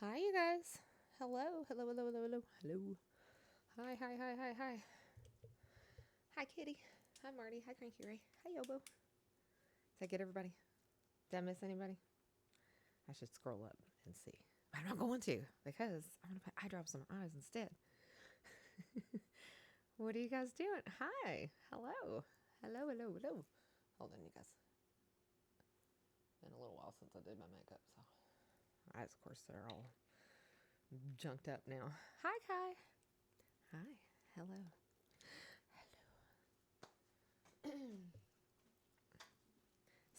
Hi, you guys. Hello, hello, hello, hello, hello, hello. Hi, hi, hi, hi, hi. Hi, Kitty. Hi, Marty. Hi, Cranky Ray. Hi, Yobo. Did I get everybody? Did I miss anybody? I should scroll up and see. But I'm not going to because I'm going to put eye drops on my eyes instead. What are you guys doing? Hi. Hello. Hello, hello, hello. Hold on, you guys. Been a little while since I did my makeup, so eyes, of course, they're all junked up now. Hi, Kai. Hi. Hello.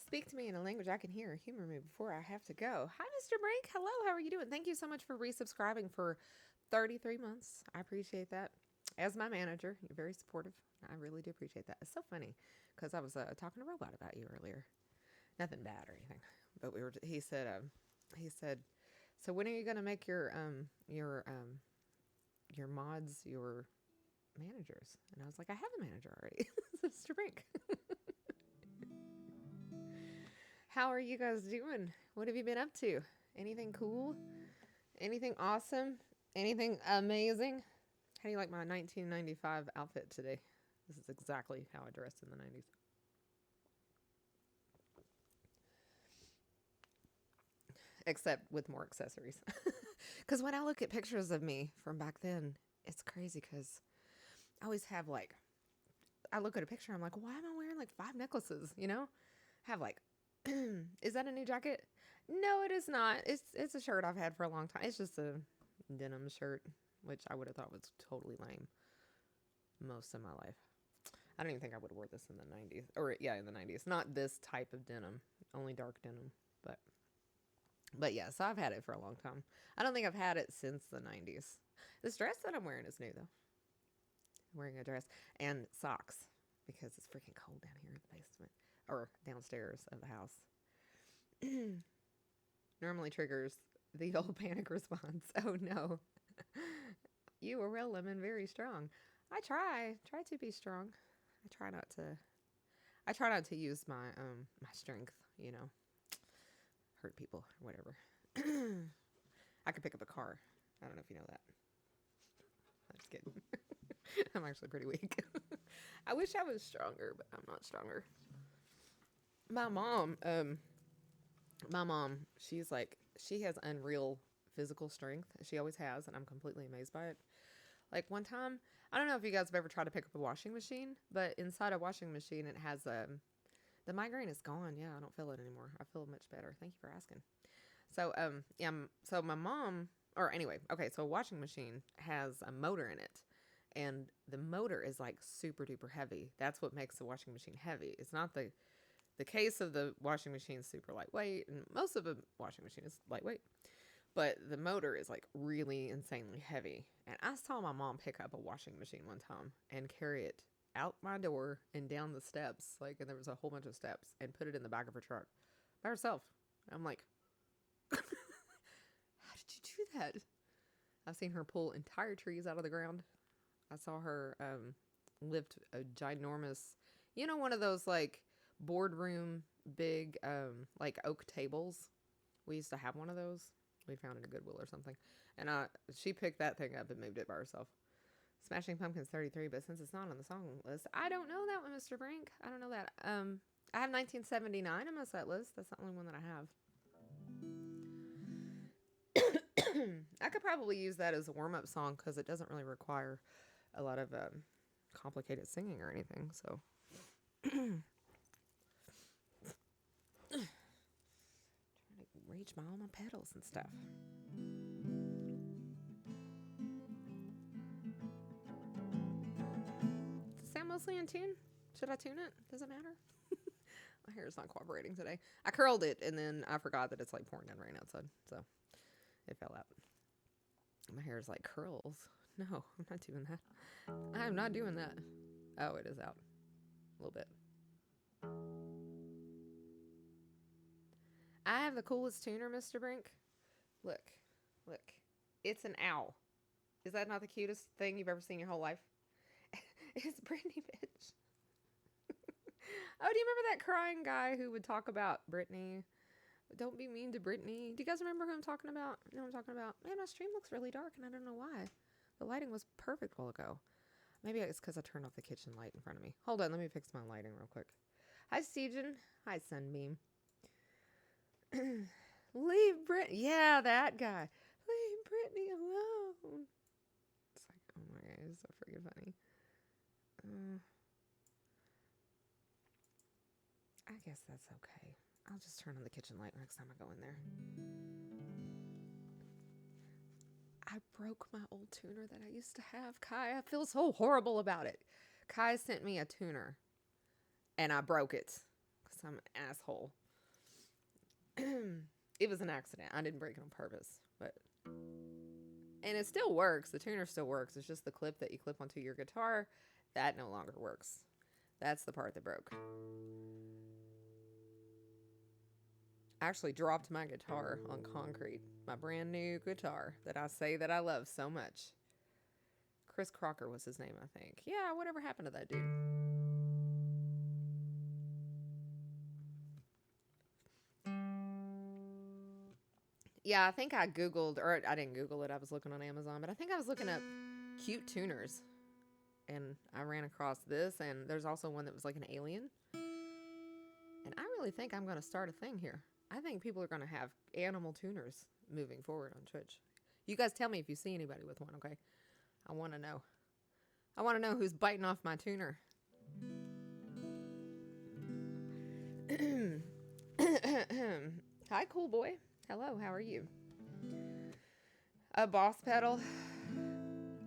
Speak to me in a language I can hear. Humor me before I have to go. Hi, Mr. Brink. Hello. How are you doing? Thank you so much for resubscribing for 33 months. I appreciate that. As my manager, you're very supportive. I really do appreciate that. It's so funny because I was talking to Robot about you earlier. Nothing bad or anything, but we were. He said, so when are you going to make your mods your managers? And I was like, I have a manager already, Mr. Brink. How are you guys doing? What have you been up to? Anything cool? Anything awesome? Anything amazing? How do you like my 1995 outfit today? This is exactly how I dressed in the 90s. Except with more accessories. Because when I look at pictures of me from back then, it's crazy because I always have like, I look at a picture, I'm like, why am I wearing like 5 necklaces? Have like, is that a new jacket? No, it is not. It's a shirt I've had for a long time. It's just a denim shirt, which I would have thought was totally lame most of my life. I don't even think I would have wore this in the 90s. Or yeah, in the 90s. Not this type of denim, only dark denim. But yeah, so I've had it for a long time. I don't think I've had it since the 90s. This dress that I'm wearing is new though. I'm wearing a dress and socks because it's freaking cold down here in the basement or downstairs of the house. Normally triggers the old panic response. Oh no. You were real lemon, very strong. I try to be strong. I try not to I try not to use my strength, hurt people or whatever. I could pick up a car. I don't know if you know that. I'm just kidding. I'm actually pretty weak. I wish I was stronger, but I'm not stronger. My mom, she's like she has unreal physical strength. She always has, and I'm completely amazed by it. Like one time, I don't know if you guys have ever tried to pick up a washing machine, but inside a washing machine, it has the migraine is gone. Yeah, I don't feel it anymore. I feel much better. Thank you for asking. So my mom, or anyway, okay, so a washing machine has a motor in it, and the motor is like super duper heavy. That's what makes the washing machine heavy. It's not the case of the washing machine is super lightweight, and most of a washing machine is lightweight, but the motor is like really insanely heavy. And I saw my mom pick up a washing machine one time and carry it out my door and down the steps, like, and there was a whole bunch of steps, and put it in the back of her truck by herself. I'm like, how did you do that? I've seen her pull entire trees out of the ground. I saw her lift a ginormous, one of those like boardroom big like oak tables. We used to have one of those. We found it at Goodwill or something, and she picked that thing up and moved it by herself. Smashing Pumpkins 33, but since it's not on the song list, I don't know that one, Mr. Brink. I don't know that. I have 1979 on my set list. That's the only one that I have. I could probably use that as a warm up song because it doesn't really require a lot of complicated singing or anything. So, trying to reach all my pedals and stuff. Does it sound mostly in tune? Should I tune it? Does it matter? My hair is not cooperating today. I curled it and then I forgot that it's like pouring down rain outside. So it fell out. My hair is like curls. No, I'm not doing that. I'm not doing that. Oh, it is out a little bit. I have the coolest tuner, Mr. Brink. Look, look. It's an owl. Is that not the cutest thing you've ever seen in your whole life? It's Brittany, bitch. Oh, do you remember that crying guy who would talk about Brittany? Don't be mean to Brittany. Do you guys remember who I'm talking about? You know what I'm talking about? Man, my stream looks really dark and I don't know why. The lighting was perfect a while ago. Maybe it's because I turned off the kitchen light in front of me. Hold on, let me fix my lighting real quick. Hi, Steven. Hi, Sunbeam. Leave Brittany. Yeah, that guy. Leave Brittany alone. It's like, oh my god, it's so freaking funny. I guess that's okay. I'll just turn on the kitchen light next time I go in there. I broke my old tuner that I used to have, Kai. I feel so horrible about it. Kai sent me a tuner, and I broke it because I'm an asshole. It was an accident. I didn't break it on purpose, and it still works. The tuner still works. It's just the clip that you clip onto your guitar that no longer works. That's the part that broke. I actually dropped my guitar on concrete. My brand new guitar that I say that I love so much. Chris Crocker was his name, I think. Yeah, whatever happened to that dude? Yeah, I think I Googled, or I didn't Google it. I was looking on Amazon, but I think I was looking up cute tuners. And I ran across this, and there's also one that was like an alien. And I really think I'm going to start a thing here. I think people are going to have animal tuners moving forward on Twitch. You guys tell me if you see anybody with one, okay? I want to know. I want to know who's biting off my tuner. Hi, cool boy. Hello, how are you? A Boss pedal.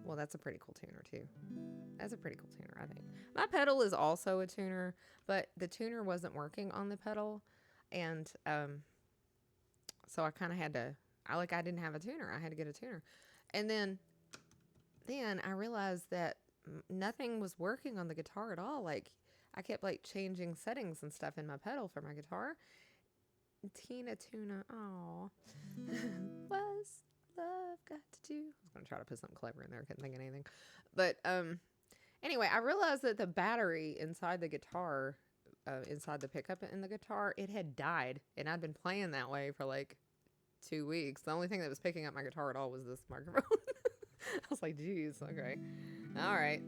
Well, that's a pretty cool tuner, too. That's a pretty cool tuner, I think. My pedal is also a tuner, but the tuner wasn't working on the pedal. And so I kind of had to, I didn't have a tuner. I had to get a tuner. And then I realized that nothing was working on the guitar at all. Like, I kept like changing settings and stuff in my pedal for my guitar. Tina Tuna, aw. What's love got to do? I was going to try to put something clever in there. I couldn't think of anything. But anyway, I realized that the battery inside the guitar, inside the pickup in the guitar, it had died. And I'd been playing that way for like 2 weeks. The only thing that was picking up my guitar at all was this microphone. I was like, geez, okay. All right.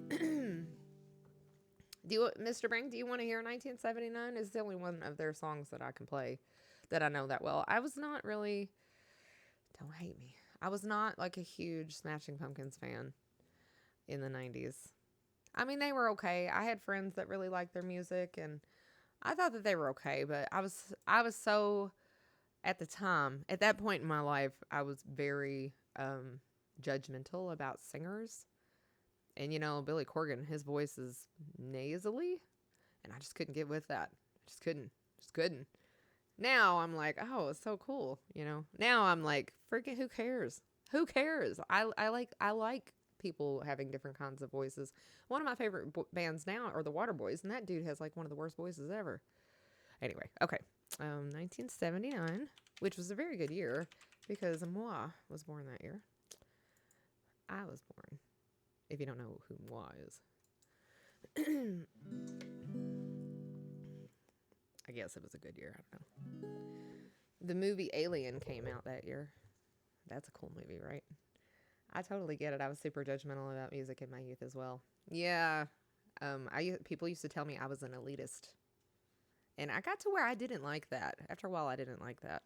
Mr. Brink, do you want to hear 1979? It's the only one of their songs that I can play that I know that well. I was not really, don't hate me, I was not like a huge Smashing Pumpkins fan in the 90s. I mean, they were okay. I had friends that really liked their music, and I thought that they were okay, but I was so, at the time, at that point in my life, I was very judgmental about singers. And, you know, Billy Corgan, his voice is nasally, and I just couldn't get with that. I just couldn't. Now I'm like, oh, it's so cool, you know. Now I'm like, freaking who cares? Who cares? I like people having different kinds of voices. One of my favorite bands now are the Waterboys, and that dude has like one of the worst voices ever. Anyway, okay. 1979, which was a very good year because Moi was born that year. I was born. If you don't know who Moi is. I guess it was a good year. I don't know. The movie Alien came out that year. That's a cool movie, right? I totally get it. I was super judgmental about music in my youth as well. Yeah. People used to tell me I was an elitist. And I got to where I didn't like that. After a while, I didn't like that.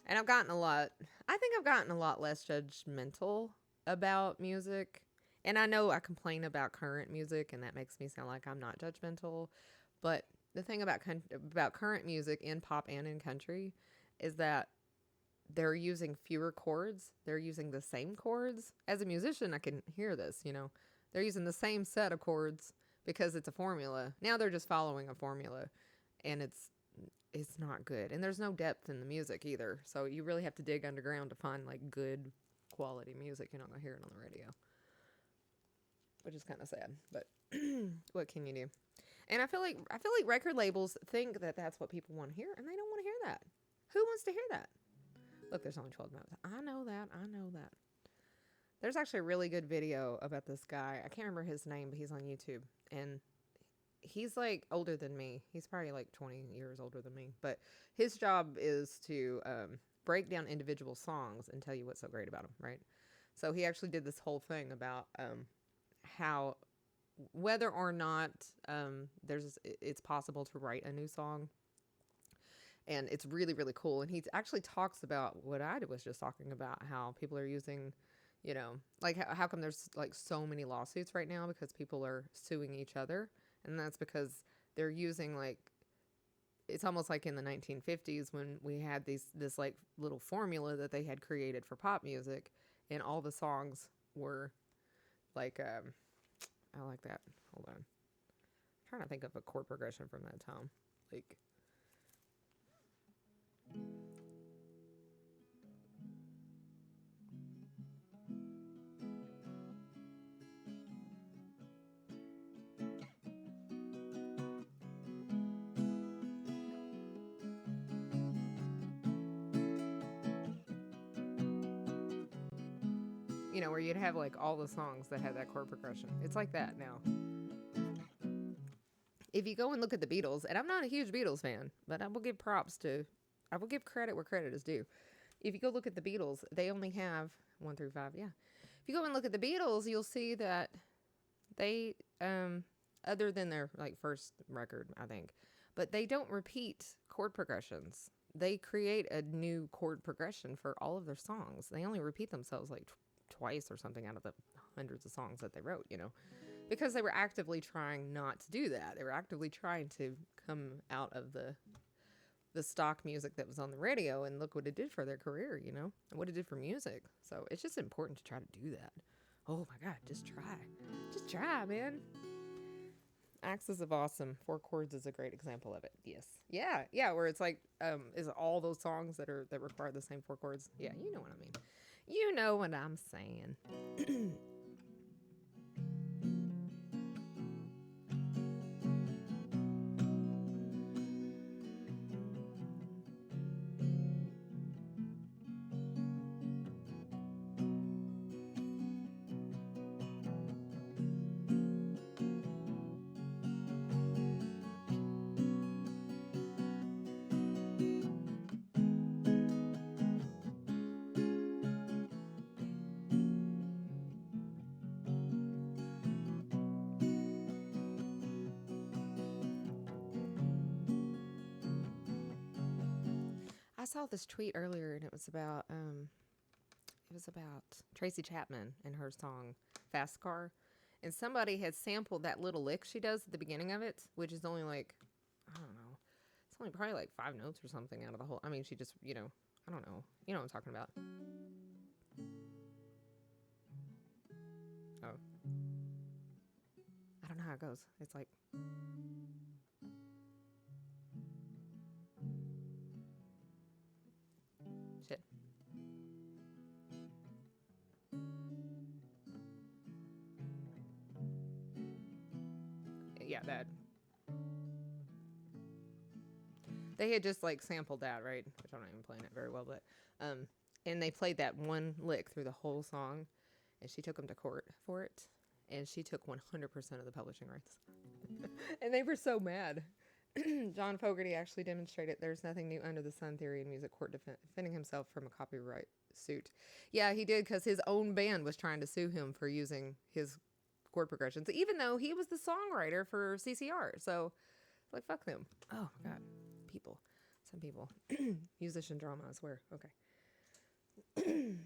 And I think I've gotten a lot less judgmental about music. And I know I complain about current music, and that makes me sound like I'm not judgmental. But the thing about current music in pop and in country is that they're using fewer chords. They're using the same chords. As a musician, I can hear this, you know. They're using the same set of chords because it's a formula. Now they're just following a formula, and it's not good. And there's no depth in the music either. So you really have to dig underground to find like good quality music. You're not going to hear it on the radio. Which is kind of sad, but what can you do? And I feel like record labels think that that's what people want to hear, and they don't want to hear that. Who wants to hear that? Look, there's only 12 minutes. I know that. There's actually a really good video about this guy. I can't remember his name, but he's on YouTube, and he's like older than me. He's probably like 20 years older than me. But his job is to break down individual songs and tell you what's so great about them, right? So he actually did this whole thing about how whether or not it's possible to write a new song, and it's really really cool. And he actually talks about what I was just talking about, how people are using, like how come there's like so many lawsuits right now because people are suing each other, and that's because they're using like, it's almost like in the 1950s when we had this like little formula that they had created for pop music, and all the songs were like I like that. Hold on. I'm trying to think of a chord progression from that time. Like, where you'd have like all the songs that had that chord progression. It's like that now. If you go and look at the Beatles, and I'm not a huge Beatles fan, but I will give credit where credit is due. If you go look at the Beatles, they only have 1 through 5. Yeah. If you go and look at the Beatles, you'll see that they, other than their like first record, I think, but they don't repeat chord progressions. They create a new chord progression for all of their songs. They only repeat themselves like twice or something out of the hundreds of songs that they wrote, because they were actively trying not to do that. They were actively trying to come out of the stock music that was on the radio, and look what it did for their career, and what it did for music. So it's just important to try to do that. Oh my God, just try, man. Axis of Awesome, 4 chords is a great example of it. Yes. Yeah, where it's like, is all those songs that require the same 4 chords? Yeah, you know what I mean. You know what I'm saying. I saw this tweet earlier, and it was about Tracy Chapman and her song Fast Car. And somebody had sampled that little lick she does at the beginning of it, which is only like, I don't know, it's only probably like 5 notes or something out of the whole. I mean, she just, I don't know. You know what I'm talking about. Oh. I don't know how it goes. It's like. Shit. Yeah, that. They had just like sampled that, right? Which I'm not even playing it very well, but and they played that one lick through the whole song, and she took them to court for it, and she took 100% of the publishing rights, and they were so mad. John Fogerty actually demonstrated there's nothing new under the sun theory in music court, defending himself from a copyright suit. Yeah, he did, because his own band was trying to sue him for using his chord progressions, even though he was the songwriter for CCR. So, like, fuck them. Oh my God, people, some people, musician drama. I swear. Okay, I'm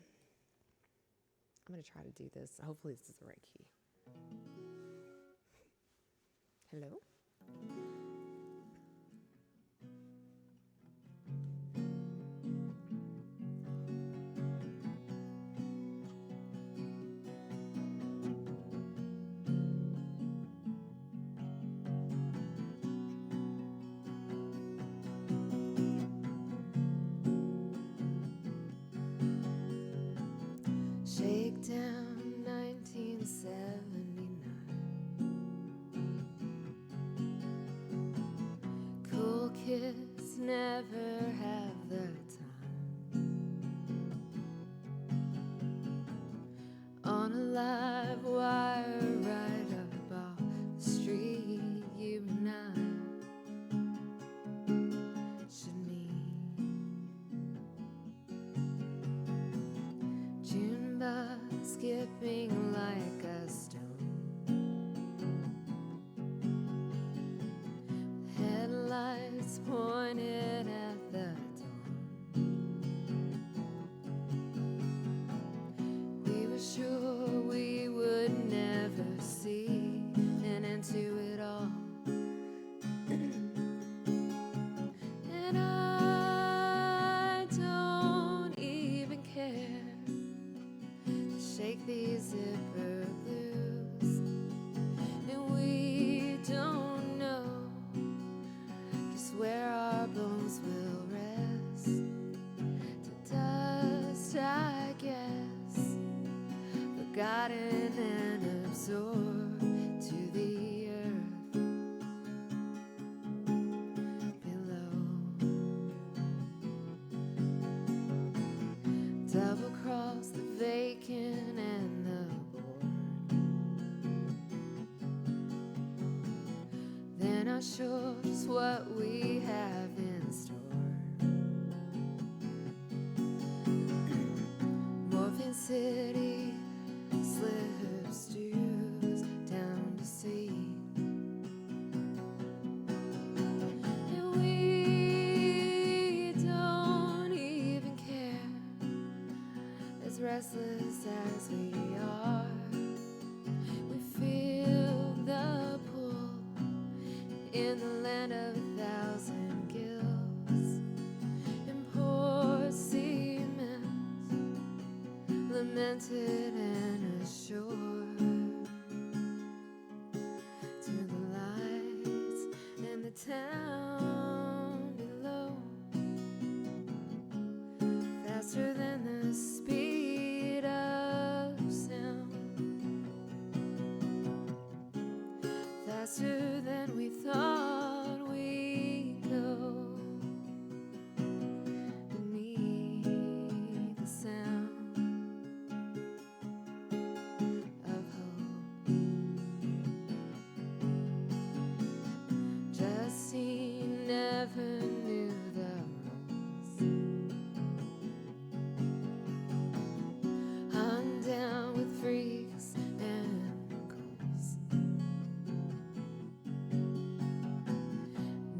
gonna try to do this. Hopefully, this is the right key. Hello. Shakedown 1979. not sure just what we have in store. Morphine City slips stews down to sea. And we don't even care, as restless as we are. We feel the pull in the land of 1,000 gills, and poor cement lamented and assured to the lights and the town below, faster than the speed of sound, faster than we thought we'd go, beneath the sound of hope. Justine never knew the rules, hung down with freaks and ghouls.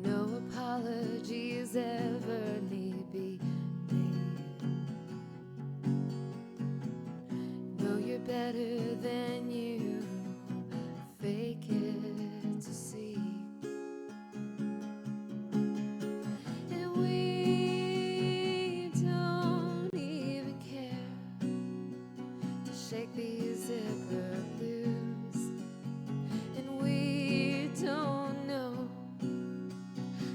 No apologies ever need be made. Know you're better than you fake it to see. And we don't even care to shake these zipper blues. And we don't know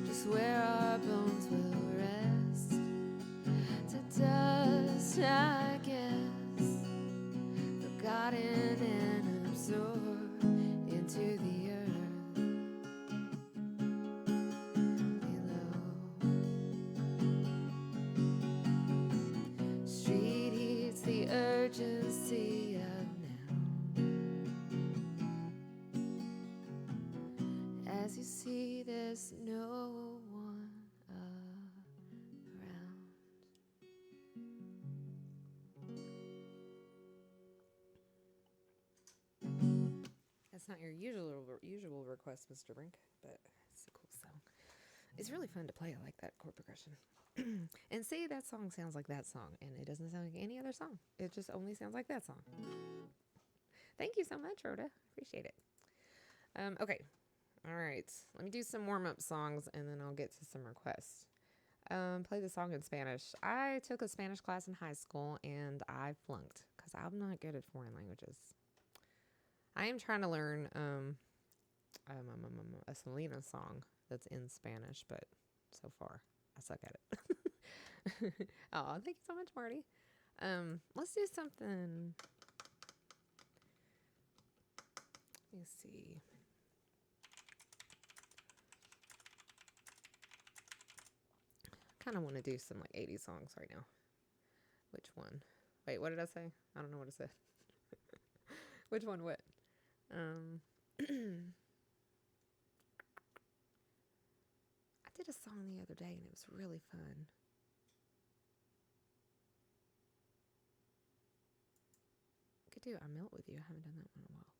just where our bones will rest. To dust, I guess, forgotten and absorbed into the earth below. Street heats the urgency of now. As you see, there's no one around. That's not your usual request, Mr. Brink, but it's a cool song. It's really fun to play. I like that chord progression. And see, that song sounds like that song, and it doesn't sound like any other song. It just only sounds like that song. Thank you so much, Rhoda. Appreciate it. Okay. All right. Let me do some warm-up songs, and then I'll get to some requests. Play the song in Spanish. I took a Spanish class in high school, and I flunked because I'm not good at foreign languages. I am trying to learn a Selena song that's in Spanish, but so far I suck at it. Oh, thank you so much, Marty. Let's do something. Let me see. Kind of want to do some like 80s songs right now. Which one? Wait, what did I say? I don't know what I said. Which one? What? I did a song the other day and it was really fun. Could do I Melt With You. I haven't done that one in a while.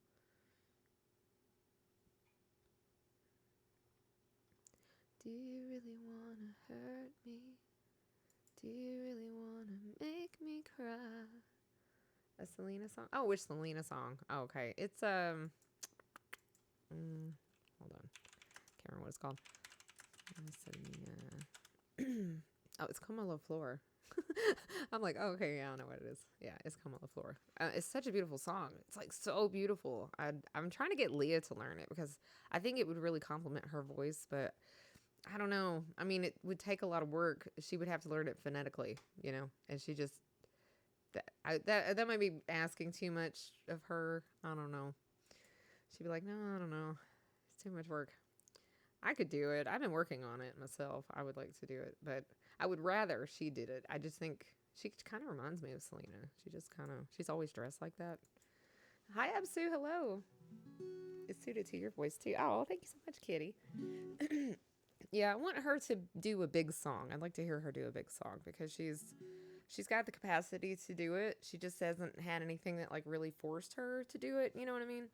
Do you really want to hurt me? Do you really want to make me cry? A Selena song? Oh, which Selena song? Oh, okay. It's, hold on. Can't remember what it's called. Selena. Oh, it's Como La Flor. I'm like, oh, okay, yeah, I don't know what it is. Yeah, it's Como La Flor. It's such a beautiful song. It's like so beautiful. I'm trying to get Leah to learn it because I think it would really complement her voice, but I don't know. I mean, it would take a lot of work. She would have to learn it phonetically, and she just that might be asking too much of her. I don't know. She'd be like, no, I don't know. It's too much work. I could do it. I've been working on it myself. I would like to do it, but I would rather she did it. I just think she kind of reminds me of Selena. She's always dressed like that. Hi, Absu. Hello. Is suited to your voice too. Oh, thank you so much, Kitty. Yeah, I want her to do a big song. I'd like to hear her do a big song because she's got the capacity to do it. She just hasn't had anything that like really forced her to do it. You know what I mean?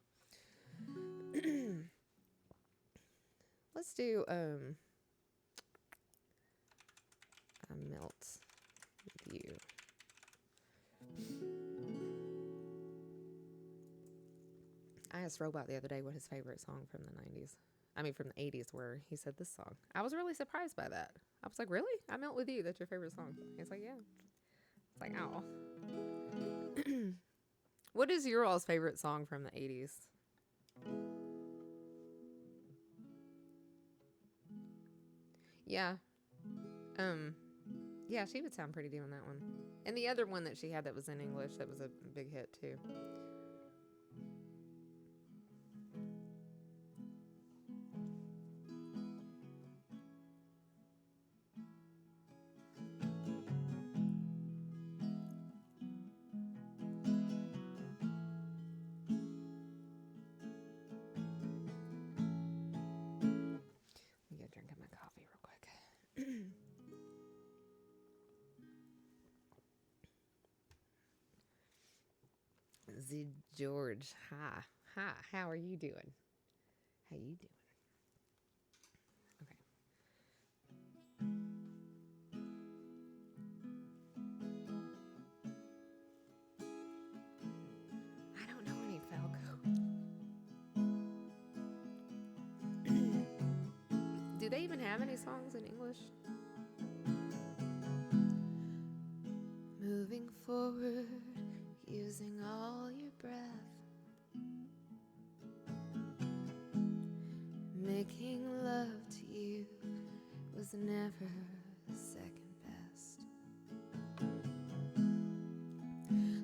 Let's do I melt with you. I asked Robot the other day what his favorite song from the 90s. I mean, from the 80s, where he said this song. I was really surprised by that. I was like, really? I Melt With You. That's your favorite song? He's like, yeah. It's like, oh. What is your all's favorite song from the 80s? Yeah. Yeah, she would sound pretty doing that one. And the other one that she had that was in English, that was a big hit too. Let me get a drink of my coffee real quick. Z George, hi. Hi, how are you doing? How you doing? Okay. I don't know any Falco. Do they even have any songs in English? Moving forward, using all your breath, making love to you was never second best.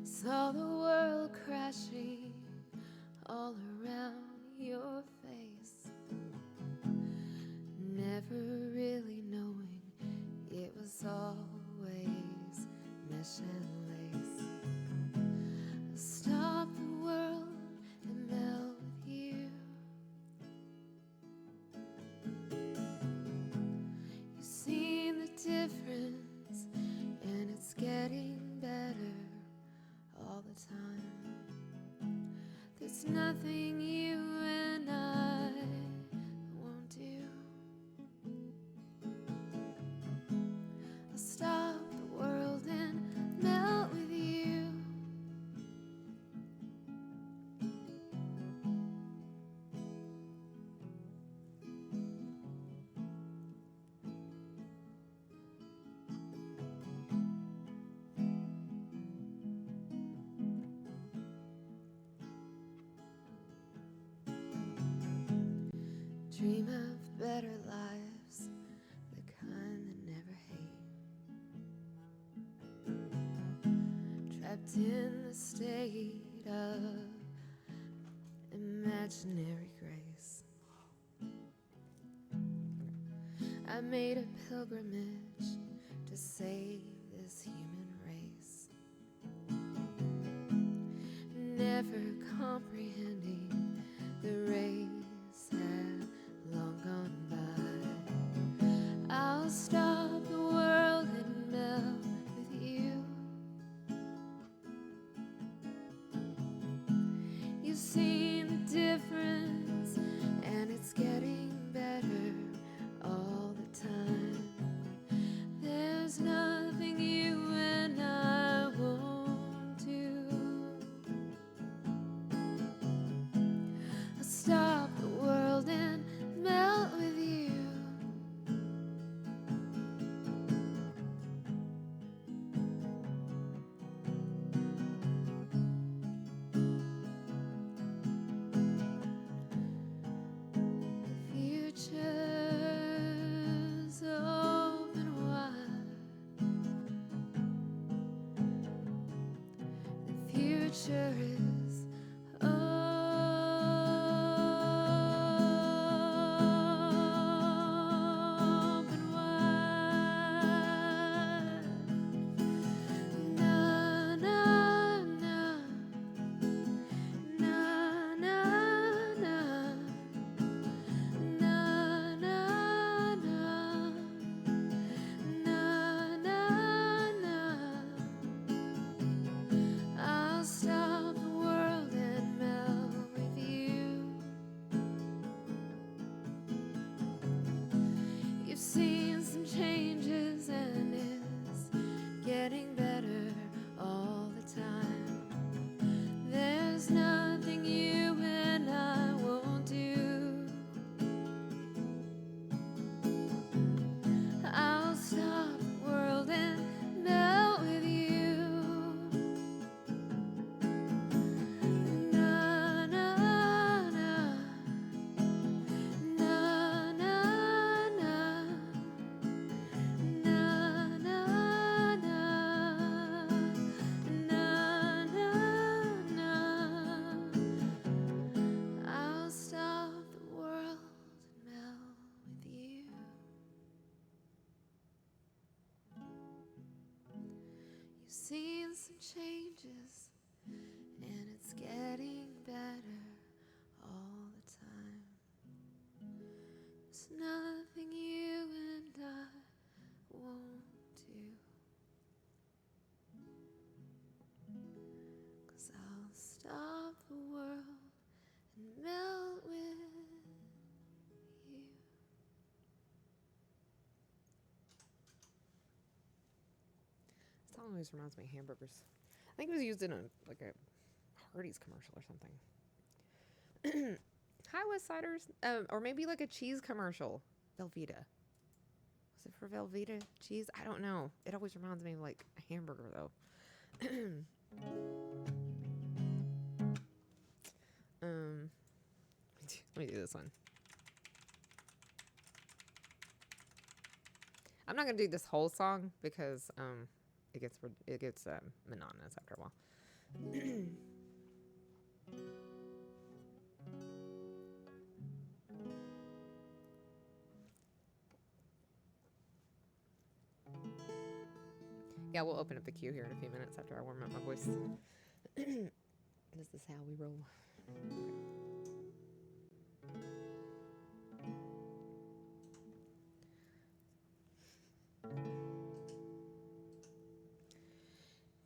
Saw the world crashing all around your face, never really knowing it was always mesh and lace. Stop the world and melt with you. You've seen the difference, and it's getting better all the time. There's nothing you and I won't do. I'll stop the world and melt with you. Dream of better lives, the kind that never hate. Trapped in the state of imaginary grace. I made a pilgrimage to save this human race, never comprehending the race had long gone by. I'll stop the world and melt with you. You've seen the difference, and it's getting better all the time. There's nothing you and I won't do. I'll stop the world and melt with you. Future's open wide. The future is open wide. Na na na, na na na. changes, and it's getting better all the time. There's nothing you and I won't do, 'cause I'll stop the world and melt with you. This song always reminds me of hamburgers. I think it was used in a Hardee's commercial or something. Hi, West Siders. Or maybe like a cheese commercial. Velveeta. Was it for Velveeta cheese? I don't know. It always reminds me of like a hamburger though. Let me do this one. I'm not gonna do this whole song because it gets monotonous after a while. Yeah, we'll open up the queue here in a few minutes after I warm up my voice. This is how we roll.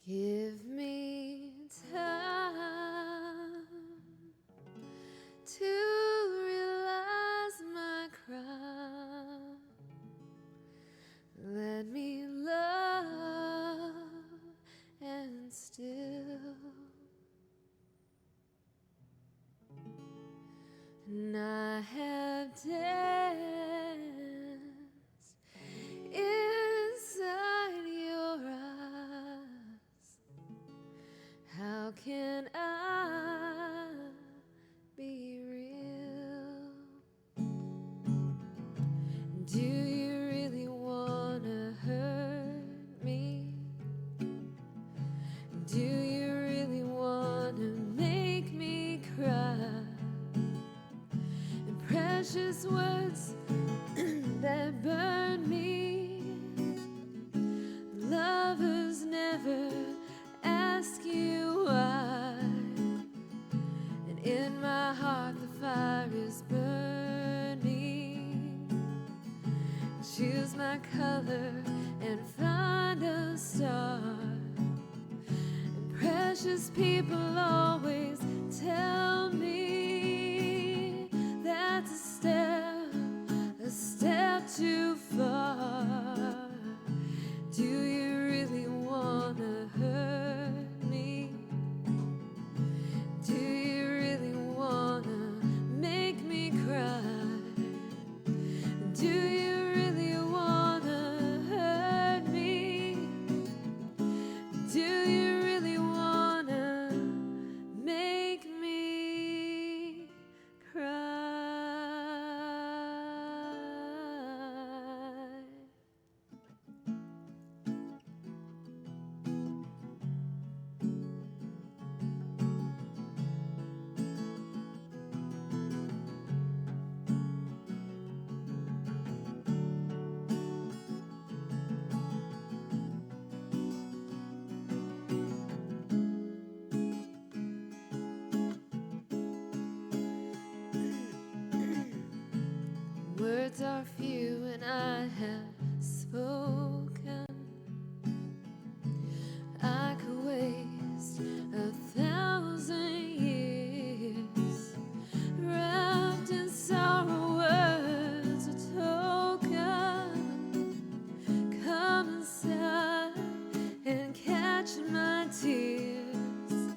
Give me time to realize my crime. Let me love and still. And I have danced inside your eyes. How can I be real? Do you really wanna hurt me? Do you really wanna make me cry? And precious words that burn me. Lovers never ask you why. And in my heart the fire is burning. Choose my color and find a star. And precious people always tell me that's a step too far. Do you really wanna hurt me? Do you really wanna make me cry? Do you really wanna hurt me? Do you really wanna make me cry? Words are few and I have spoken. I could waste 1,000 years wrapped in sorrow, words a token. Come inside and catch my tears,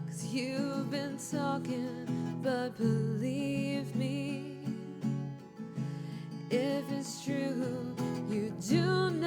'cause you've been talking, but believe me, if it's true, you do not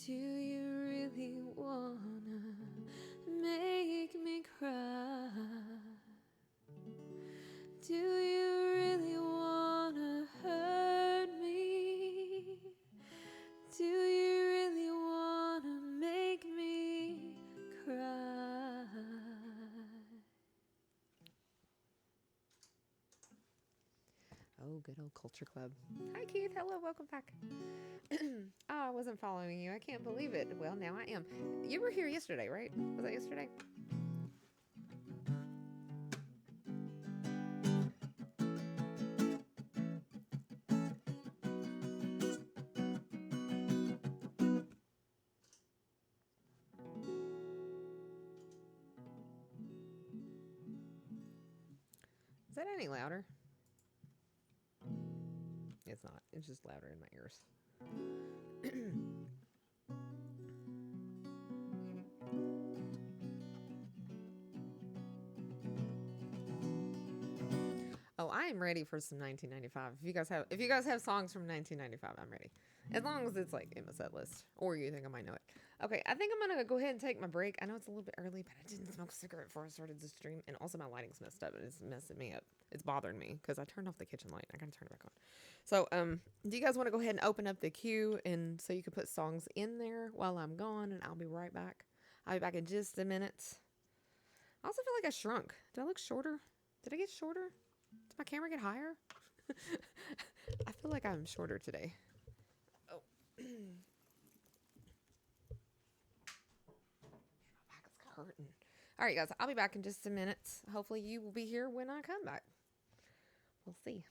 Do you really wanna make me cry? Do you really wanna hurt me? Do you really wanna make me cry? Oh, good old Culture Club. Hi, Keith. Hello, welcome back. Oh, I wasn't following you. I can't believe it. Well, now I am. You were here yesterday, right? Was that yesterday? Is that any louder? It's not. It's just louder in my ears. Oh, I am ready for some 1995. If you guys have songs from 1995, I'm ready. As long as it's like in my set list, or you think I might know it. Okay, I think I'm gonna go ahead and take my break. I know it's a little bit early, but I didn't smoke a cigarette before I started the stream, and also my lighting's messed up, and it's messing me up. It's bothering me because I turned off the kitchen light. I gotta turn it back on. So, do you guys want to go ahead and open up the queue, and so you can put songs in there while I'm gone, and I'll be right back. I'll be back in just a minute. I also feel like I shrunk. Do I look shorter? Did I get shorter? Did my camera get higher? I feel like I'm shorter today. Oh. My back is hurting. All right, guys. I'll be back in just a minute. Hopefully you will be here when I come back. We'll see.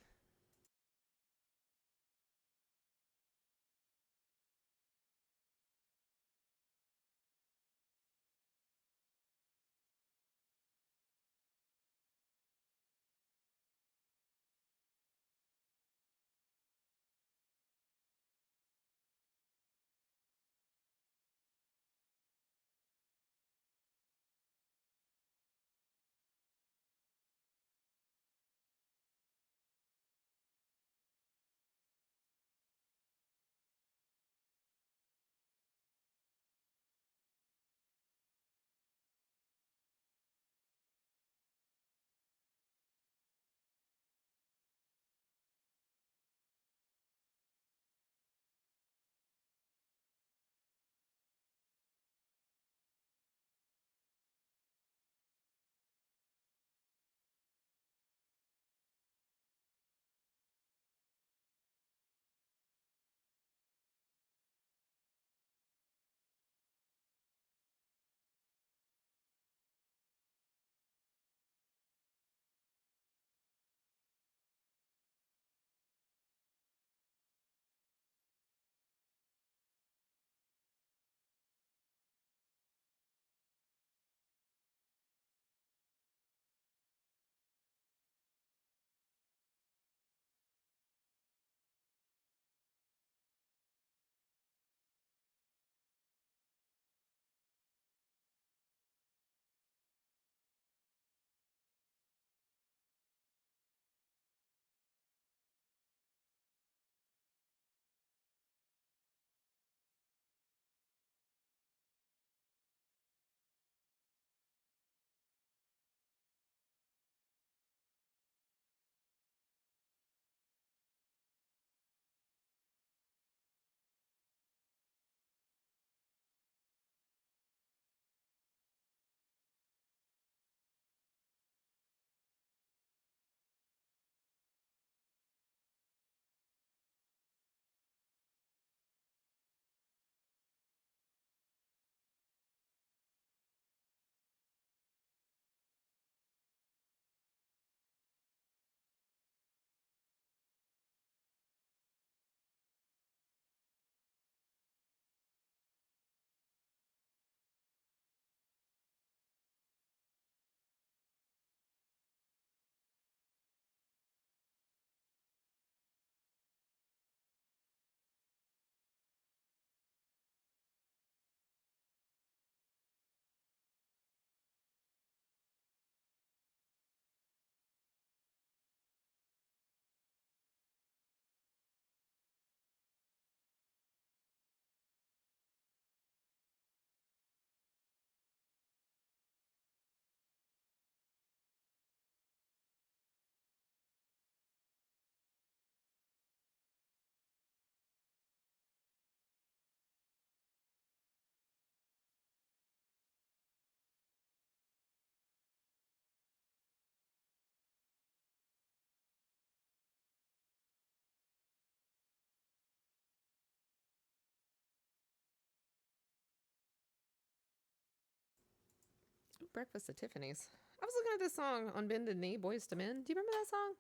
Breakfast at Tiffany's. I was looking at this song on Bended Knee, Boys to Men. Do you remember that song?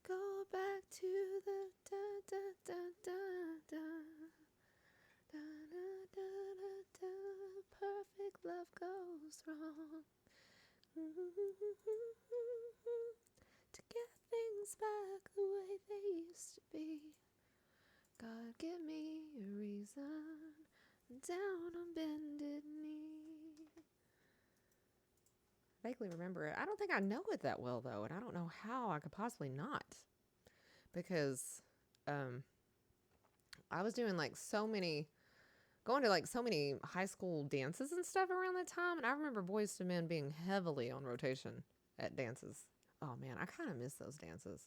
Go back to the da da da da da da da da da da. Perfect love goes wrong. To get things back the way they used to be. God, give me a reason. Down on bended knee. Vaguely remember it. I don't think I know it that well though, and I don't know how I could possibly not, because I was doing like going to like so many high school dances and stuff around that time, and I remember Boys to Men being heavily on rotation at dances. Oh man, I kind of miss those dances.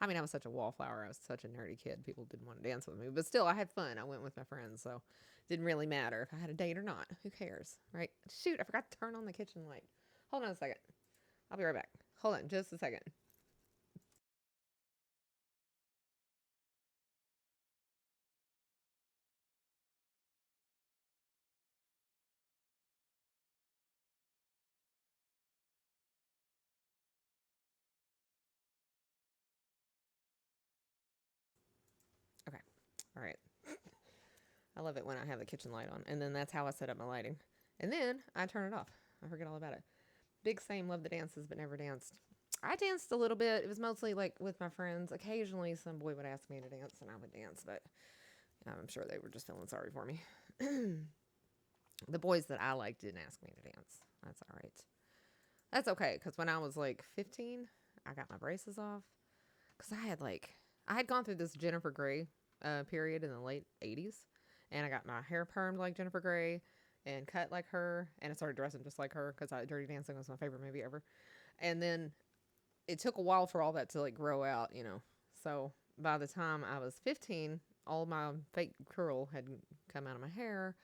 I mean, I was such a wallflower. I was such a nerdy kid. People didn't want to dance with me, but still, I had fun. I went with my friends, so it didn't really matter if I had a date or not. Who cares, right? Shoot, I forgot to turn on the kitchen light. Hold on a second. I'll be right back. Hold on just a second. Okay. All right. I love it when I have the kitchen light on, and then that's how I set up my lighting. And then I turn it off. I forget all about it. Big same, love the dances, but never danced. I danced a little bit. It was mostly like with my friends. Occasionally, some boy would ask me to dance, and I would dance, but I'm sure they were just feeling sorry for me. The boys that I liked didn't ask me to dance. That's all right. That's okay, because when I was like 15, I got my braces off. Because I had gone through this Jennifer Grey period in the late 80s. And I got my hair permed like Jennifer Grey and cut like her. And I started dressing just like her because Dirty Dancing was my favorite movie ever. And then it took a while for all that to like grow out, you know. So by the time I was 15, all my fake curl had come out of my hair.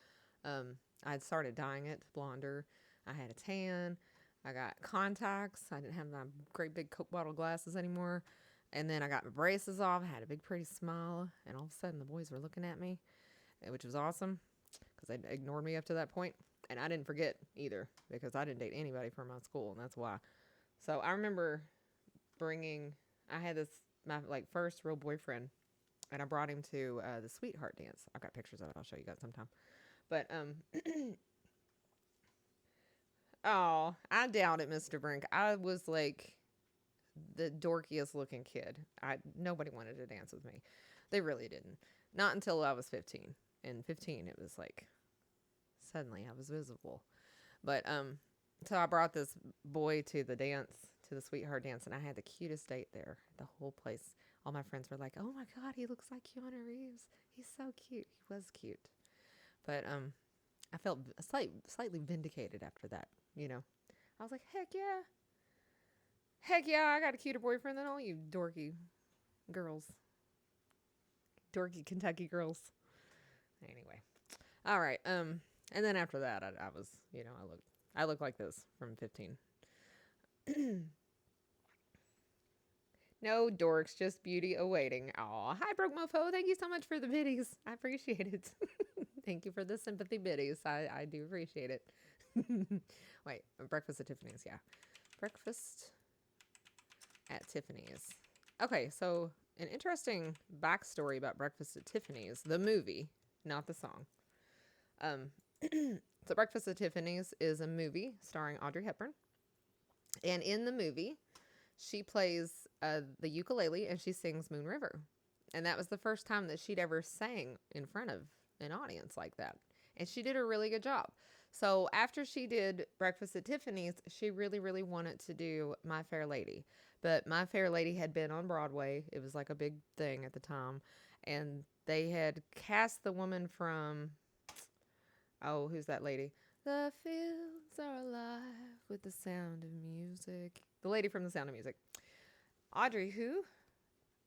I had started dyeing it blonder. I had a tan. I got contacts. I didn't have my great big Coke bottle glasses anymore. And then I got my braces off. I had a big pretty smile. And all of a sudden the boys were looking at me, which was awesome because they'd ignored me up to that point. And I didn't forget either because I didn't date anybody from my school, and that's why. So I remember I had my like first real boyfriend, and I brought him to the sweetheart dance. I've got pictures of it. I'll show you guys sometime. But oh, I doubt it, Mr. Brink. I was like the dorkiest looking kid. Nobody wanted to dance with me. They really didn't. Not until I was 15. And 15, it was like suddenly I was visible. But so I brought this boy to the sweetheart dance, and I had the cutest date there. The whole place, all my friends were like, "Oh my God, he looks like Keanu Reeves. He's so cute." He was cute. But I felt slightly vindicated after that. You know, I was like, heck yeah, I got a cuter boyfriend than all you dorky girls, dorky Kentucky girls. Anyway, all right. And then after that, I was, you know, I look like this from 15. No dorks, just beauty awaiting. Aw, hi, Broke Mofo. Thank you so much for the biddies. I appreciate it. Thank you for the sympathy biddies. I do appreciate it. Wait, Breakfast at Tiffany's, yeah. Breakfast at Tiffany's. Okay, so an interesting backstory about Breakfast at Tiffany's, the movie, not the song. So Breakfast at Tiffany's is a movie starring Audrey Hepburn. And in the movie, she plays the ukulele and she sings Moon River. And that was the first time that she'd ever sang in front of an audience like that. And she did a really good job. So after she did Breakfast at Tiffany's, she really, really wanted to do My Fair Lady. But My Fair Lady had been on Broadway. It was like a big thing at the time. And they had cast the woman from, oh, who's that lady? The fields are alive with the sound of music. The lady from The Sound of Music. Audrey who?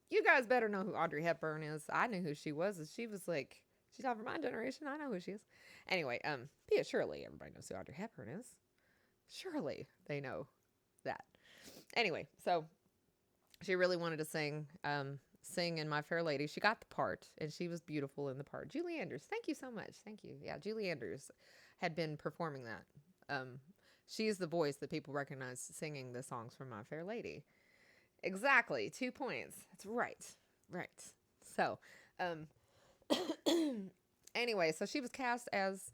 You guys better know who Audrey Hepburn is. I knew who she was. She was like, she's not from my generation. I know who she is. Anyway, yeah, surely everybody knows who Audrey Hepburn is. Surely they know that. Anyway, so she really wanted to sing in My Fair Lady. She got the part, and she was beautiful in the part. Julie Andrews, thank you so much. Thank you. Yeah, Julie Andrews had been performing that She's the voice that people recognize singing the songs from My Fair Lady. Exactly. 2 points. That's right. Right. So, um, anyway, so she was cast as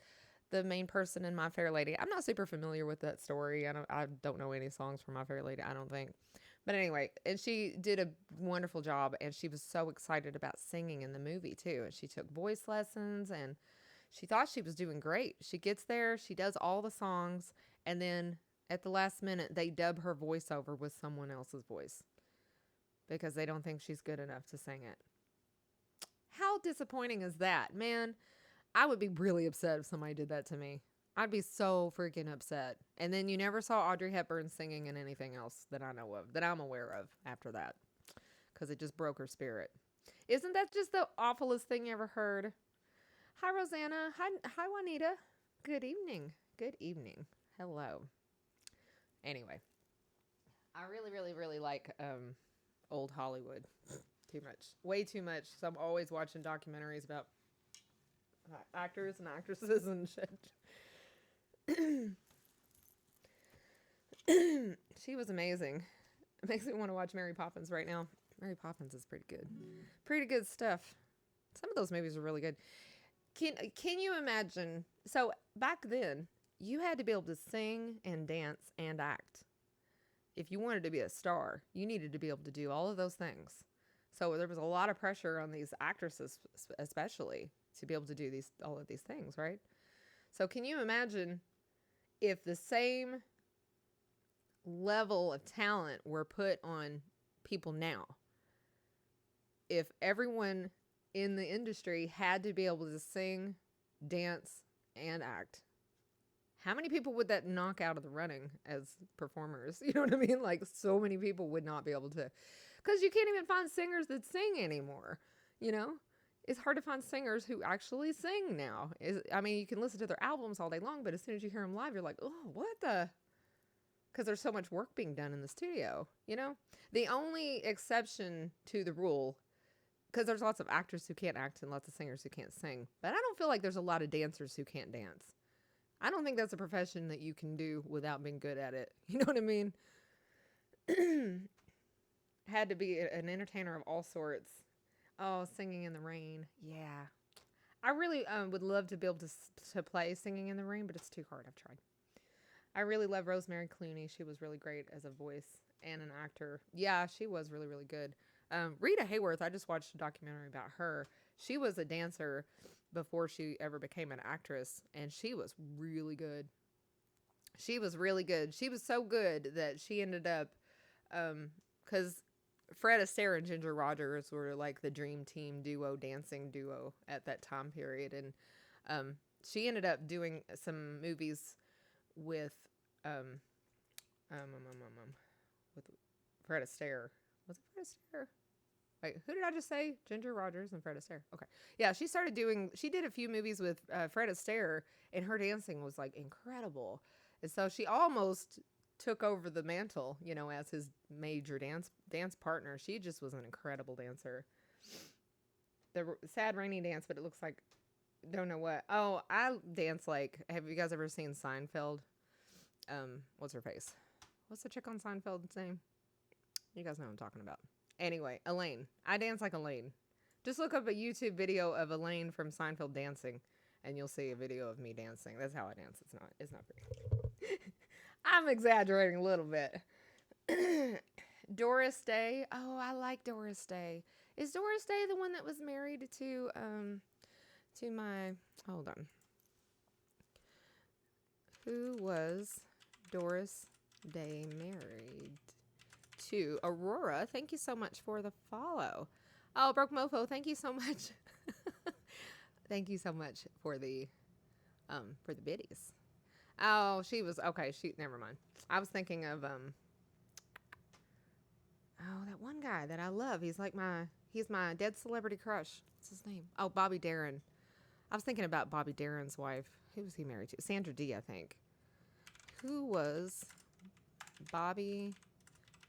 the main person in My Fair Lady. I'm not super familiar with that story. I don't know any songs from My Fair Lady, I don't think. But anyway, and she did a wonderful job, and she was so excited about singing in the movie too. And she took voice lessons, and she thought she was doing great. She gets there, she does all the songs, and then at the last minute they dub her voiceover with someone else's voice because they don't think she's good enough to sing it. How disappointing is that, man? I would be really upset if somebody did that to me. I'd be so freaking upset. And then you never saw Audrey Hepburn singing in anything else that I know of, that I'm aware of after that, because it just broke her spirit. Isn't that just the awfulest thing you ever heard? Hi, Rosanna. Hi, Juanita. Good evening. Good evening. Hello. Anyway, I really, really, really like old Hollywood. Too much. Way too much. So I'm always watching documentaries about actors and actresses and shit. She was amazing. It makes me want to watch Mary Poppins right now. Mary Poppins is pretty good. Pretty good stuff. Some of those movies are really good. Can you imagine? So back then, you had to be able to sing and dance and act. If you wanted to be a star, you needed to be able to do all of those things. So there was a lot of pressure on these actresses, especially, to be able to do all of these things, right? So can you imagine if the same level of talent were put on people now? If everyone in the industry had to be able to sing, dance, and act, how many people would that knock out of the running as performers? You know what I mean? Like, so many people would not be able to, because you can't even find singers that sing anymore. You know, it's hard to find singers who actually sing now. I mean, you can listen to their albums all day long, but as soon as you hear them live, you're like, oh, what the? Because there's so much work being done in the studio, you know? The only exception to the rule, because there's lots of actors who can't act and lots of singers who can't sing, but I don't feel like there's a lot of dancers who can't dance. I don't think that's a profession that you can do without being good at it. You know what I mean? Had to be an entertainer of all sorts. Oh, Singing in the Rain. Yeah. I really would love to be able to play Singing in the Rain, but it's too hard. I've tried. I really love Rosemary Clooney. She was really great as a voice and an actor. Yeah, she was really, really good. Rita Hayworth, I just watched a documentary about her. She was a dancer before she ever became an actress, and she was really good. She was really good. She was so good that she ended up, because Fred Astaire and Ginger Rogers were like the dream team duo, dancing duo at that time period, and she ended up doing some movies with with Fred Astaire. Was it Fred Astaire? Wait, who did I just say? Ginger Rogers and Fred Astaire. Okay. Yeah, she did a few movies with Fred Astaire, and her dancing was like incredible. And so she almost took over the mantle, you know, as his major dance partner. She just was an incredible dancer. The sad rainy dance, but it looks like, don't know what. Oh, I dance like, have you guys ever seen Seinfeld? What's her face? What's the chick on Seinfeld's name? You guys know what I'm talking about. Anyway, Elaine. I dance like Elaine. Just look up a YouTube video of Elaine from Seinfeld dancing, and you'll see a video of me dancing. That's how I dance. It's not pretty. I'm exaggerating a little bit. Doris Day. Oh, I like Doris Day. Is Doris Day the one that was married to my, hold on. Who was Doris Day married to? Aurora. Thank you so much for the follow. Oh, Broke Mofo, thank you so much. Thank you so much for the biddies. Oh, she was okay. Never mind. I was thinking of that one guy that I love. He's my dead celebrity crush. What's his name? Oh, Bobby Darin. I was thinking about Bobby Darin's wife. Who was he married to? Sandra Dee, I think. Who was Bobby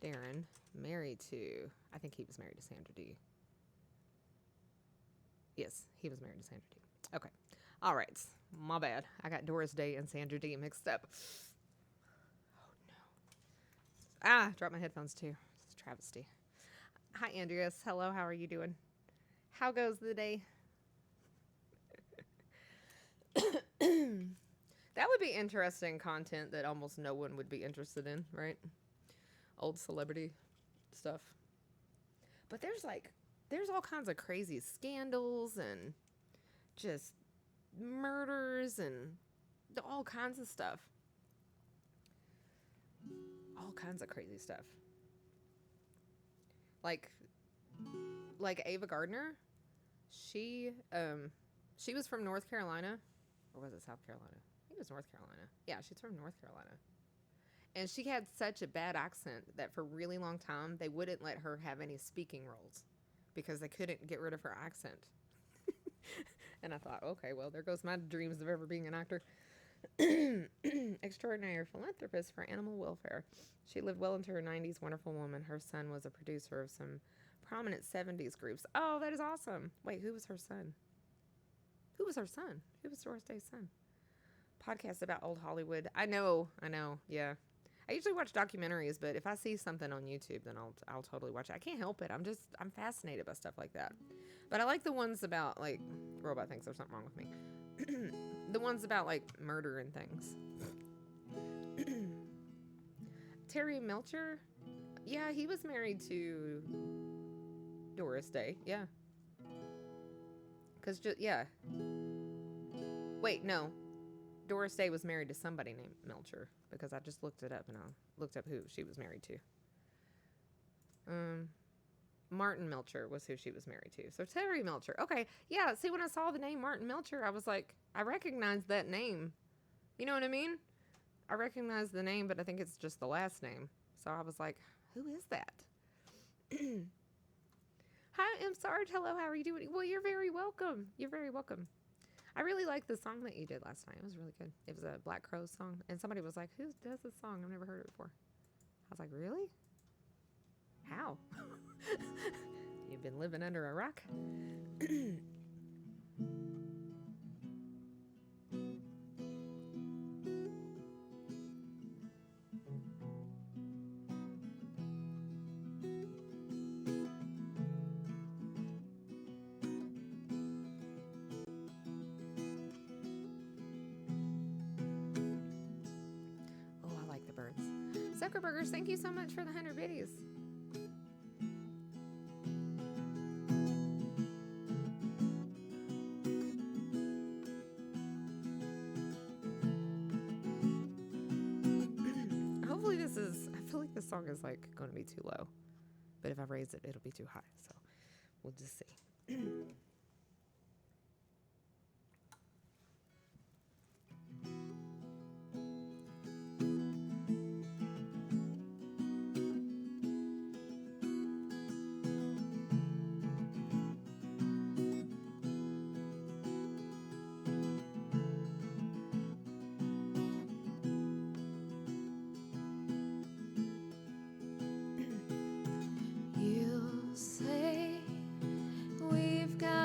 Darin married to? I think he was married to Sandra Dee. Yes, he was married to Sandra Dee. Okay. All right. My bad. I got Doris Day and Sandra Dee mixed up. Dropped my headphones too. It's a travesty. Hi, Andreas. Hello, how are you doing? How goes the day? That would be interesting content that almost no one would be interested in, right? Old celebrity stuff. But there's all kinds of crazy scandals and just murders and all kinds of stuff. All kinds of crazy stuff. Like Ava Gardner, she was from North Carolina, or was it South Carolina? I think it was North Carolina. Yeah, she's from North Carolina. And she had such a bad accent that for a really long time they wouldn't let her have any speaking roles because they couldn't get rid of her accent. And I thought, okay, well, there goes my dreams of ever being an actor. Extraordinary philanthropist for animal welfare. She lived well into her 90s, wonderful woman. Her son was a producer of some prominent 70s groups. Oh, that is awesome. Wait, who was her son? Who was her son? Who was Doris Day's son? Podcast about old Hollywood. I know, yeah. I usually watch documentaries, but if I see something on YouTube, then I'll totally watch it. I can't help it. I'm fascinated by stuff like that. But I like the ones about, like, Robot thinks there's something wrong with me. The ones about, like, murder and things. Terry Melcher? Yeah, he was married to Doris Day. Yeah. Yeah. Wait, no. Doris Day was married to somebody named Melcher because I just looked it up and I looked up who she was married to. Martin Melcher was who she was married to. So Terry Melcher. Okay. Yeah. See, when I saw the name Martin Melcher, I was like, I recognized that name. You know what I mean? I recognize the name, but I think it's just the last name. So I was like, who is that? Hi, I'm Sarge. Hello, how are you doing? Well, you're very welcome. You're very welcome. I really liked the song that you did last night. It was really good. It was a Black Crowes song. And somebody was like, who does this song? I've never heard it before. I was like, really? How? You've been living under a rock? Zuckerburgers, thank you so much for the 100 biddies. Hopefully I feel like this song is like going to be too low. But if I raise it, it'll be too high. So we'll just see. We've got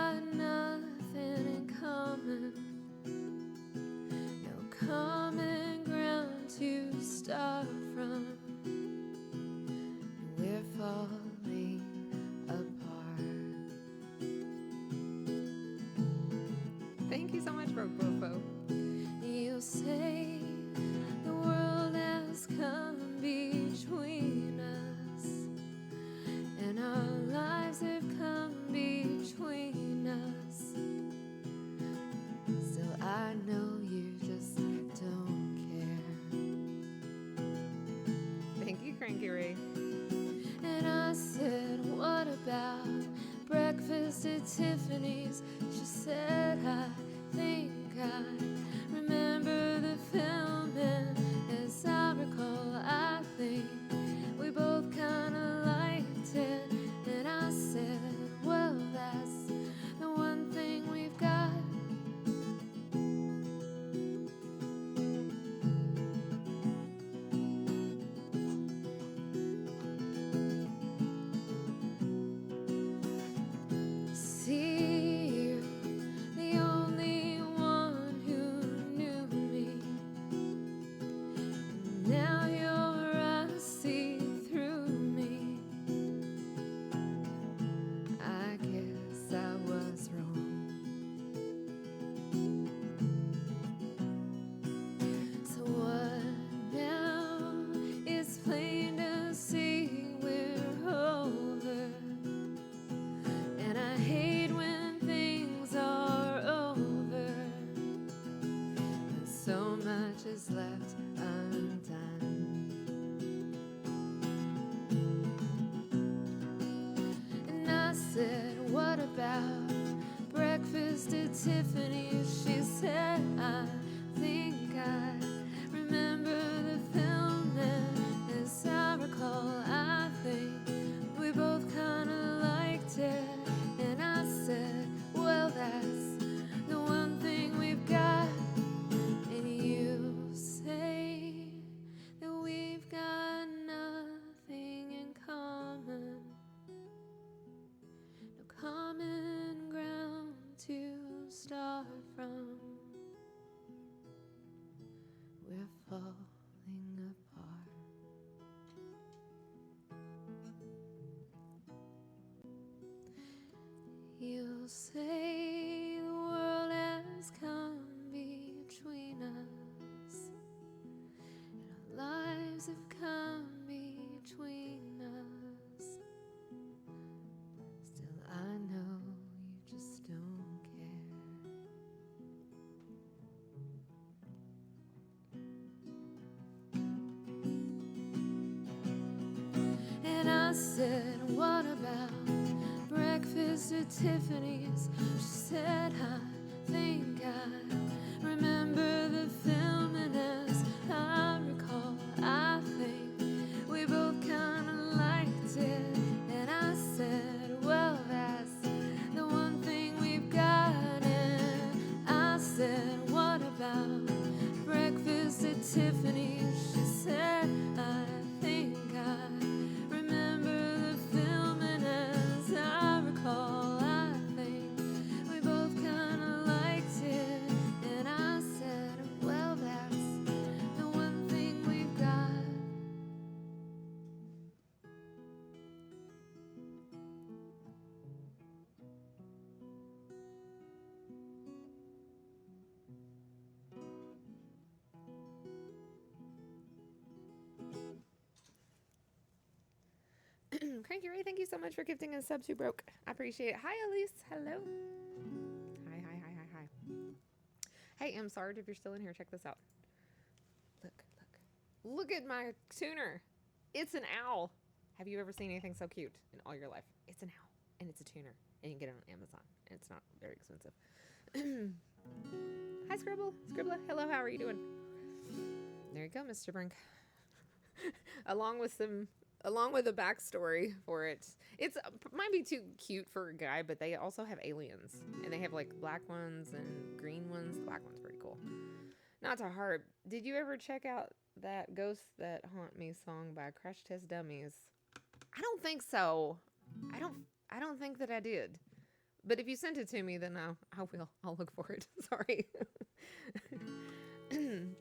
much is left undone. And I said, what about breakfast at Tiffany's? She said, I think I remember the film, and as I recall, I think we both kind of liked it. And I said, well, that's the one thing we've got. And you say that we've got nothing in common, no common ground to start from. We're falling apart. You say the world has come between us, and our lives have come between us. Still, I know you just don't care. And I said, what about breakfast at Tiffany's? She said, I think I remember the film, and as I recall, I think we both kind of liked it. And I said, well, that's the one thing we've got. And I said, what about breakfast at Tiffany's? She said, I think I remember the film, and as I recall, I think we both kind of liked it. And I said, well, that's the one thing we've got. Cranky Ray, thank you so much for gifting a sub to Broke. I appreciate it. Hi, Elise. Hello. Hi. Hey, I'm sorry if you're still in here. Check this out. Look at my tuner. It's an owl. Have you ever seen anything so cute in all your life? It's an owl, and it's a tuner, and you can get it on Amazon, and it's not very expensive. Hi, Scribbler. Hello, how are you doing? There you go, Mr. Brink. along with a backstory for it. It's might be too cute for a guy, but they also have aliens, and they have like black ones and green ones. The black one's pretty cool. Not to harp. Did you ever check out that Ghosts That Haunt Me song by Crash Test Dummies? I don't think so. I don't think that I did. But if you sent it to me, then I will. I'll look for it. Sorry.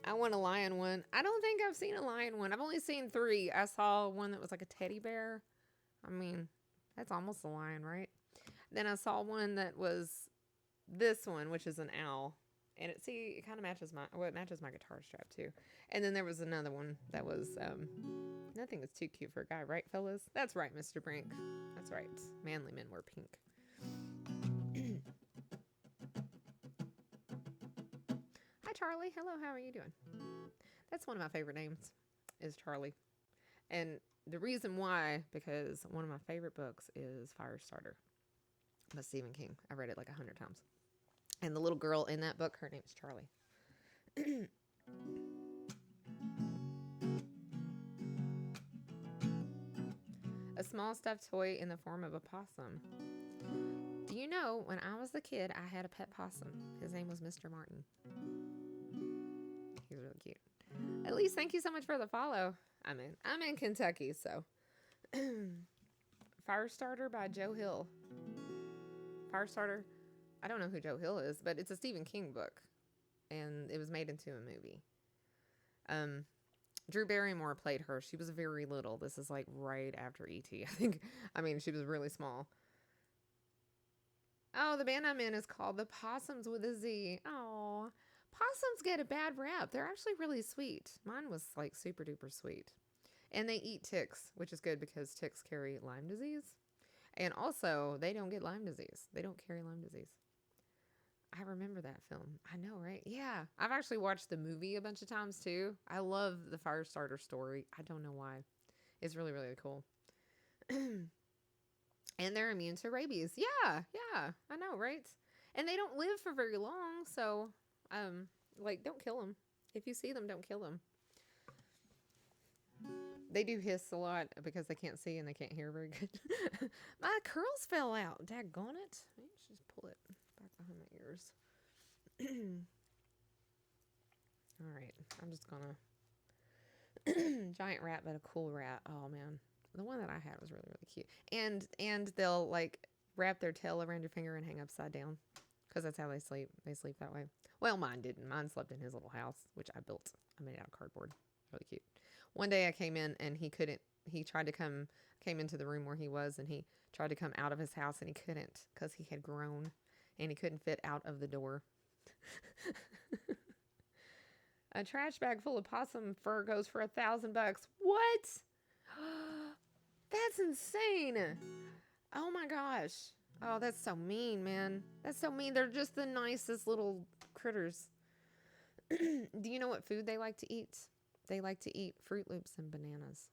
I want a lion one. I don't think I've seen a lion one. I've only seen 3. I saw one that was like a teddy bear. I mean, that's almost a lion, right? Then I saw one that was this one, which is an owl. And it kind of matches it matches my guitar strap too. And then there was another one that was, nothing is too cute for a guy, right, fellas? That's right, Mr. Brink. That's right. Manly men wear pink. Hi, Charlie. Hello, how are you doing? That's one of my favorite names, is Charlie. And the reason why, because one of my favorite books is Firestarter by Stephen King. I read it like 100 times. And the little girl in that book, her name is Charlie. A small stuffed toy in the form of a possum. Do you know, when I was a kid, I had a pet possum. His name was Mr. Martin. He was really cute. At least, thank you so much for the follow. I'm in Kentucky, so. Firestarter by Joe Hill. Firestarter. I don't know who Joe Hill is, but it's a Stephen King book, and it was made into a movie. Drew Barrymore played her. She was very little. This is like right after E.T., I think. I mean, she was really small. Oh, the band I'm in is called the Possums with a Z. Oh, possums get a bad rap. They're actually really sweet. Mine was like super duper sweet. And they eat ticks, which is good because ticks carry Lyme disease. And also, they don't get Lyme disease. They don't carry Lyme disease. I remember that film. I know, right? Yeah. Yeah, I've actually watched the movie a bunch of times too. I love the Firestarter story. I don't know why. It's really, really cool. And they're immune to rabies. Yeah, yeah, I know, right? And they don't live for very long, so like don't kill them. If you see them, don't kill them. They do hiss a lot because they can't see and they can't hear very good. My curls fell out. Daggone it. Maybe I should just pull it back behind my ears. All right. I'm just gonna giant rat, but a cool rat. Oh man, the one that I had was really really cute. And they'll like wrap their tail around your finger and hang upside down because that's how they sleep. They sleep that way. Well, mine didn't. Mine slept in his little house, which I built. I made it out of cardboard. Really cute. One day I came in and he couldn't. He tried to came into the room where he was, and he tried to come out of his house and he couldn't because he had grown and he couldn't fit out of the door. A trash bag full of possum fur goes for $1,000. What? That's insane. Oh my gosh. Oh, that's so mean, man. That's so mean. They're just the nicest little critters. Do you know what food they like to eat? They like to eat Fruit Loops and bananas.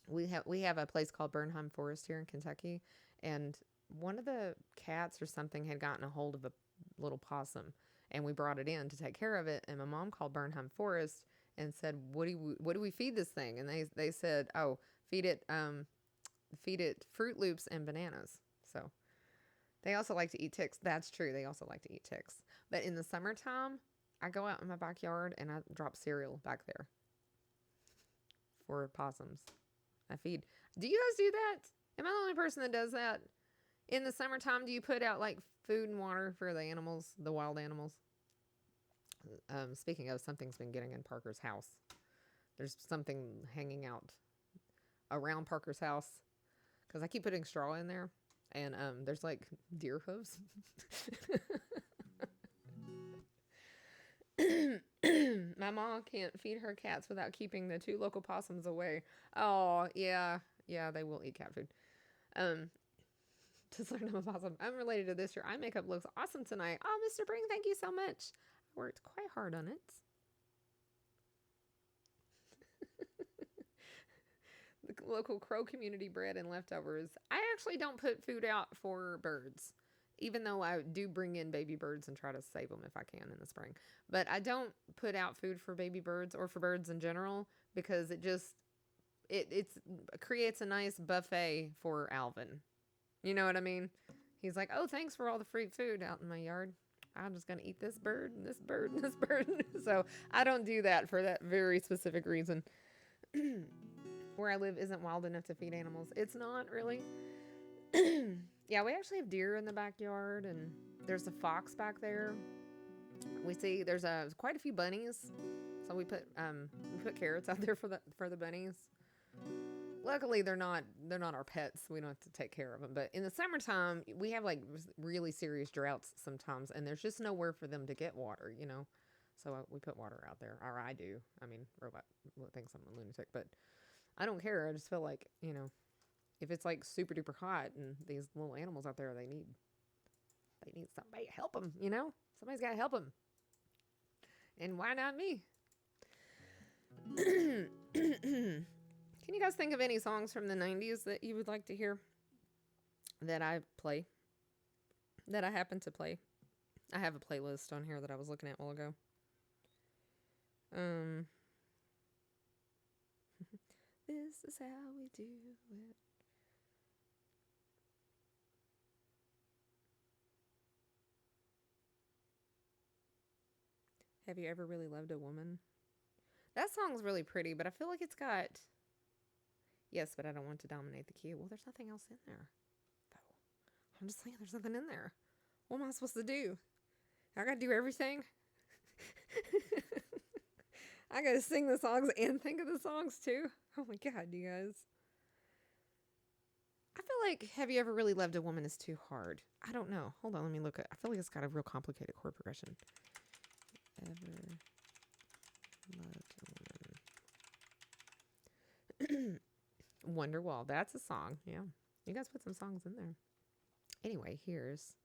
We have a place called Bernheim Forest here in Kentucky, and one of the cats or something had gotten a hold of a little possum, and we brought it in to take care of it. And my mom called Bernheim Forest and said, "What do we feed this thing?" And they said, "Oh, feed it Fruit Loops and bananas." So they also like to eat ticks. That's true. They also like to eat ticks. But in the summertime, I go out in my backyard and I drop cereal back there for possums. I feed. Do you guys do that? Am I the only person that does that? In the summertime, do you put out like food and water for the animals, the wild animals? Speaking of, something's been getting in Parker's house. There's something hanging out around Parker's house because I keep putting straw in there, and there's like deer hooves. My mom can't feed her cats without keeping the 2 local possums away. Oh, yeah. Yeah, they will eat cat food. To learn I'm a possum. Unrelated to this, your eye makeup looks awesome tonight. Oh, Mr. Bring, thank you so much. I worked quite hard on it. The local crow community bread and leftovers. I actually don't put food out for birds, even though I do bring in baby birds and try to save them if I can in the spring. But I don't put out food for baby birds or for birds in general because it creates a nice buffet for Alvin. You know what I mean? He's like, "Oh, thanks for all the free food out in my yard. I'm just going to eat this bird and this bird and this bird." So I don't do that for that very specific reason. Where I live isn't wild enough to feed animals. It's not really. Yeah, we actually have deer in the backyard, and there's a fox back there. We see there's quite a few bunnies, so we put carrots out there for the bunnies. Luckily, they're not our pets. We don't have to take care of them. But in the summertime, we have like really serious droughts sometimes, and there's just nowhere for them to get water, you know. So we put water out there, or I do. I mean, Robot thinks I'm a lunatic, but I don't care. I just feel like, you know, if it's like super duper hot and these little animals out there, they need somebody to help them, you know? Somebody's got to help them. And why not me? Can you guys think of any songs from the 90s that you would like to hear that I play? That I happen to play? I have a playlist on here that I was looking at a while ago. This is how we do it. Have you ever really loved a woman? That song's really pretty, but I feel like it's got... Yes, but I don't want to dominate the key. Well, there's nothing else in there, though. I'm just saying there's nothing in there. What am I supposed to do? I gotta do everything? I gotta sing the songs and think of the songs, too? Oh my god, you guys. I feel like Have You Ever Really Loved a Woman is too hard. I don't know. Hold on, let me look at... I feel like it's got a real complicated chord progression. Ever loved a woman. Wonderwall. That's a song. Yeah. You guys put some songs in there. Anyway, here's...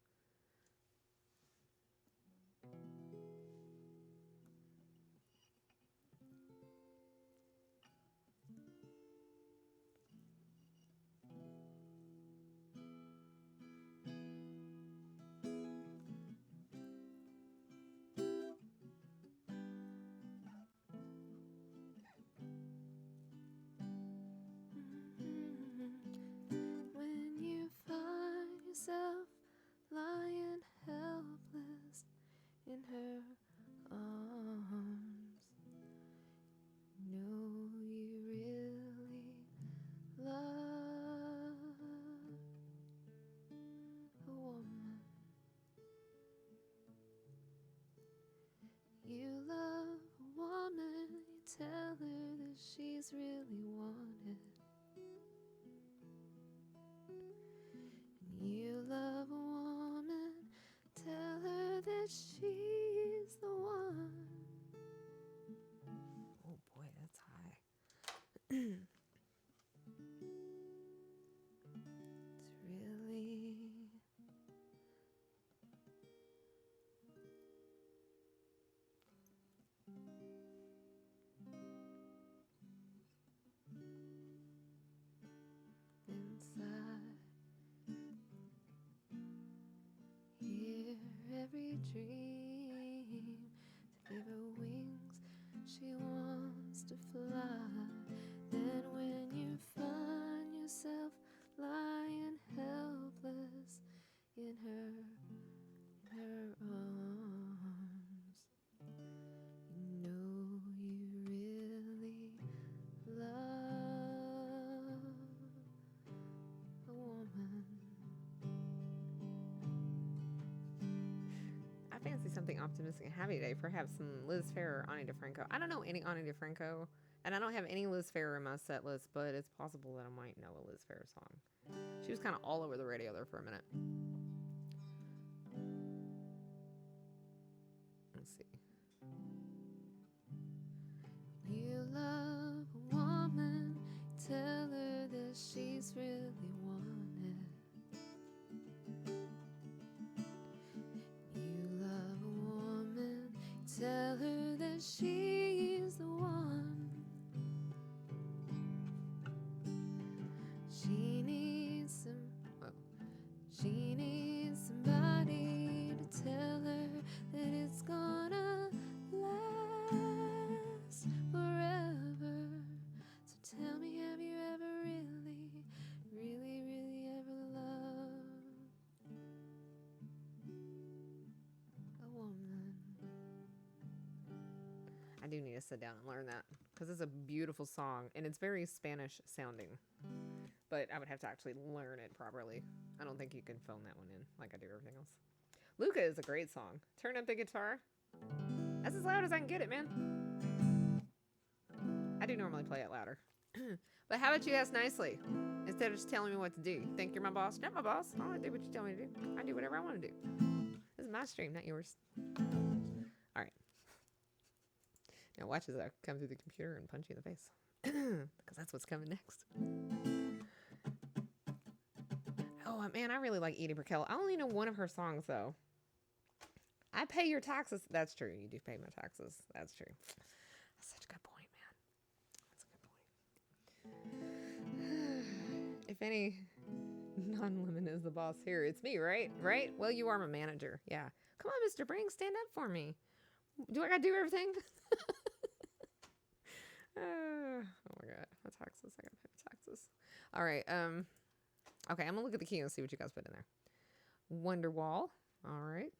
fly. Then when you find yourself lying helpless in her arms, you know you really love a woman. I fancy something optimistic and happy today. Perhaps some Liz Phair or Ani DeFranco. I don't know any Ani DeFranco, and I don't have any Liz Phair in my set list, but it's possible that I might know a Liz Phair song. She was kind of all over the radio there for a minute. Let's see. You love a woman, tell her that she's really wanted. You love a woman, tell her that she's the one. She needs somebody to tell her that it's gonna last forever. So tell me, have you ever really ever loved a woman? I do need to sit down and learn that because it's a beautiful song and it's very Spanish sounding. But I would have to actually learn it properly. I don't think you can phone that one in like I do everything else. Luca is a great song. Turn up the guitar. That's as loud as I can get it, man. I do normally play it louder. But how about you ask nicely? Instead of just telling me what to do. You think you're my boss? Not my boss. I only do what you tell me to do. I do whatever I want to do. This is my stream, not yours. Alright. Now watch as I come through the computer and punch you in the face. Because that's what's coming next. Oh, man, I really like Edie Brickell. I only know one of her songs, though. I pay your taxes. That's true. You do pay my taxes. That's true. That's such a good point, man. That's a good point. If any non-lemon is the boss here, it's me, right? Right? Well, you are my manager. Yeah. Come on, Mr. Brink, stand up for me. Do I gotta do everything? Oh my god, my taxes. I gotta pay my taxes. All right. Okay, I'm gonna look at the key and see what you guys put in there. Wonderwall. All right.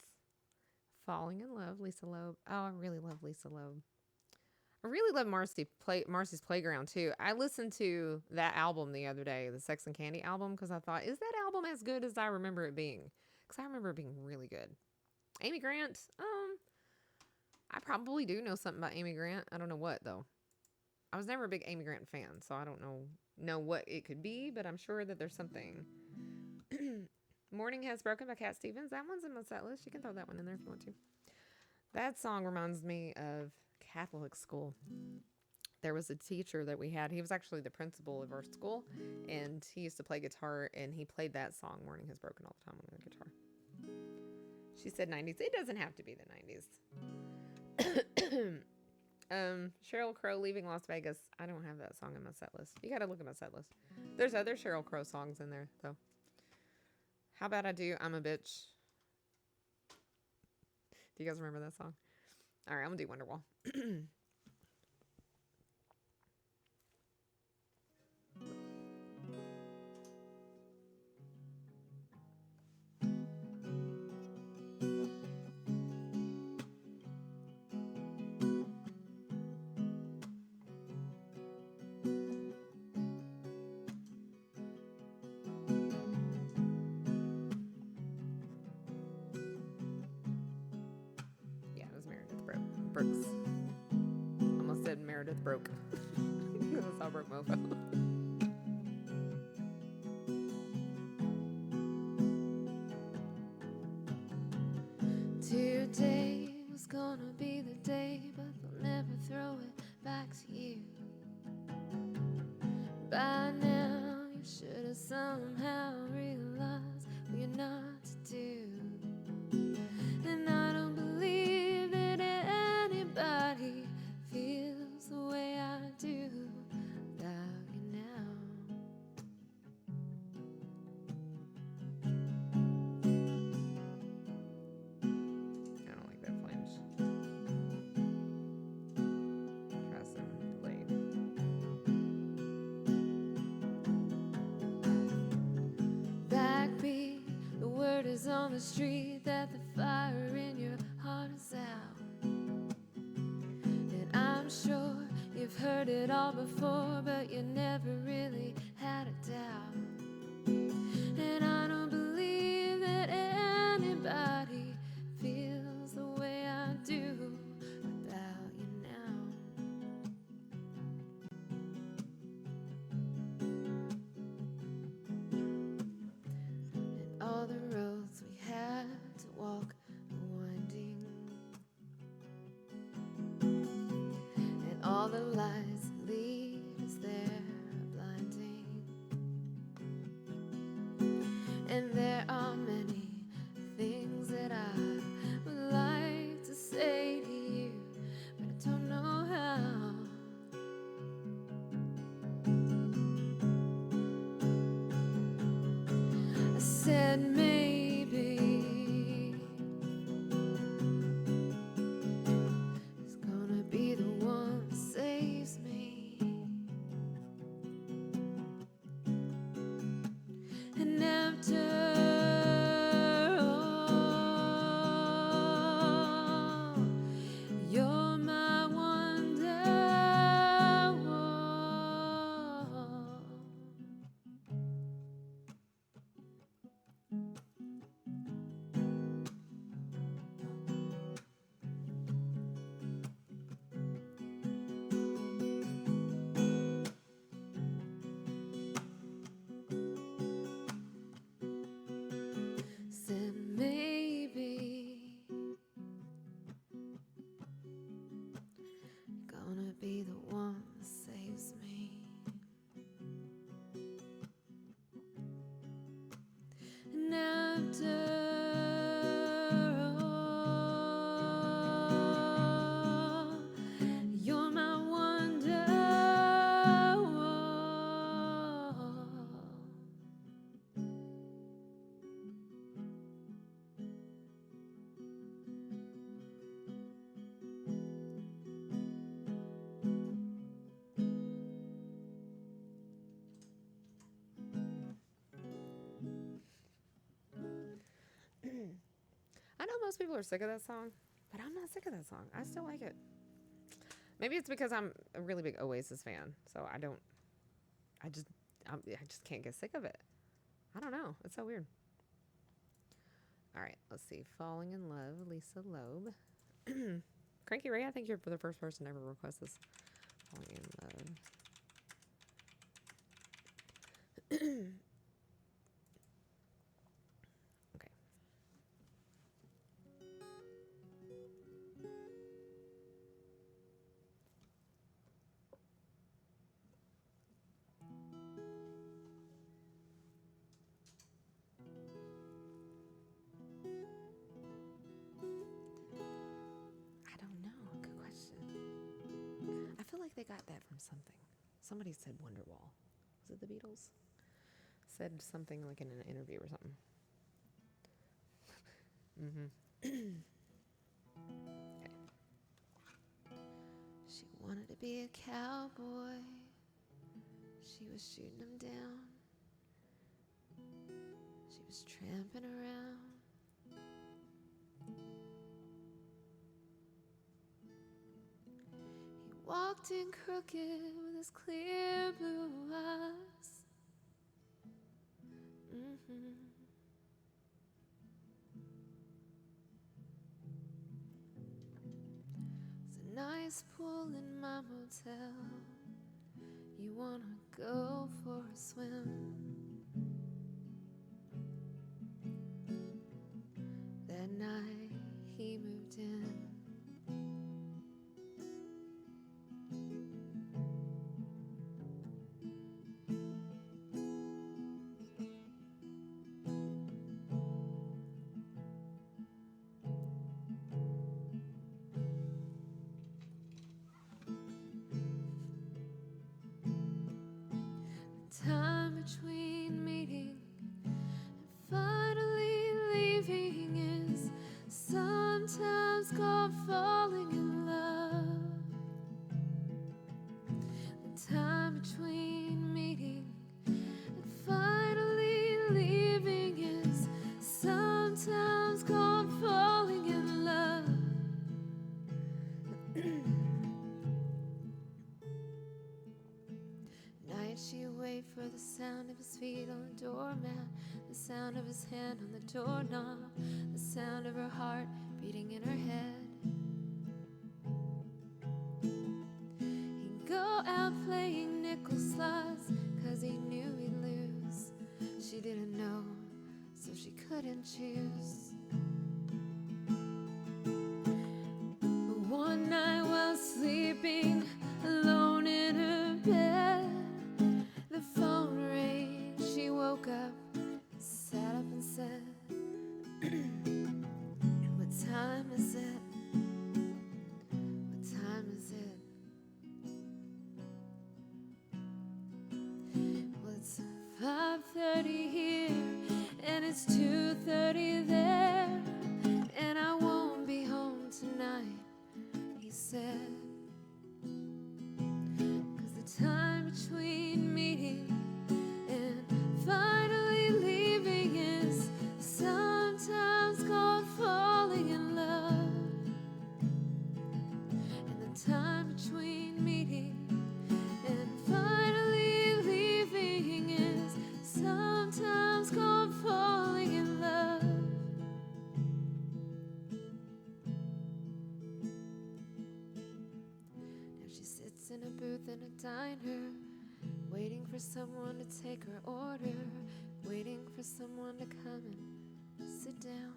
Falling in Love, Lisa Loeb. Oh, I really love Lisa Loeb. I really love Marcy's Playground too. I listened to that album the other day, the Sex and Candy album, because I thought, is that album as good as I remember it being? Because I remember it being really good. Amy Grant. I probably do know something about Amy Grant. I don't know what though. I was never a big Amy Grant fan, so I don't know what it could be, but I'm sure that there's something. Morning Has Broken by Cat Stevens. That one's in my set list. You can throw that one in there if you want to. That song reminds me of Catholic school. There was a teacher that we had. He was actually the principal of our school, and he used to play guitar, and he played that song, Morning Has Broken, all the time on the guitar. She said 90s. It doesn't have to be the 90s. Sheryl Crow, Leaving Las Vegas. I don't have that song in my set list. You gotta look at my set list. There's other Sheryl Crow songs in there, though. How about I do I'm a Bitch? Do you guys remember that song? All right, I'm gonna do Wonderwall. Brooks. Almost said Meredith Broke. That's how Broke Mofo. Today was gonna be the day, but they'll never throw it back to you. By now, you should have somehow realized what you're not to do. And I don't believe that anybody feels the way I do about you now. I don't like that flange. Trust and delayed. the street that the fire in your heart is out. And I'm sure you've heard it all before, but you never really had a doubt. And I don't believe that anybody feels the way I do about you now. And all the roads we had to walk were winding, and all the lies that lead us there are blinding. And there are many things that I would like to say to you, but I don't know how. I said maybe it's gonna be the one that saves me. And after all, you're my Wonderwall. Said maybe you're gonna be the one that saves me. And after all, you're my Wonderwall. I know most people are sick of that song, but I'm not sick of that song. I still like it. Maybe it's because I'm a really big Oasis fan, so I just can't get sick of it. I don't know. It's so weird. All right, let's see. Falling in Love, Lisa Loeb. Cranky Ray, I think you're the first person to ever request this. Falling in Love. Okay. I don't know. Good question. I feel like they got that from something. Somebody said Wonderwall. Was it the Beatles? Said something like in an interview or something. Okay. She wanted to be a cowboy. She was shooting him down. She was tramping around. He walked in crooked with his clear blue eyes. It's a nice pool in my motel. You wanna go for a swim? That night he moved in. Time between meeting and finally leaving is doormat, the sound of his hand on the doorknob, the sound of her heart beating in her head. He'd go out playing nickel slots, 'cause he knew he'd lose. She didn't know, so she couldn't choose. But one night while sleeping alone in her bed, the phone rang. She woke up, sat up and said, what time is it? What time is it? Well, it's 5:30 here, and it's 2:30 there, and I won't be home tonight, he said. 'Cause the time between meeting and finally leaving is sometimes called falling in love. And the time between meeting and finally leaving is sometimes called falling in love. Now she sits in a booth in a diner, waiting for someone to take her order, waiting for someone to come and sit down.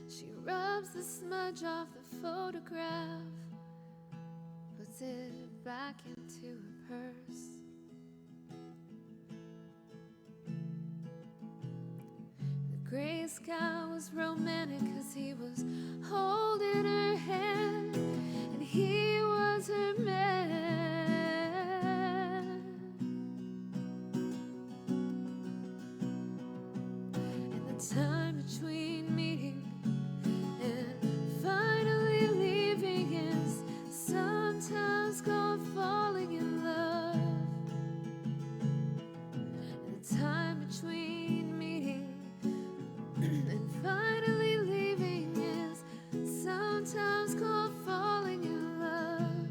She rubs the smudge off the photograph, puts it back into her purse. The gray sky was romantic 'cause he was holding her hand, and he was her man. And the time between meeting and finally leaving is sometimes called falling in love. And the time between meeting and finally leaving is sometimes called falling in love.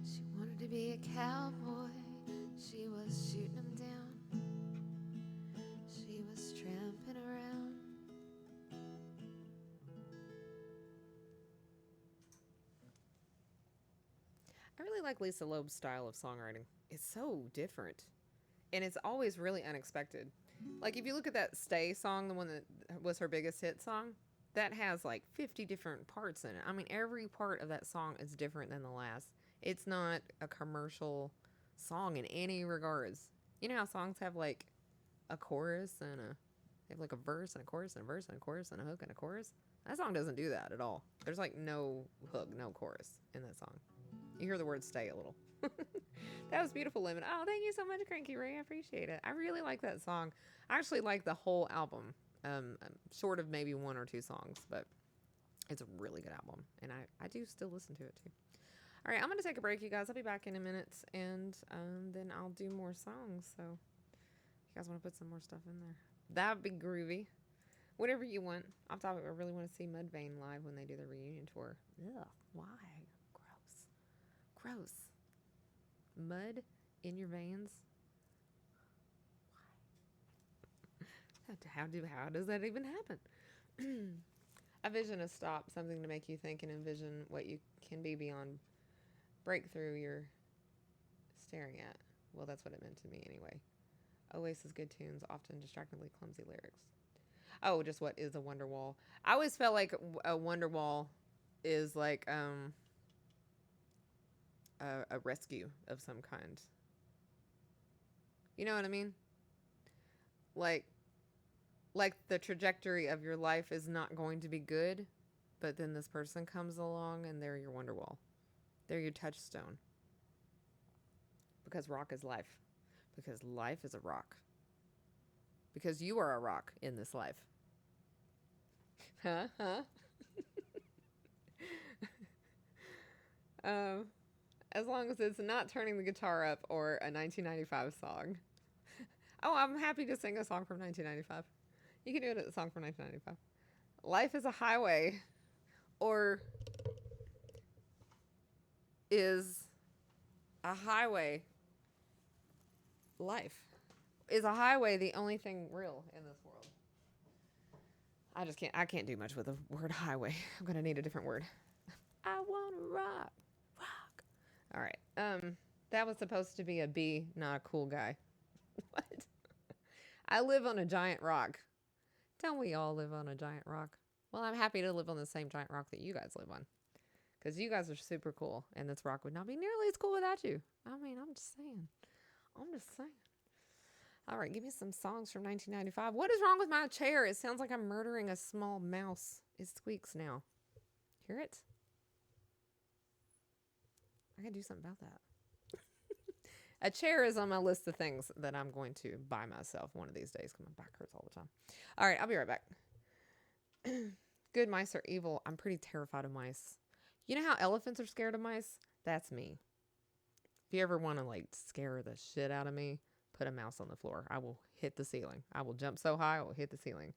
She wanted to be a cowboy, she was shooting him down, she was tramping around. I really like Lisa Loeb's style of songwriting. It's so different. And it's always really unexpected. Like, if you look at that Stay song, the one that was her biggest hit song, that has like 50 different parts in it. I mean, every part of that song is different than the last. It's not a commercial song in any regards. You know how songs have like a chorus and they have like a verse and a chorus and a verse and a chorus and a hook and a chorus? That song doesn't do that at all. There's like no hook, no chorus in that song. You hear the word stay a little. That was beautiful, Lemon. Oh, thank you so much, Cranky Ray. I appreciate it. I really like that song. I actually like the whole album, short of maybe one or two songs, but it's a really good album, and I do still listen to it too. All right, I'm going to take a break, you guys. I'll be back in a minute, and then I'll do more songs, so if you guys want to put some more stuff in there, that would be groovy. Whatever you want. I really want to see Mudvayne live when they do the reunion tour. Ugh, why? Gross. Mud in your veins? Why? How does that even happen? A vision, a stop, something to make you think and envision what you can be beyond breakthrough you're staring at. Well, that's what it meant to me anyway. Oasis good tunes, often distractingly clumsy lyrics. Oh, just what is a Wonderwall? I always felt like a Wonderwall is like a rescue of some kind. You know what I mean? Like the trajectory of your life is not going to be good, but then this person comes along and they're your Wonderwall. They're your touchstone. Because rock is life. Because life is a rock. Because you are a rock in this life. Huh? As long as it's not turning the guitar up or a 1995 song. Oh, I'm happy to sing a song from 1995. You can do it, a song from 1995. Life is a highway, or is a highway life? Is a highway the only thing real in this world? I can't do much with the word highway. I'm gonna need a different word. I wanna rock. Rock. All right. That was supposed to be a B, not a cool guy. What? I live on a giant rock. Don't we all live on a giant rock? Well, I'm happy to live on the same giant rock that you guys live on. Because you guys are super cool, and this rock would not be nearly as cool without you. I mean, I'm just saying. I'm just saying. All right, give me some songs from 1995. What is wrong with my chair? It sounds like I'm murdering a small mouse. It squeaks now. Hear it? I gotta do something about that. A chair is on my list of things that I'm going to buy myself one of these days because my back hurts all the time. All right, I'll be right back. Good mice are evil. I'm pretty terrified of mice. You know how elephants are scared of mice? That's me. If you ever want to like scare the shit out of me, put a mouse on the floor. I will hit the ceiling. I will jump so high, I will hit the ceiling.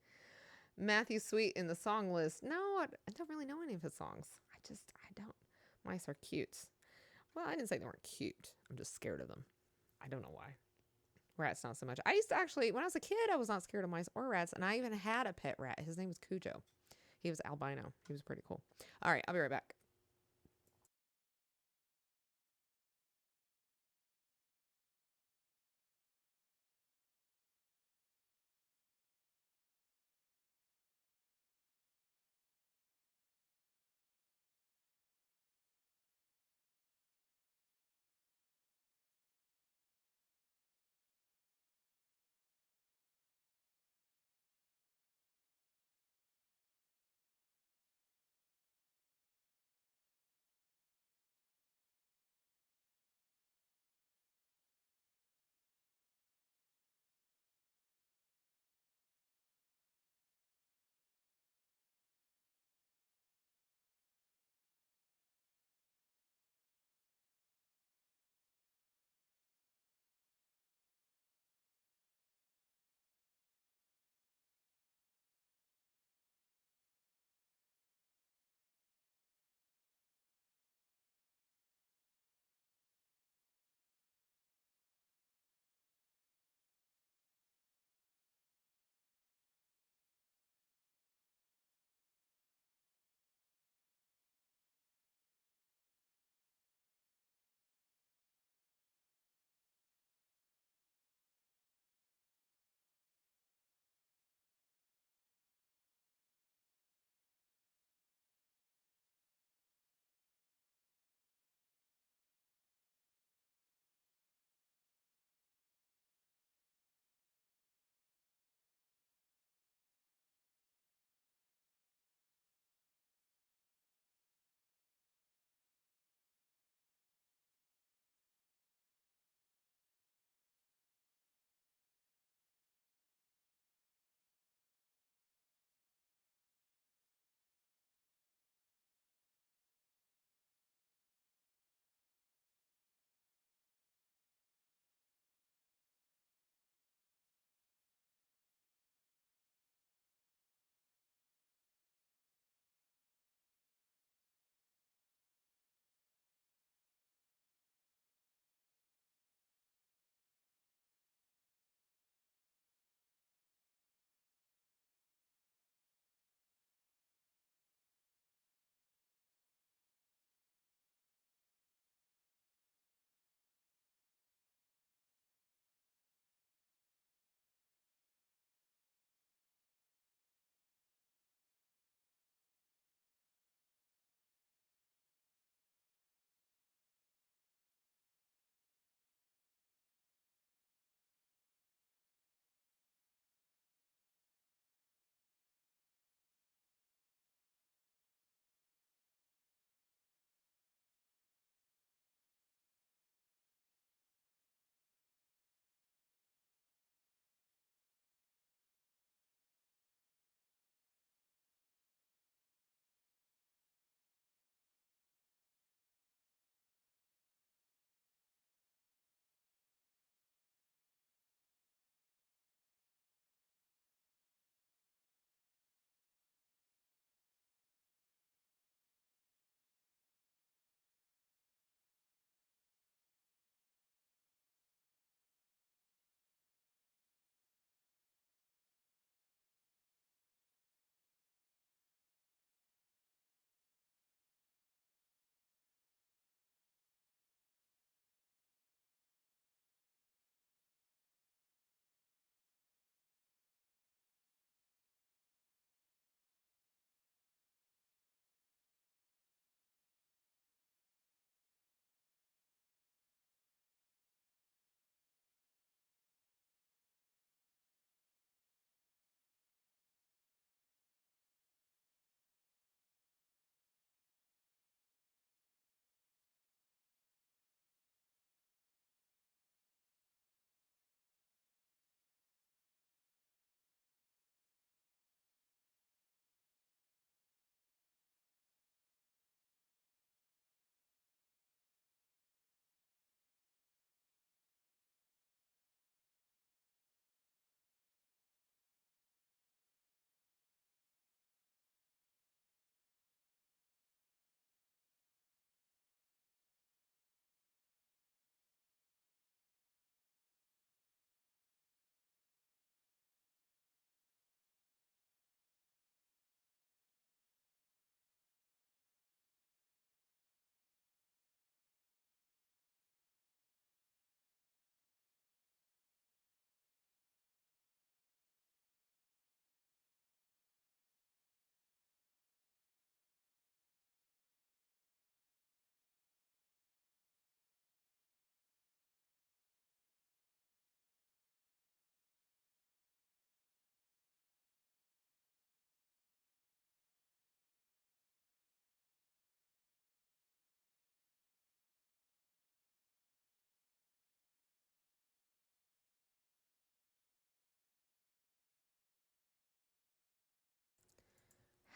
Matthew Sweet in the song list. No, I don't really know any of his songs. I don't. Mice are cute. Well, I didn't say they weren't cute. I'm just scared of them. I don't know why. Rats, not so much. I used to actually, when I was a kid, I was not scared of mice or rats, and I even had a pet rat. His name was Cujo. He was albino. He was pretty cool. All right, I'll be right back.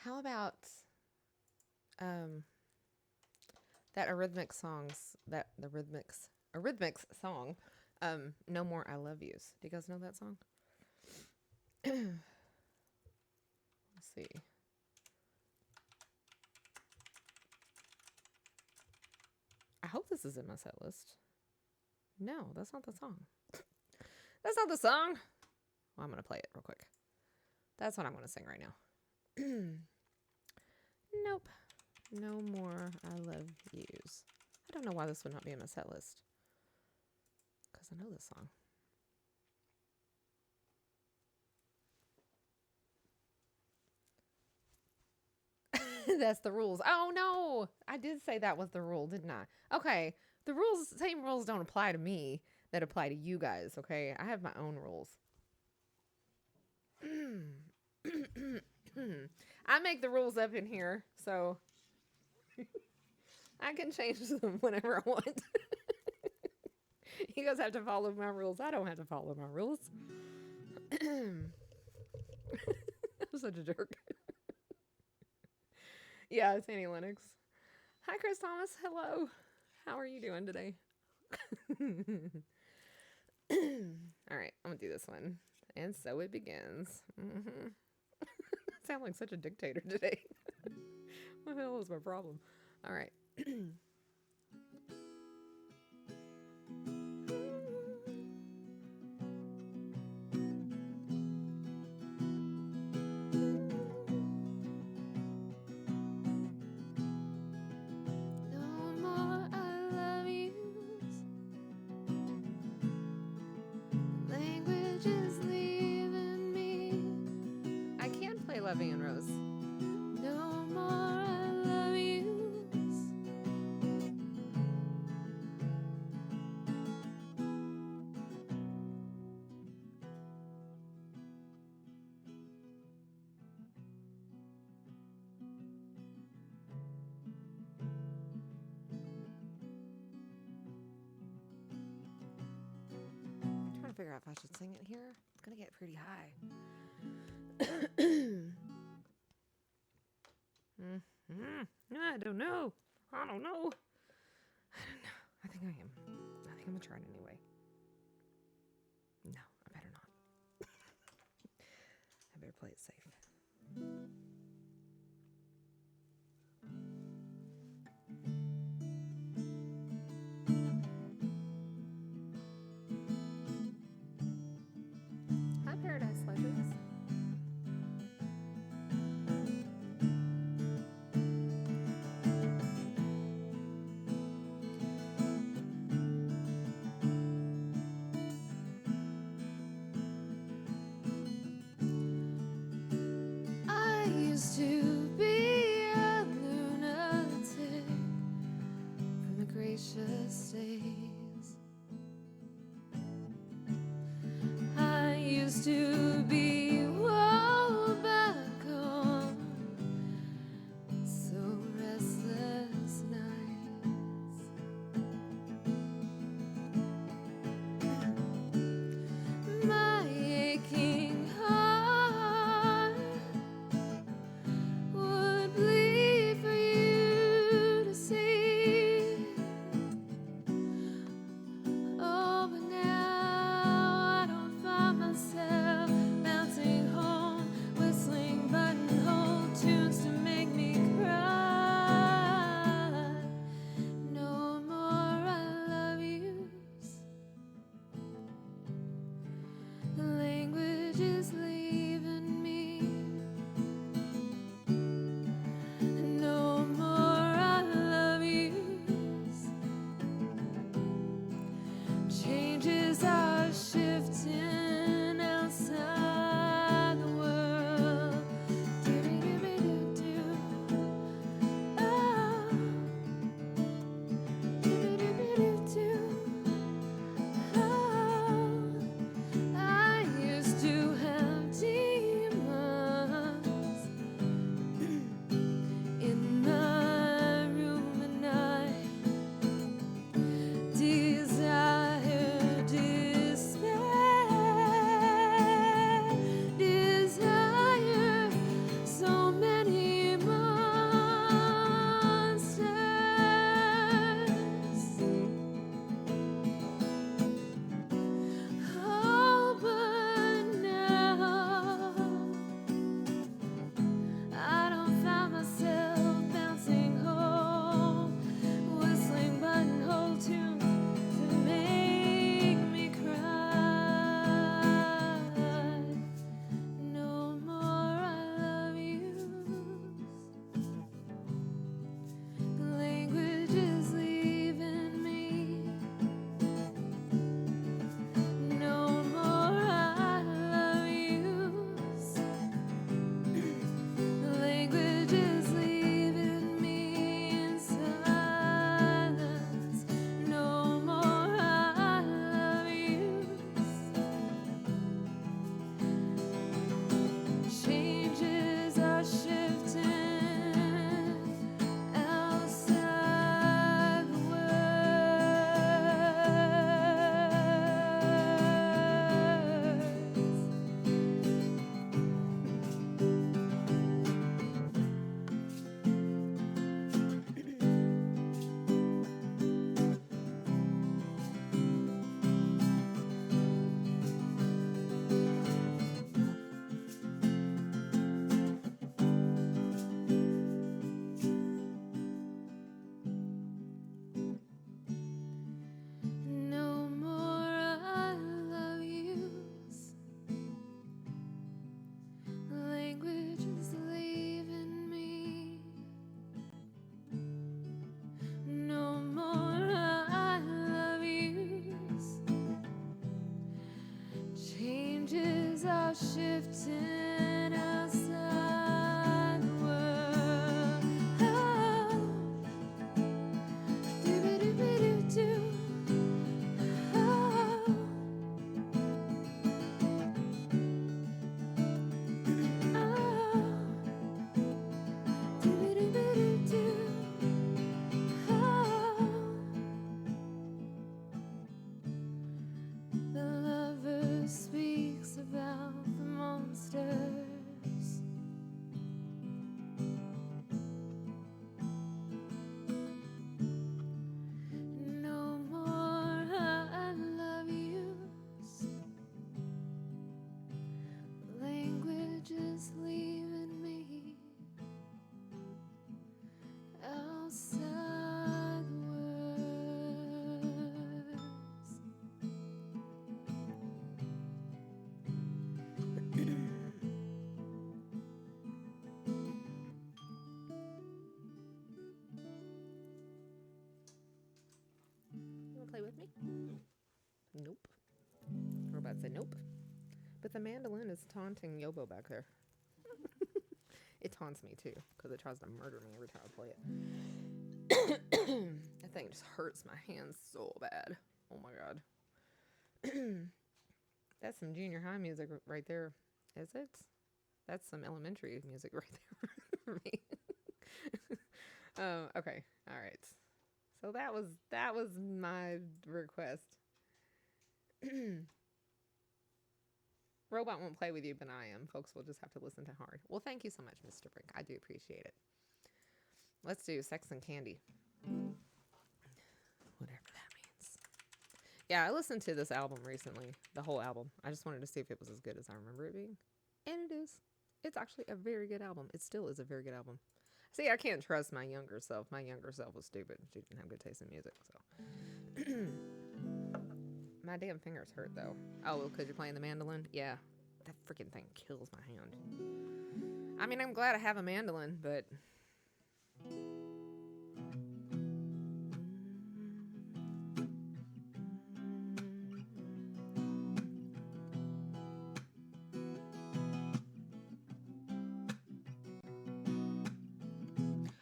How about that Eurythmics song, No More I Love Yous. Do you guys know that song? Let's see. I hope this is in my set list. No, that's not the song. That's not the song. Well, I'm going to play it real quick. That's what I'm going to sing right now. Nope. No More I Love Yous. I don't know why this would not be in my set list. Because I know this song. That's the rules. Oh, no. I did say that was the rule, didn't I? Okay. The same rules don't apply to me that apply to you guys, okay? I have my own rules. I make the rules up in here, so I can change them whenever I want. You guys have to follow my rules. I don't have to follow my rules. I'm such a jerk. Yeah, it's Annie Lennox. Hi, Chris Thomas. Hello. How are you doing today? All right, I'm going to do this one. And so it begins. Mm-hmm. I sound like such a dictator today. What the hell is my problem? All right. Levy and Rose. No more I love yous. I'm trying to figure out if I should sing it here. It's gonna get pretty high. I don't know. I don't know. I think I am. I think I'm gonna try it anyway. No, I better not. I better play it safe. Hi, Paradise Legends. To be a lunatic from the gracious days. I used to be woe back on so restless nights. My aching heart would bleed for you to see drifting outside the world. Oh, do-ba-do-ba-do-do. Oh, oh, do-ba-do-ba-do-do. Oh, the lover speaks about the monsters. No more I love yous. Language is leaving me outside the words. You wanna play with me? Nope. We're about to say nope. But the mandolin is taunting Yobo back there. It taunts me too, because it tries to murder me every time I play it. That thing just hurts my hands so bad. Oh my god. That's some junior high music right there. Is it? That's some elementary music right there for me. Okay. All right. So that was my request. Robot won't play with you, but I am. Folks will just have to listen to hard. Well, thank you so much, Mr. Brink. I do appreciate it. Let's do Sex and Candy. Whatever that means. Yeah, I listened to this album recently. The whole album. I just wanted to see if it was as good as I remember it being. And it is. It's actually a very good album. It still is a very good album. See, I can't trust my younger self. My younger self was stupid. She didn't have good taste in music, so. My damn fingers hurt, though. Oh, because you're playing the mandolin? Yeah. That freaking thing kills my hand. I mean, I'm glad I have a mandolin, but...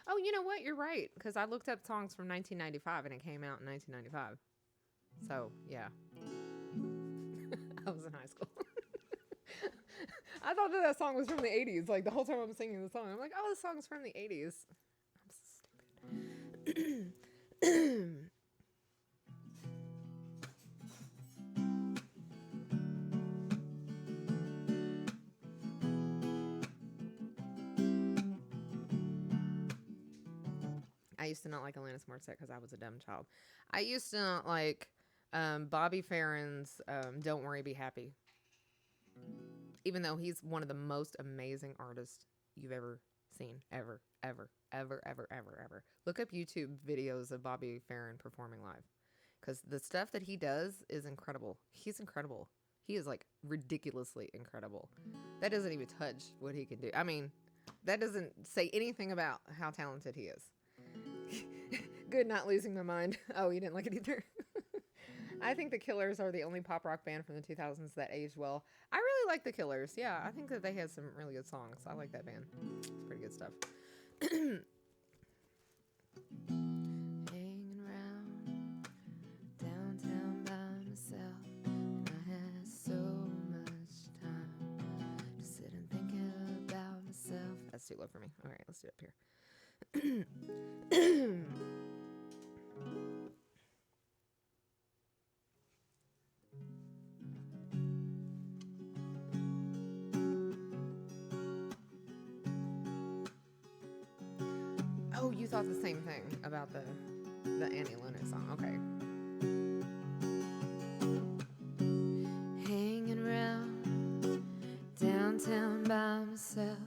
Oh, you know what? You're right. Because I looked up songs from 1995, and it came out in 1995. So, yeah. I was in high school. I thought that song was from the 80s. Like, the whole time I'm singing the song, I'm like, oh, the song's from the 80s. I'm so stupid. I used to not like Alanis Morissette because I was a dumb child. I used to not like Bobby Farron's Don't Worry, Be Happy. Even though he's one of the most amazing artists you've ever seen. Ever, ever, ever, ever, ever, ever. Look up YouTube videos of Bobby Farron performing live. Because the stuff that he does is incredible. He's incredible. He is like ridiculously incredible. That doesn't even touch what he can do. I mean, that doesn't say anything about how talented he is. Good, not losing my mind. Oh, you didn't like it either? I think the Killers are the only pop rock band from the 2000s that aged well. I really like the Killers. Yeah, I think that they had some really good songs. I like that band. It's pretty good stuff. Hanging around downtown by myself, and I had so much time to sit and think about myself. That's too low for me. All right, let's do it up here. Oh, you thought the same thing about the Annie Lennox song. Okay. Hanging around downtown by myself,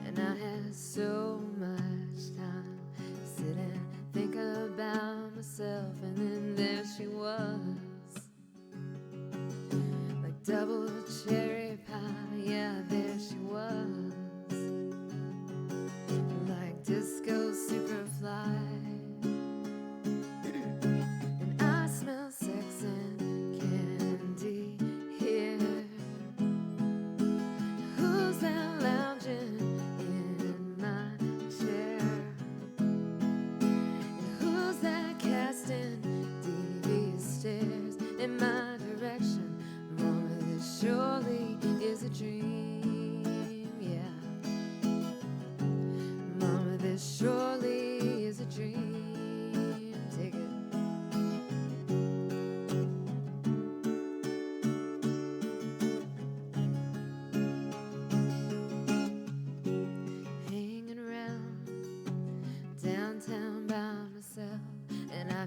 and I had so much time to sit and think about myself, and then there she was, like double cherry pie, yeah, there she was, like disco superfly. And I smell sex and candy here. Ooh,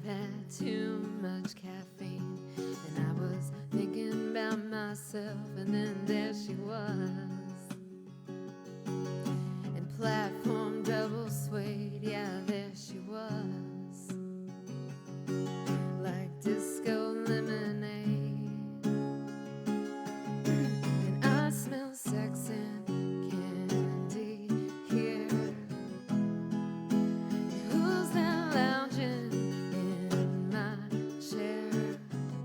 I've had too much caffeine, and I was thinking about myself, and then there she was. And platform double suede, yeah, there she was. Like disco lemonade, and I smell sex and candy here. Who's that lounging in my chair?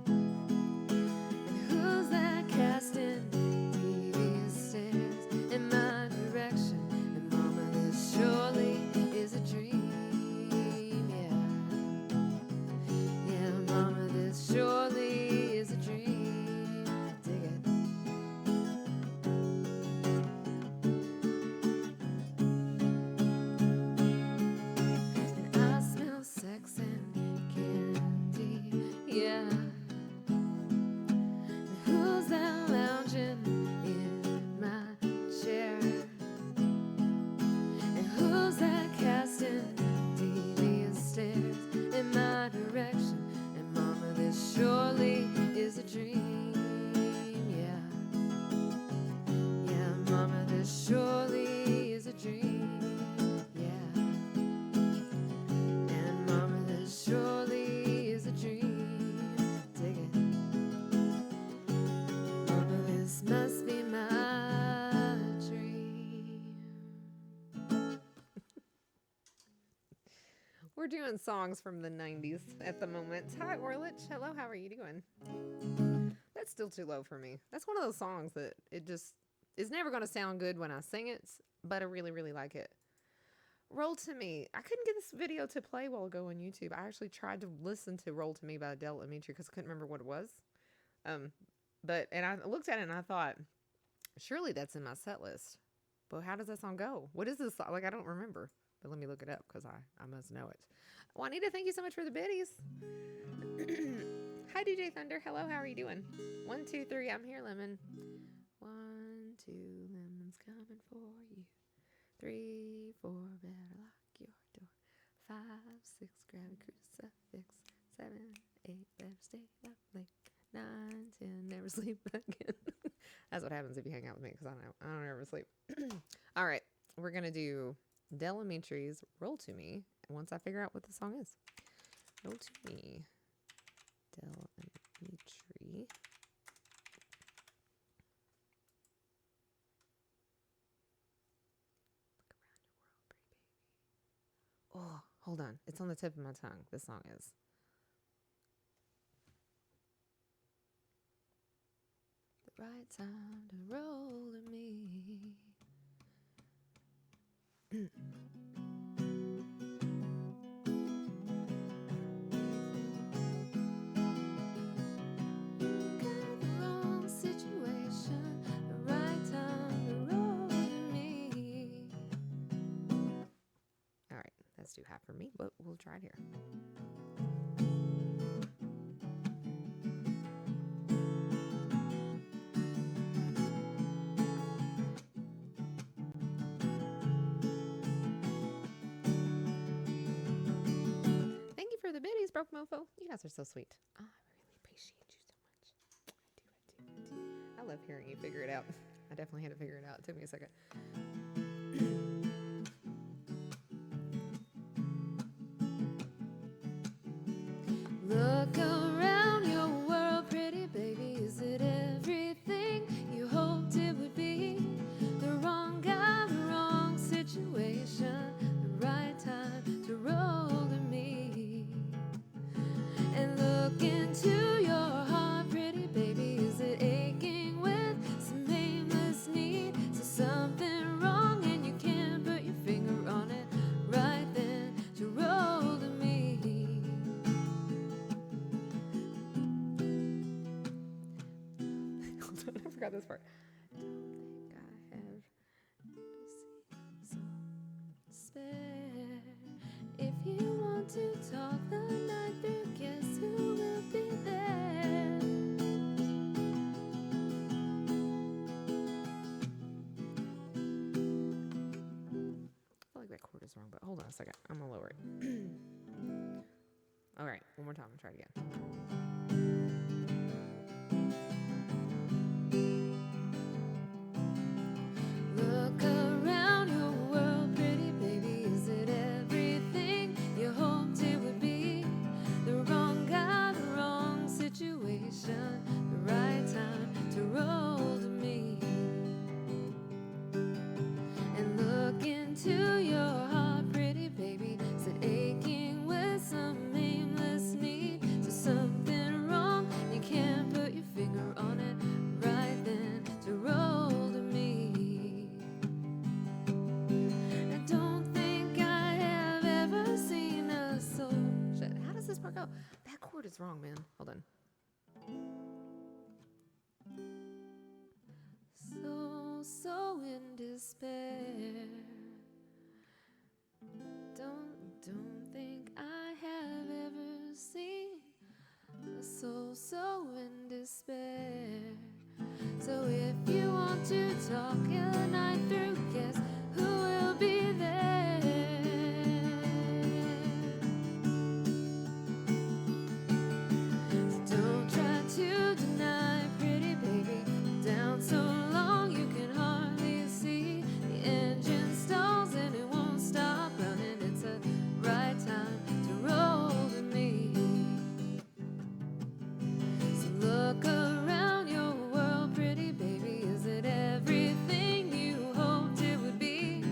And who's that casting devious stares in my direction? And mama, this surely is a dream, yeah. Yeah, mama, this surely is a dream. Dig it. And I smell sex and candy, yeah. And who's that lounging in my chair? And who's that casting devious stares in my direction? And mama, this surely is a dream, yeah. Yeah, mama, this surely is a dream, yeah. And mama, this surely is a dream. Dig it. Mama, this must be my dream. We're doing songs from the 90s at the moment. Hi, Orlich. Hello, how are you doing? That's still too low for me. That's one of those songs that it just is never going to sound good when I sing it, but I really, really like it. Roll to Me. I couldn't get this video to play a while ago on YouTube. I actually tried to listen to Roll to Me by Adele Dimitri because I couldn't remember what it was. And I looked at it and I thought, surely that's in my set list. But how does that song go? What is this song? Like, I don't remember. But let me look it up because I must know it. Juanita, thank you so much for the biddies. Hi, DJ Thunder. Hello, how are you doing? 1, 2, 3. I'm here, Lemon. 1, 2, lemons coming for you. 3, 4, better lock your door. 5, 6, grab a crucifix. 7, 8, better stay up late. 9, 10, never sleep again. That's what happens if you hang out with me because I don't ever sleep. All right, we're gonna do Del Dimitri's "Roll to Me." Once I figure out what the song is, "Roll to Me," Del Dimitri. Oh, hold on. It's on the tip of my tongue. This song is. The right time to roll to me. Got the wrong situation. The right time to roll to me. All right, that's too high for me, but we'll try it here. Thank you for the biddies, Broke Mofo. You guys are so sweet. I really appreciate you so much. I do. I love hearing you figure it out. I definitely had to figure it out. It took me a second. Look around your world, pretty baby. Is it everything you hoped it would be? The wrong guy, the wrong situation, the right time to roll to me. And look into your heart, pretty baby. Is it aching with some aimless need? So something wrong and you can't put your finger on it right then to roll to me. Hold on, I forgot this part. Don't think I have so spare. If you want to talk the night through, guess who will be there? I feel like that chord is wrong, but hold on a second. I'm gonna lower it. right, one more time. I'll try it again. Look around your world, pretty baby. Is it everything you hoped it would be? The wrong guy, the wrong situation, the right time to roll to me. And look into your heart, pretty baby. Is it aching with some aimless need? So something wrong, you can't put your finger on it right then to roll to me. I don't think I have ever seen a soul. Shit, how does this part go? That chord is wrong, man. Hold on. So in despair. Don't think I have ever seen a soul so in despair. So if you want to talk the night through, guess who will be there? So don't try to deny, pretty baby. Down so long you can hardly see. The engine stalls and it won't stop running. It's a right time to roll to me. So look around your world, pretty baby. Is it everything you hoped it would be?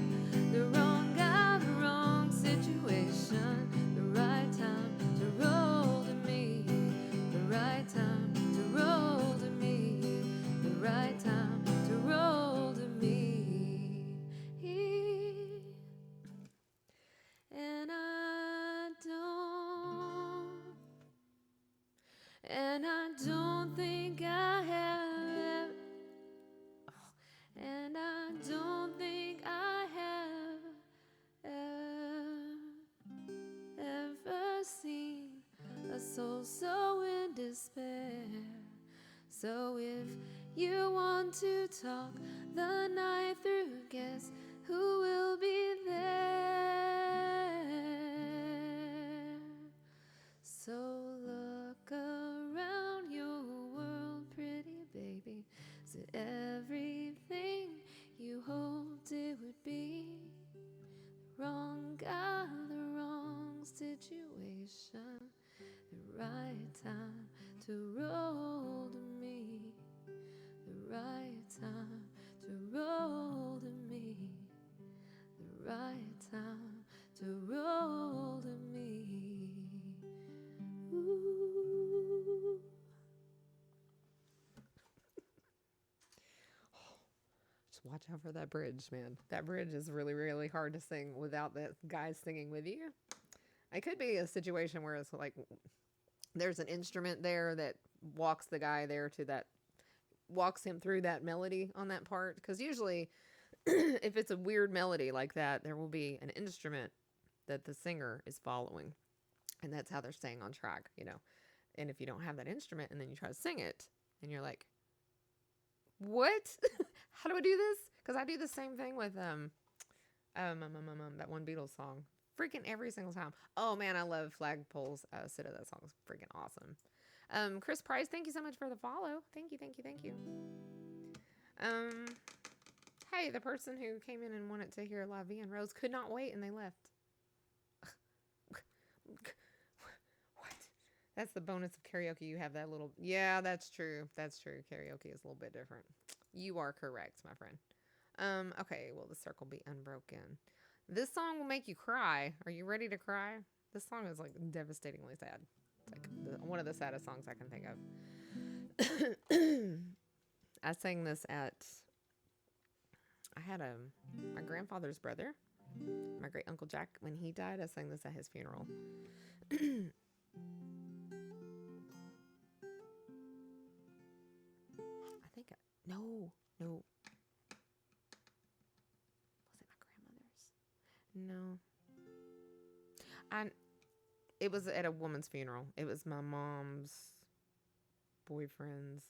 The wrong guy, the wrong situation, the right time to roll to me. The right time to roll to me. The right time to roll to me. And I don't think I have. And I don't think I have ever seen a soul so in despair. So if you want to talk the night through, guess who will be there? So look around your world, pretty baby. Is it everything you hoped it would be? The wrong guy, the wrong situation, the right time to roll to me. The right time to roll to me. The right time to roll to me. Ooh. Just watch out for that bridge, man. That bridge is really, really hard to sing without that guy singing with you. It could be a situation where it's like there's an instrument there that walks the guy there to that, walks him through that melody on that part. Because usually, if it's a weird melody like that, there will be an instrument that the singer is following. And that's how they're staying on track, you know. And if you don't have that instrument and then you try to sing it, and you're like, what? How do I do this? Because I do the same thing with that one Beatles song. Freaking every single time. Oh man, I love Flagpole's Sitta. That song is freaking awesome. Chris Price, thank you so much for the follow. Thank you, thank you, thank you. Hey, the person who came in and wanted to hear La Vie en Rose could not wait and they left. What? That's the bonus of karaoke. You have that little... Yeah, that's true. That's true. Karaoke is a little bit different. You are correct, my friend. Okay, will the circle be unbroken? This song will make you cry. Are you ready to cry? This song is like devastatingly sad. It's like one of the saddest songs I can think of. I sang this at... I had my grandfather's brother, my great uncle Jack, when he died, I sang this at his funeral. I think, no. Was it my grandmother's? No. It was at a woman's funeral. It was my mom's boyfriend's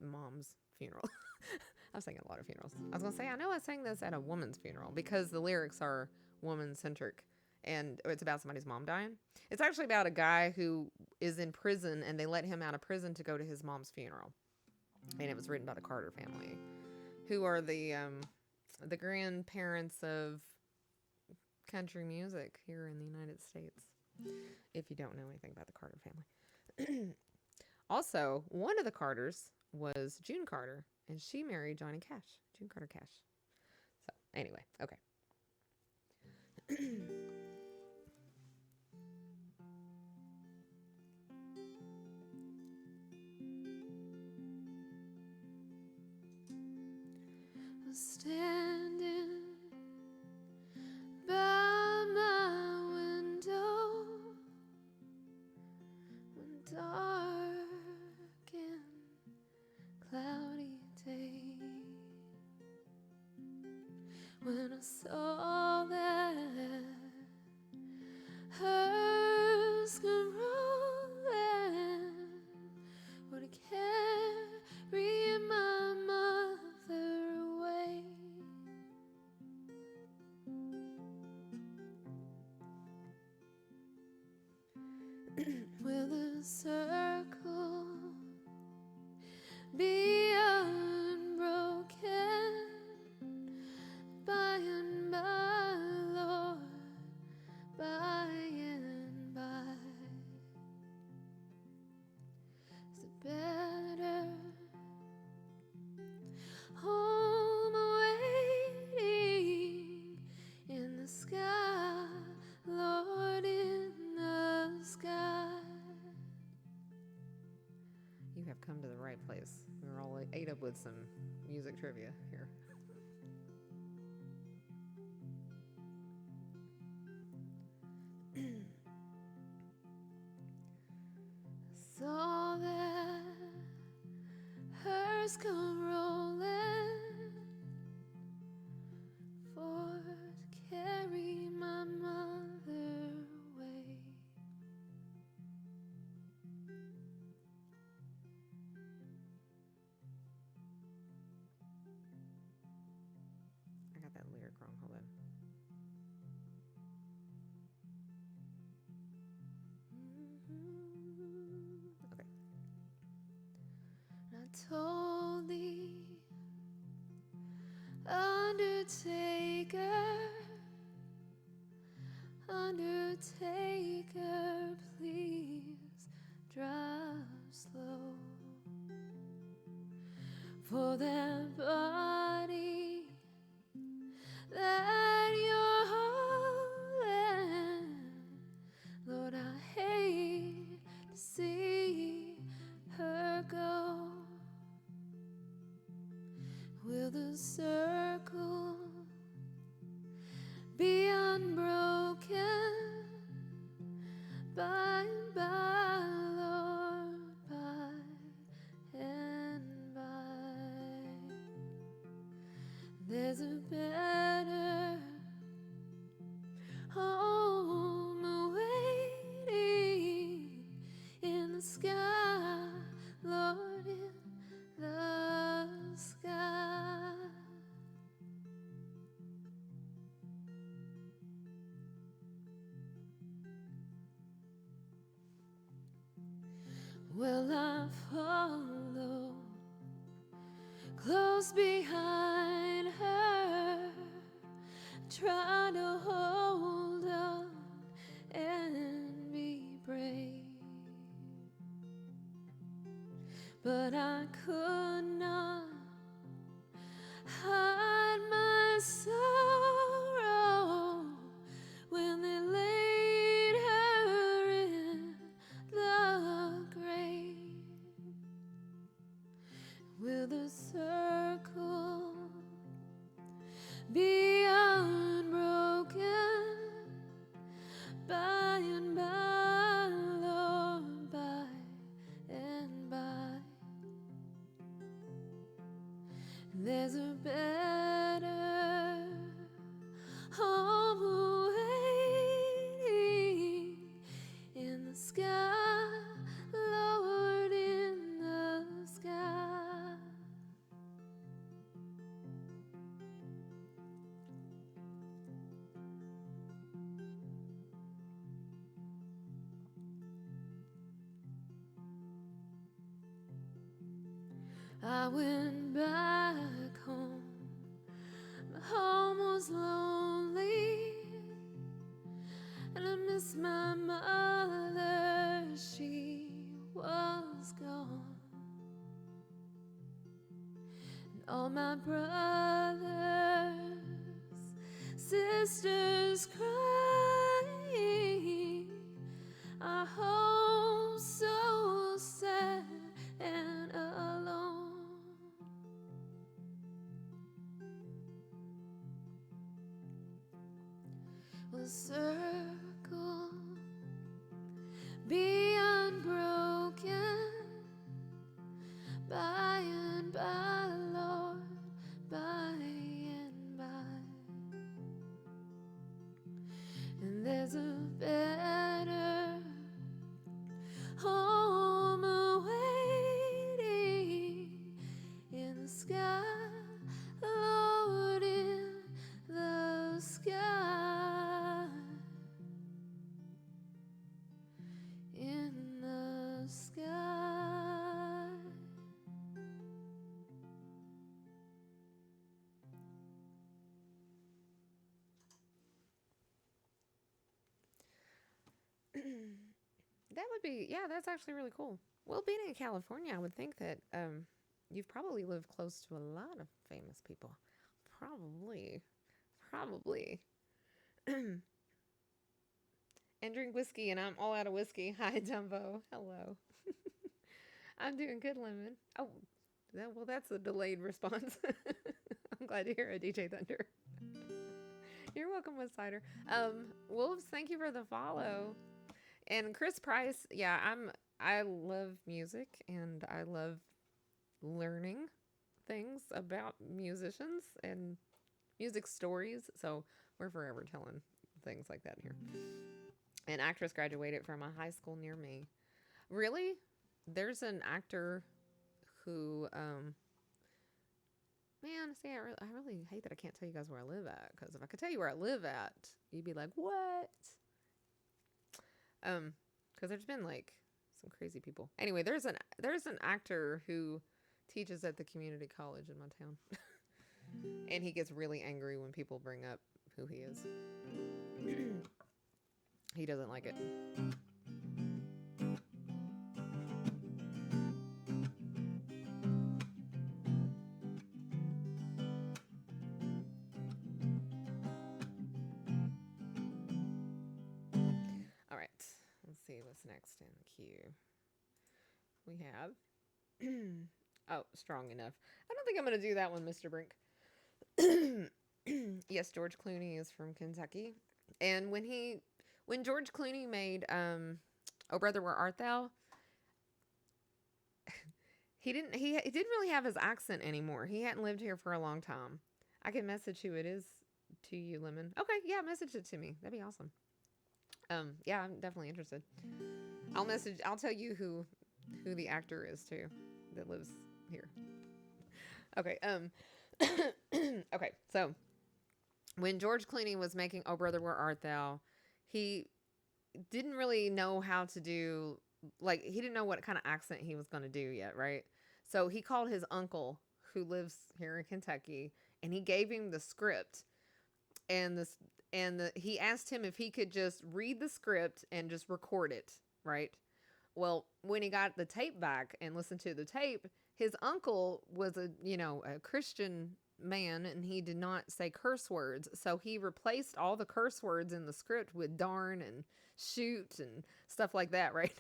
mom's funeral. I was singing a lot of funerals. I was going to say, I know I sang this at a woman's funeral because the lyrics are woman-centric. and it's about somebody's mom dying. It's actually about a guy who is in prison, and they let him out of prison to go to his mom's funeral. And it was written by the Carter family, who are the grandparents of country music here in the United States, if you don't know anything about the Carter family. Also, one of the Carters was June Carter, and she married Johnny Cash, June Carter Cash. So, anyway, okay. Standing by my window one dark and cloudy day, when I saw that hearse come rolling, would carry my mother away. Will the circle be unbroken by and by, Lord, by and by? Is it better home awaiting in the sky, Lord, in the sky? You have come to the right place. We were all ate up with some music trivia here. Saw that hearse come rolling for to carry my mother away. I got that lyric wrong. Hold on. Okay. I told the undertaker, undertaker, please drive slow, for that body that you're holding, Lord, I hate to see her go. Will the circle be unbroken by and by, Lord, by and by? There's a better home awaiting in the sky, Lord, in the sky. Well, I follow close behind her, try to hold on and be brave, but I could not hide my sorrow when they laid her in the grave. Will the circle be unbroken by and by, Lord, by and by? There's a better I went back home. My home was lonely, and I miss my mother. She was gone. And all my brothers, sisters crying, our home so sad and alone. Will circle be unbroken by and by, Lord, by and by. And there's a better home awaiting in the sky, Lord, in the sky, in the sky. That would be, yeah, that's actually really cool. Well, being in California, I would think that you've probably lived close to a lot of famous people. Probably. Probably. And drink whiskey, and I'm all out of whiskey. Hi, Dumbo. Hello. I'm doing good, Lemon. Oh, well, that's a delayed response. I'm glad to hear it, DJ Thunder. You're welcome, West Sider. Wolves, thank you for the follow. And Chris Price, yeah, I love music and I love learning things about musicians and music stories. So we're forever telling things like that here. An actress graduated from a high school near me. Really? There's an actor who, man, see, I really hate that I can't tell you guys where I live at. Because if I could tell you where I live at, you'd be like, what? Because there's been like some crazy people. Anyway, there's an actor who teaches at the community college in my town. And he gets really angry when people bring up who he is. He doesn't like it. All right. Let's see what's next in the queue. We have oh, Strong Enough. I don't think I'm going to do that one, Mr. Brink. Yes, George Clooney is from Kentucky. And when George Clooney made Oh Brother, Where Art Thou? He didn't really have his accent anymore. He hadn't lived here for a long time. I can message who it is to you, Lemon. Okay, yeah, message it to me. That'd be awesome. Yeah, I'm definitely interested. I'll tell you who the actor is too that lives here. Okay, okay, so when George Clooney was making Oh Brother, Where Art Thou, he didn't really know how to do, like, he didn't know what kind of accent he was going to do yet, right? So he called his uncle who lives here in Kentucky, and he gave him the script, and he asked him if he could just read the script and just record it, right? Well, when he got the tape back and listened to the tape, his uncle was a Christian man, and he did not say curse words. So he replaced all the curse words in the script with darn and shoot and stuff like that, right?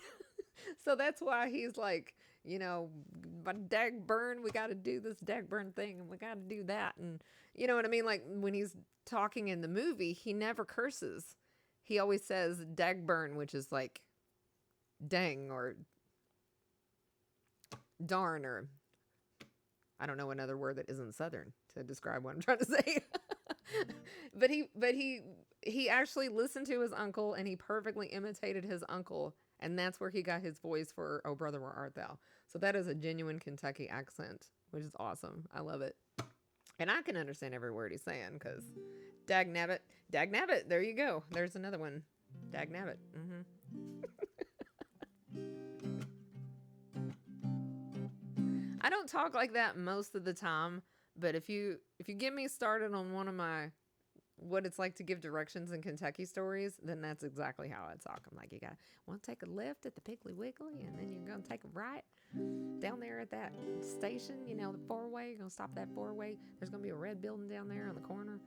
So that's why he's like, but dag burn, we got to do this dag burn thing, and we got to do that. And you know what I mean? Like when he's talking in the movie, he never curses. He always says dag burn, which is like dang or darn, or I don't know another word that isn't Southern to describe what I'm trying to say. but he actually listened to his uncle, and he perfectly imitated his uncle, and that's where he got his voice for Oh Brother, Where Art Thou? So that is a genuine Kentucky accent, which is awesome. I love it. And I can understand every word he's saying, because dag nabbit, there you go. There's another one. Dag nabbit. I don't talk like that most of the time, but if you get me started on one of my what it's like to give directions in Kentucky stories, then that's exactly how I talk. I'm like, you got want to take a left at the Piggly Wiggly, and then you're gonna take a right down there at that station. You know, the four-way. You're gonna stop that four-way. There's gonna be a red building down there on the corner.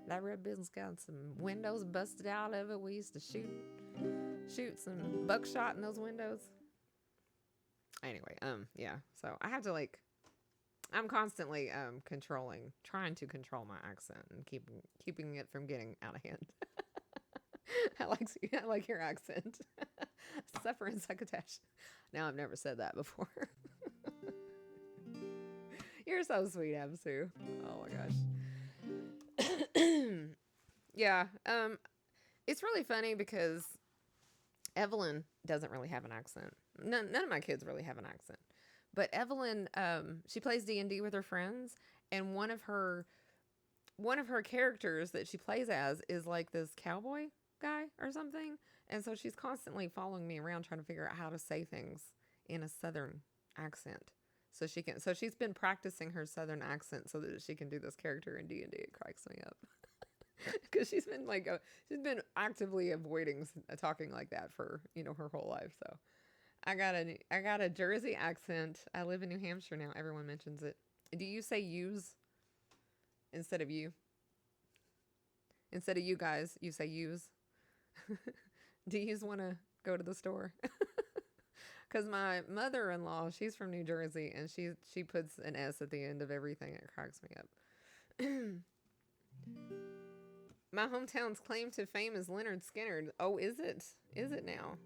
That red building's got some windows busted out of it. We used to shoot some buckshot in those windows. Anyway, yeah. So I have to I'm constantly trying to control my accent and keeping it from getting out of hand. I like your accent. Suffer and succotash. Now I've never said that before. You're so sweet, Absu. Oh my gosh. Yeah. It's really funny because Evelyn doesn't really have an accent. None of my kids really have an accent. But Evelyn, she plays D&D with her friends, and one of her characters that she plays as is like this cowboy guy or something. And so she's constantly following me around trying to figure out how to say things in a southern accent. So she's been practicing her southern accent so that she can do this character in D&D. It cracks me up. Because she's been actively avoiding talking like that for, her whole life. So I got a Jersey accent. I live in New Hampshire now. Everyone mentions it. Do you say yous instead of you? Instead of you guys, you say yous? Do yous want to go to the store? Because my mother-in-law, she's from New Jersey, and she puts an S at the end of everything. It cracks me up. My hometown's claim to fame is Leonard Skinner. Oh, is it? Is it now?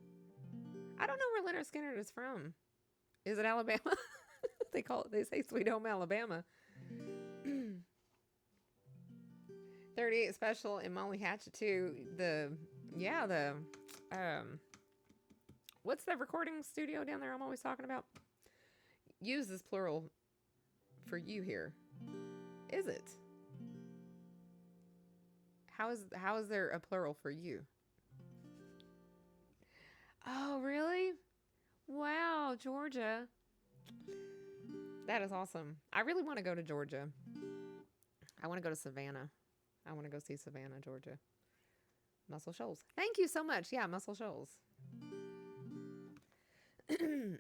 I don't know where Leonard Skinner is from. Is it Alabama? They say Sweet Home Alabama. 38 Special and Molly Hatchet too. What's that recording studio down there I'm always talking about? Use is plural for you here. Is it? How is there a plural for you? Oh, really? Wow, Georgia. That is awesome. I really want to go to Georgia. I want to go to Savannah. I want to go see Savannah, Georgia. Muscle Shoals. Thank you so much. Yeah, Muscle Shoals. Where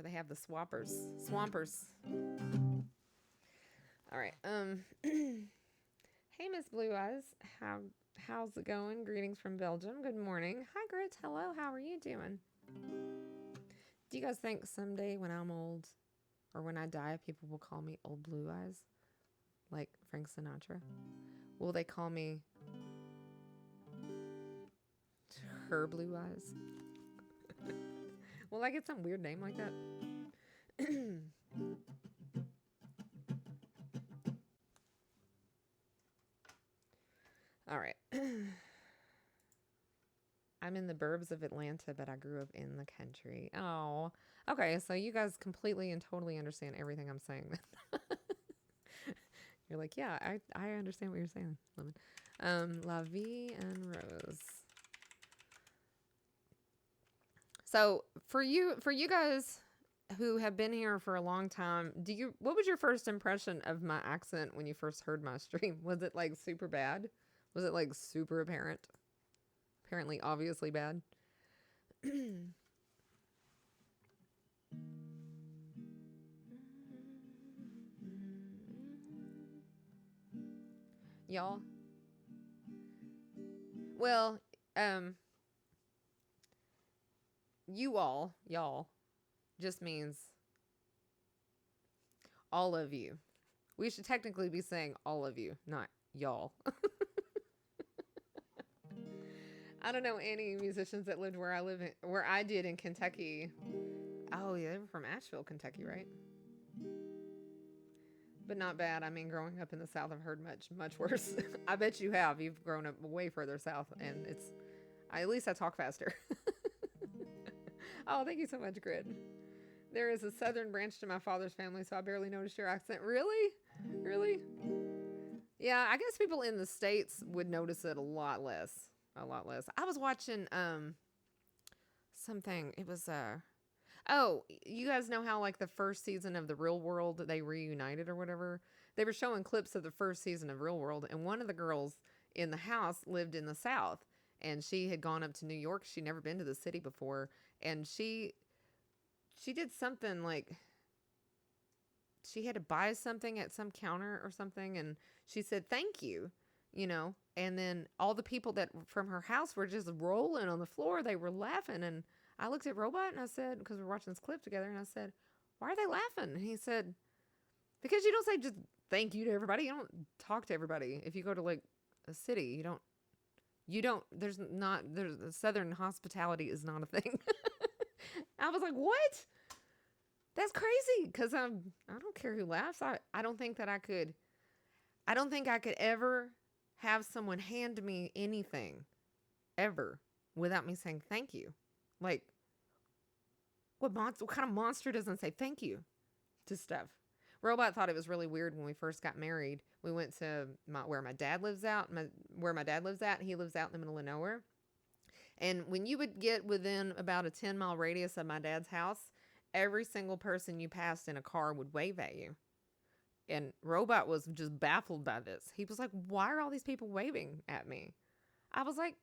they have the swampers. All right. Hey, Miss Blue Eyes. How's it going? Greetings from Belgium. Good morning. Hi, Grit. Hello. How are you doing? Do you guys think someday when I'm old or when I die, people will call me Old Blue Eyes? Like Frank Sinatra? Will they call me Her Blue Eyes? Will I get some weird name like that? All right. I'm in the burbs of Atlanta, but I grew up in the country. Oh, okay. So you guys completely and totally understand everything I'm saying. You're like, yeah, I understand what you're saying, Lemon. La Vie and Rose. So for you guys who have been here for a long time, what was your first impression of my accent when you first heard my stream? Was it like super bad? Was it like super apparent? Apparently, obviously bad. Y'all. Well, y'all just means all of you. We should technically be saying all of you, not y'all. I don't know any musicians that lived where I did in Kentucky. Oh, yeah, they were from Asheville, Kentucky, right? But not bad. I mean, growing up in the South, I've heard much worse. I bet you have. You've grown up way further south, and at least I talk faster. Oh, thank you so much, Grid. There is a southern branch to my father's family, so I barely noticed your accent. Really? Really? Yeah, I guess people in the States would notice it a lot less. I was watching something. It was Oh, you guys know how like the first season of The Real World they reunited or whatever? They were showing clips of the first season of Real World, and one of the girls in the house lived in the South, and she had gone up to New York. She'd never been to the city before, and she did something like she had to buy something at some counter or something, and she said thank you, you know. And then all the people that from her house were just rolling on the floor. They were laughing, and I looked at Robot and I said, because we are watching this clip together, and I said, why are they laughing? And he said, because you don't say just thank you to everybody. You don't talk to everybody. If you go to like a city, there's Southern hospitality is not a thing. I was like, what? That's crazy. Cause I don't care who laughs. I don't think I could ever have someone hand me anything ever without me saying thank you. Like, what kind of monster doesn't say thank you to stuff? Robot thought it was really weird when we first got married. We went to where my dad lives at. He lives out in the middle of nowhere. And when you would get within about a 10-mile radius of my dad's house, every single person you passed in a car would wave at you. And Robot was just baffled by this. He was like, why are all these people waving at me? I was like,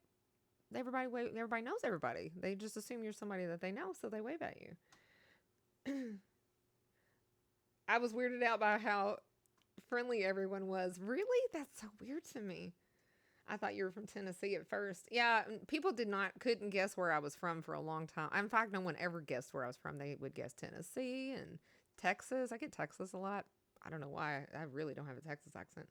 everybody knows everybody. They just assume you're somebody that they know, so they wave at you. I was weirded out by how friendly everyone was. Really? That's so weird to me. I thought you were from Tennessee at first. Yeah, people couldn't guess where I was from for a long time. In fact, no one ever guessed where I was from. They would guess Tennessee and Texas. I get Texas a lot. I don't know why. I really don't have a Texas accent.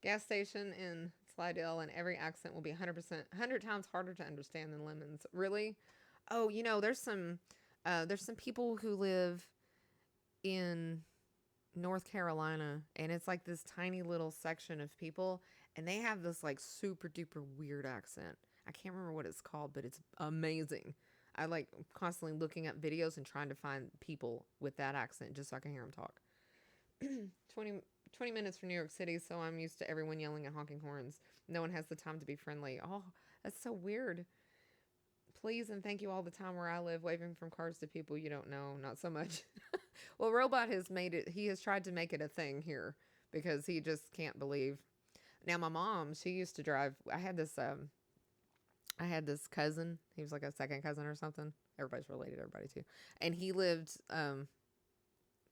Gas station in Slidell, and every accent will be 100 times harder to understand than Lemons. Really? Oh, there's some people who live in North Carolina, and it's like this tiny little section of people, and they have this like super duper weird accent. I can't remember what it's called, but it's amazing. I like constantly looking up videos and trying to find people with that accent just so I can hear them talk. 20 minutes from New York City, so I'm used to everyone yelling and honking horns. No one has the time to be friendly. Oh, that's so weird. Please and thank you all the time where I live, waving from cars to people you don't know. Not so much. Well, Robot has he has tried to make it a thing here because he just can't believe. Now, my mom, she used to drive. I had this cousin. He was like a second cousin or something. Everybody's related to everybody too. And he lived a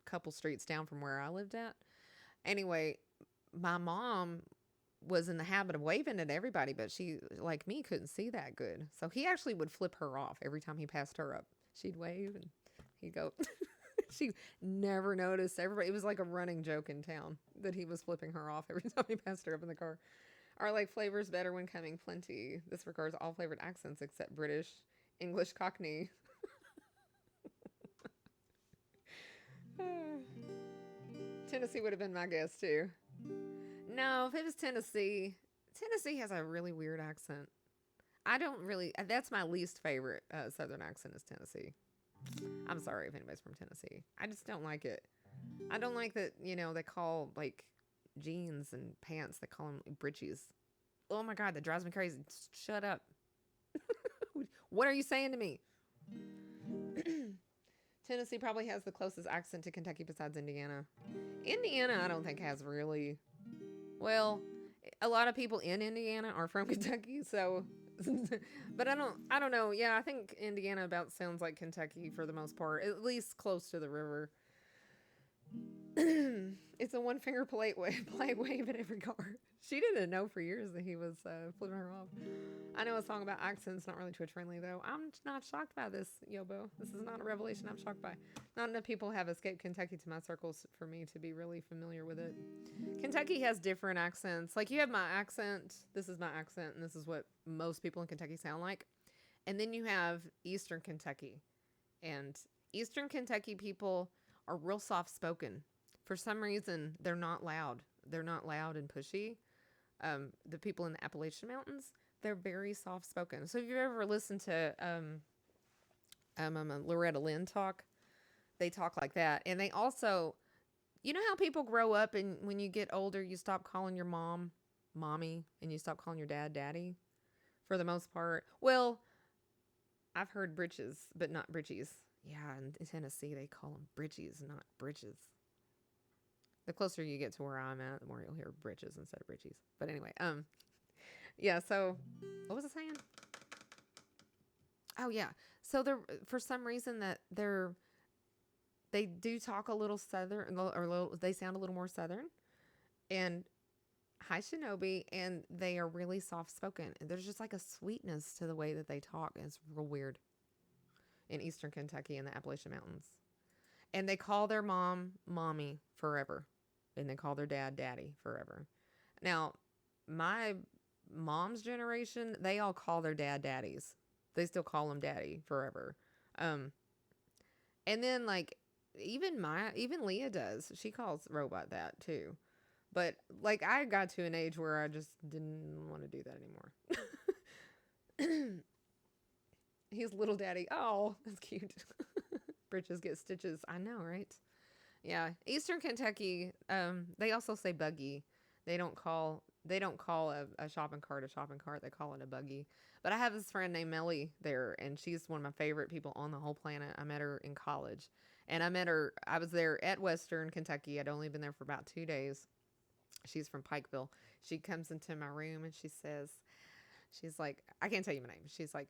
couple streets down from where I lived at. Anyway, my mom was in the habit of waving at everybody, but she, like me, couldn't see that good. So he actually would flip her off every time he passed her up. She'd wave and he'd go. She never noticed. Everybody, it was like a running joke in town that he was flipping her off every time he passed her up in the car. Are like flavors better when coming plenty? This regards all flavored accents except British, English, Cockney. Tennessee would have been my guess too. No, if it was Tennessee has a really weird accent. That's my least favorite Southern accent is Tennessee. I'm sorry if anybody's from Tennessee. I just don't like it. I don't like that, they call like jeans and pants, they call them like britches. Oh my God, that drives me crazy. Just shut up. What are you saying to me? Tennessee probably has the closest accent to Kentucky besides Indiana. Indiana, I don't think has really. Well, a lot of people in Indiana are from Kentucky, so. But I don't know. Yeah, I think Indiana about sounds like Kentucky for the most part, at least close to the river. It's a one finger plate wave at every car. She didn't know for years that he was flipping her off. I know a song about accents, not really Twitch friendly though. I'm not shocked by this, Yobo. This is not a revelation I'm shocked by. Not enough people have escaped Kentucky to my circles for me to be really familiar with it. Kentucky has different accents. Like you have my accent. This is my accent, and this is what most people in Kentucky sound like. And then you have Eastern Kentucky. And Eastern Kentucky people are real soft spoken. For some reason, they're not loud. They're not loud and pushy. The people in the Appalachian Mountains, they're very soft spoken. So if you've ever listened to Loretta Lynn talk, they talk like that. And they also, you know how people grow up and when you get older, you stop calling your mom mommy and you stop calling your dad daddy for the most part. Well, I've heard britches, but not britches. Yeah, in Tennessee, they call them bridges, not bridges. The closer you get to where I'm at, the more you'll hear bridges instead of bridges. But anyway, yeah. So, what was I saying? Oh yeah. So they're for some reason that they do talk a little southern or they sound a little more southern. And hi Shinobi, and they are really soft spoken. There's just like a sweetness to the way that they talk. And it's real weird in eastern Kentucky in the Appalachian Mountains. And they call their mom mommy forever. And they call their dad daddy forever. Now, my mom's generation, they all call their dad daddies. They still call him daddy forever. Um, and then like even Leah does. She calls Robot that too. But like I got to an age where I just didn't want to do that anymore. He's little daddy. Oh, that's cute. Britches get stitches. I know, right? Yeah. Eastern Kentucky, they also say buggy. They don't call a shopping cart a shopping cart. They call it a buggy. But I have this friend named Melly there, and she's one of my favorite people on the whole planet. I met her in college. And I was there at Western Kentucky. I'd only been there for about 2 days. She's from Pikeville. She comes into my room and she's like, I can't tell you my name. She's like,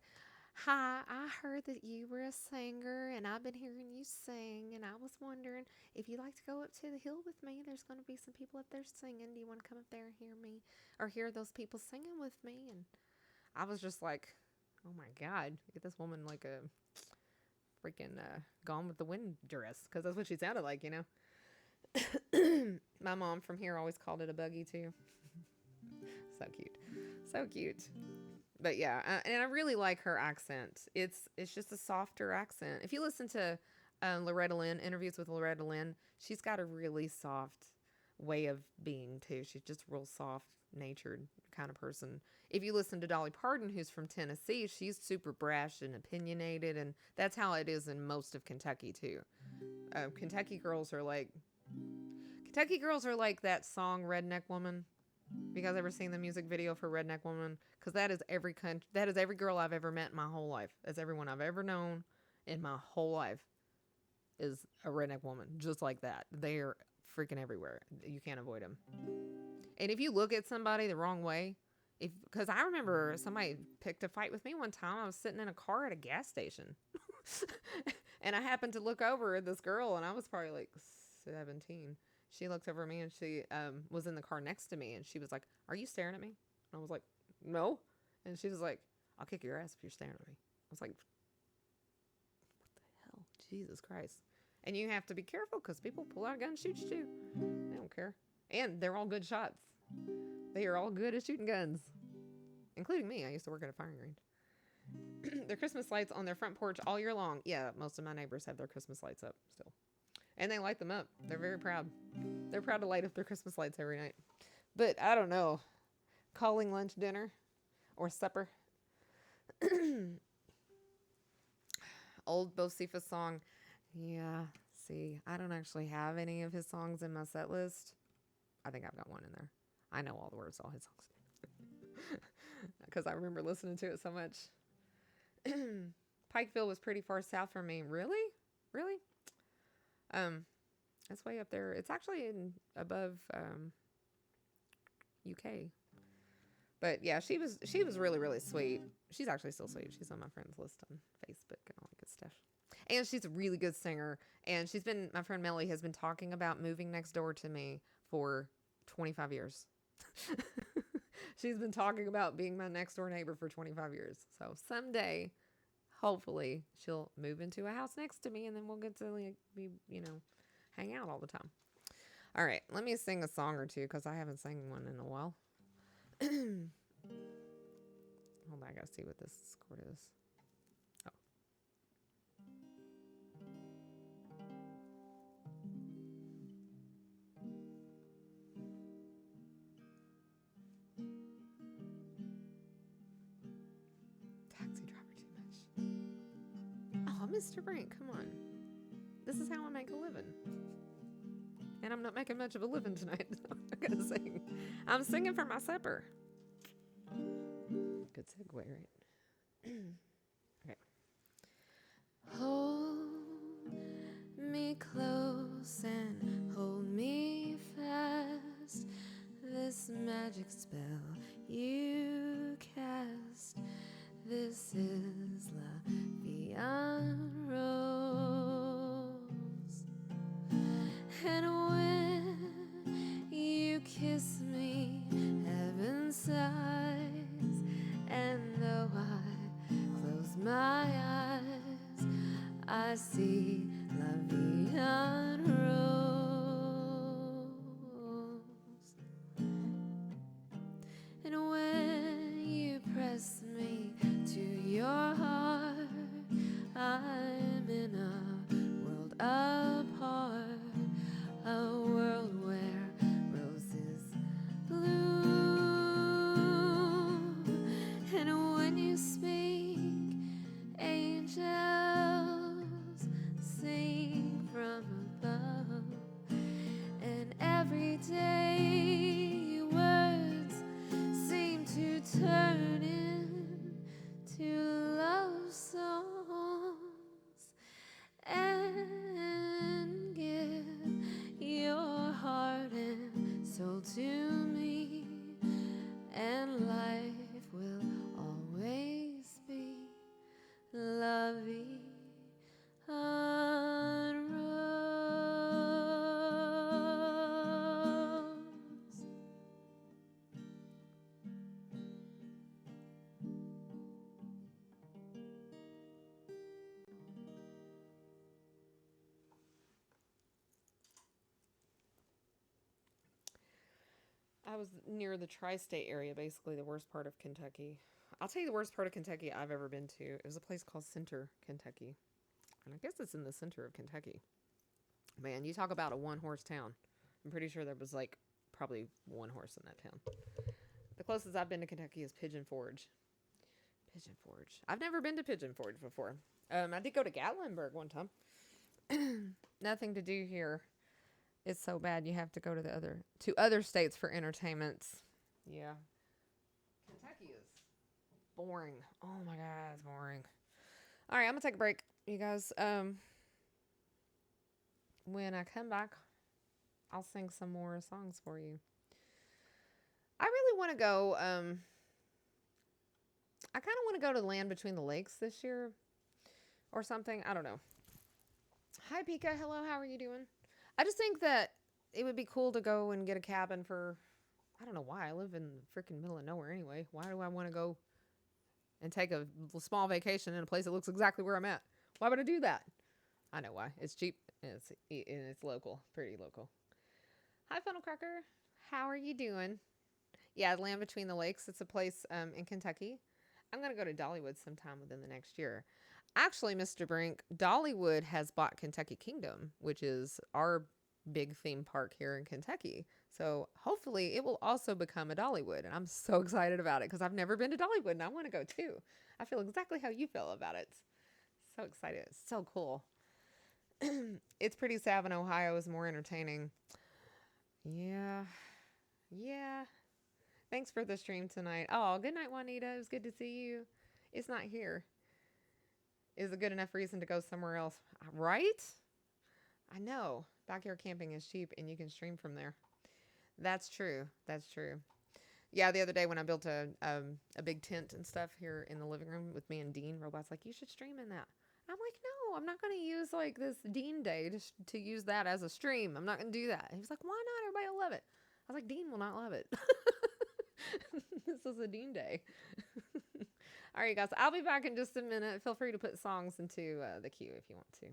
hi, I heard that you were a singer and I've been hearing you sing. And I was wondering if you'd like to go up to the hill with me. There's going to be some people up there singing. Do you want to come up there and hear me or hear those people singing with me? And I was just like, oh my God, get this woman like a freaking Gone with the Wind dress. Because that's what she sounded like, you know. My mom from here always called it a buggy too. So cute. So cute. But yeah, and I really like her accent. It's just a softer accent. If you listen to Loretta Lynn, interviews with Loretta Lynn, she's got a really soft way of being too. She's just real soft natured kind of person. If you listen to Dolly Parton, who's from Tennessee, she's super brash and opinionated, and that's how it is in most of Kentucky too. Kentucky girls are like that song Redneck Woman. Have you guys ever seen the music video for Redneck Woman? Because that is every girl I've ever met in my whole life. That's everyone I've ever known in my whole life is a redneck woman, just like that. They're freaking everywhere. You can't avoid them. And if you look at somebody the wrong way, because I remember somebody picked a fight with me one time. I was sitting in a car at a gas station, and I happened to look over at this girl, and I was probably like 17. She looked over at me and she was in the car next to me and she was like, are you staring at me? And I was like, no. And she was like, I'll kick your ass if you're staring at me. I was like, what the hell? Jesus Christ. And you have to be careful because people pull out a gun and shoot you too. They don't care. And they're all good shots. They are all good at shooting guns. Including me. I used to work at a firing range. Their Christmas lights on their front porch all year long. Yeah, most of my neighbors have their Christmas lights up still. And they light them up. They're very proud. They're proud to light up their Christmas lights every night. But I don't know. Calling lunch, dinner, or supper. Old Bocephus song. Yeah, see, I don't actually have any of his songs in my set list. I think I've got one in there. I know all the words to all his songs. Because I remember listening to it so much. Pikeville was pretty far south from me. Really? Really? That's way up there. It's actually above UK. But yeah, she was really, really sweet. She's actually still sweet. She's on my friends list on Facebook and all that good stuff. And she's a really good singer. And my friend Melly has been talking about moving next door to me for 25 years. She's been talking about being my next door neighbor for 25 years. So someday, hopefully, she'll move into a house next to me and then we'll get to be, hang out all the time. All right, let me sing a song or two because I haven't sang one in a while. Hold on, I gotta see what this chord is. Oh. Taxi driver too much. Oh, Mr. Brink, come on. This is how I make a living. And I'm not making much of a living tonight. I gotta sing. I'm singing for my supper. Good segue, right? Okay. Hold I see la vie en rose. And when you press me to your heart, I'm in a world apart, a world where roses bloom. And when you speak, angels sing from above. And every day your words seem to turn into love songs, and give your heart and soul to me, and life will always be la vie en rose. I was near the tri-state area, basically the worst part of Kentucky. I'll tell you the worst part of Kentucky I've ever been to. It was a place called Center, Kentucky. And I guess it's in the center of Kentucky. Man, you talk about a one-horse town. I'm pretty sure there was like probably one horse in that town. The closest I've been to Kentucky is Pigeon Forge. Pigeon Forge. I've never been to Pigeon Forge before. I did go to Gatlinburg one time. Nothing to do here. It's so bad you have to go to the other states for entertainments. Yeah. Kentucky is boring. Oh my god, it's boring. All right, I'm gonna take a break, you guys. When I come back, I'll sing some more songs for you. I really want to go. I kind of want to go to Land Between the Lakes this year, or something. I don't know. Hi, Pika. Hello. How are you doing? I just think that it would be cool to go and get a cabin for. I don't know why. I live in the freaking middle of nowhere anyway. Why do I want to go and take a small vacation in a place that looks exactly where I'm at? Why would I do that? I know why. It's cheap and it's local. Pretty local. Hi, Funnel Cracker. How are you doing? Yeah, Land Between the Lakes. It's a place in Kentucky. I'm going to go to Dollywood sometime within the next year. Actually, Mr. Brink, Dollywood has bought Kentucky Kingdom, which is our big theme park here in Kentucky. So hopefully it will also become a Dollywood. And I'm so excited about it because I've never been to Dollywood and I want to go too. I feel exactly how you feel about it. So excited. It's so cool. It's Pretty Savin, Ohio is more entertaining. Yeah. Yeah. Thanks for the stream tonight. Oh, good night, Juanita. It was good to see you. It's not here. Is a good enough reason to go somewhere else, right? I know. Backyard camping is cheap and you can stream from there. That's true. That's true. Yeah, the other day when I built a big tent and stuff here in the living room with me and Dean, Robot's like, you should stream in that. I'm like, no, I'm not going to use like this Dean day to use that as a stream. I'm not going to do that. He was like, why not? Everybody will love it. I was like, Dean will not love it. This is a Dean day. All right, guys, I'll be back in just a minute. Feel free to put songs into the queue if you want to.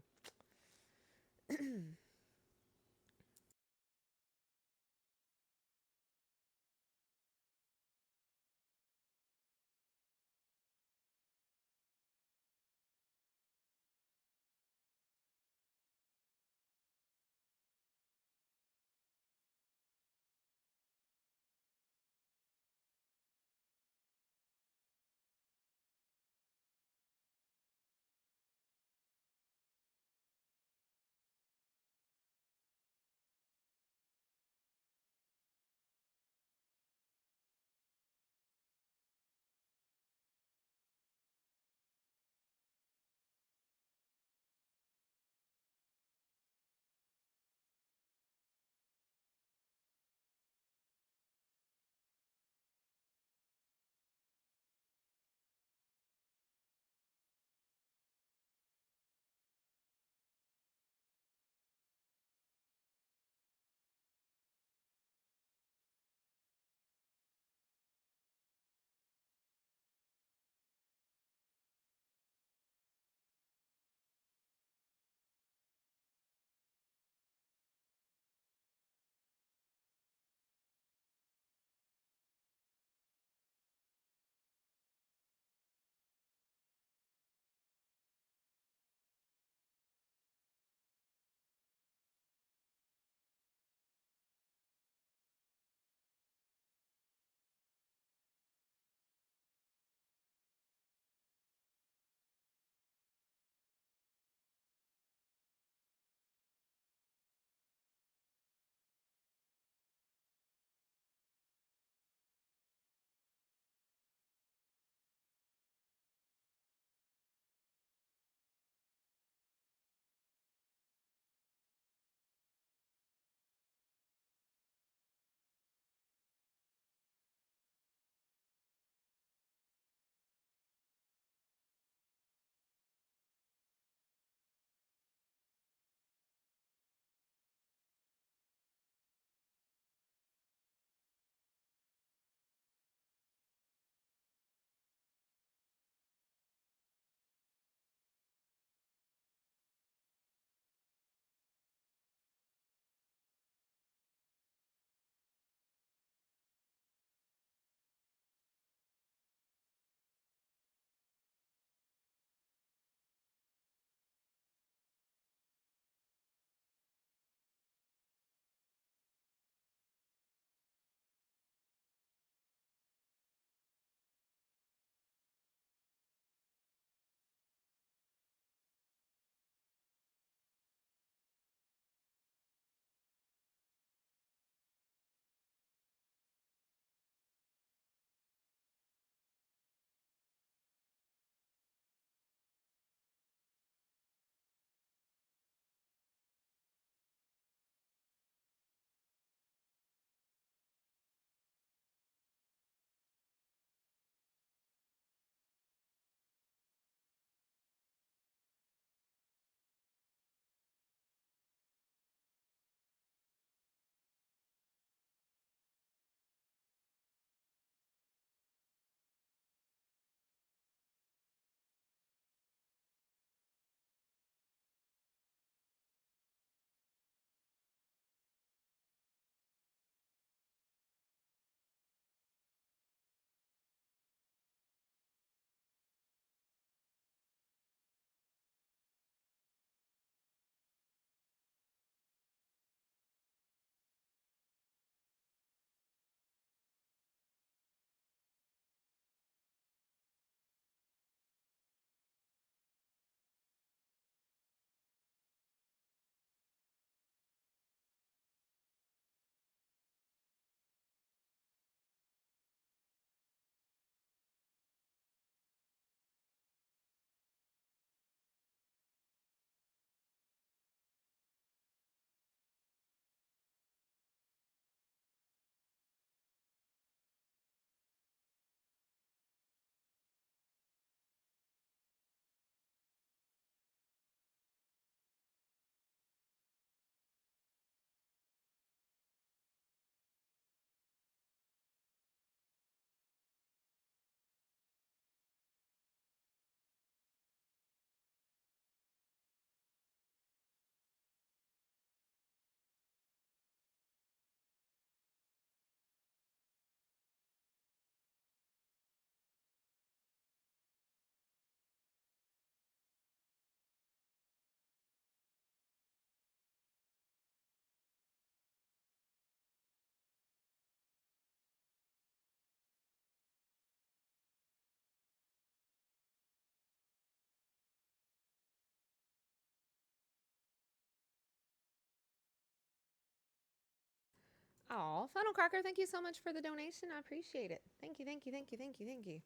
Oh, Funnel Cracker, thank you so much for the donation. I appreciate it. Thank you, thank you, thank you, thank you, thank you.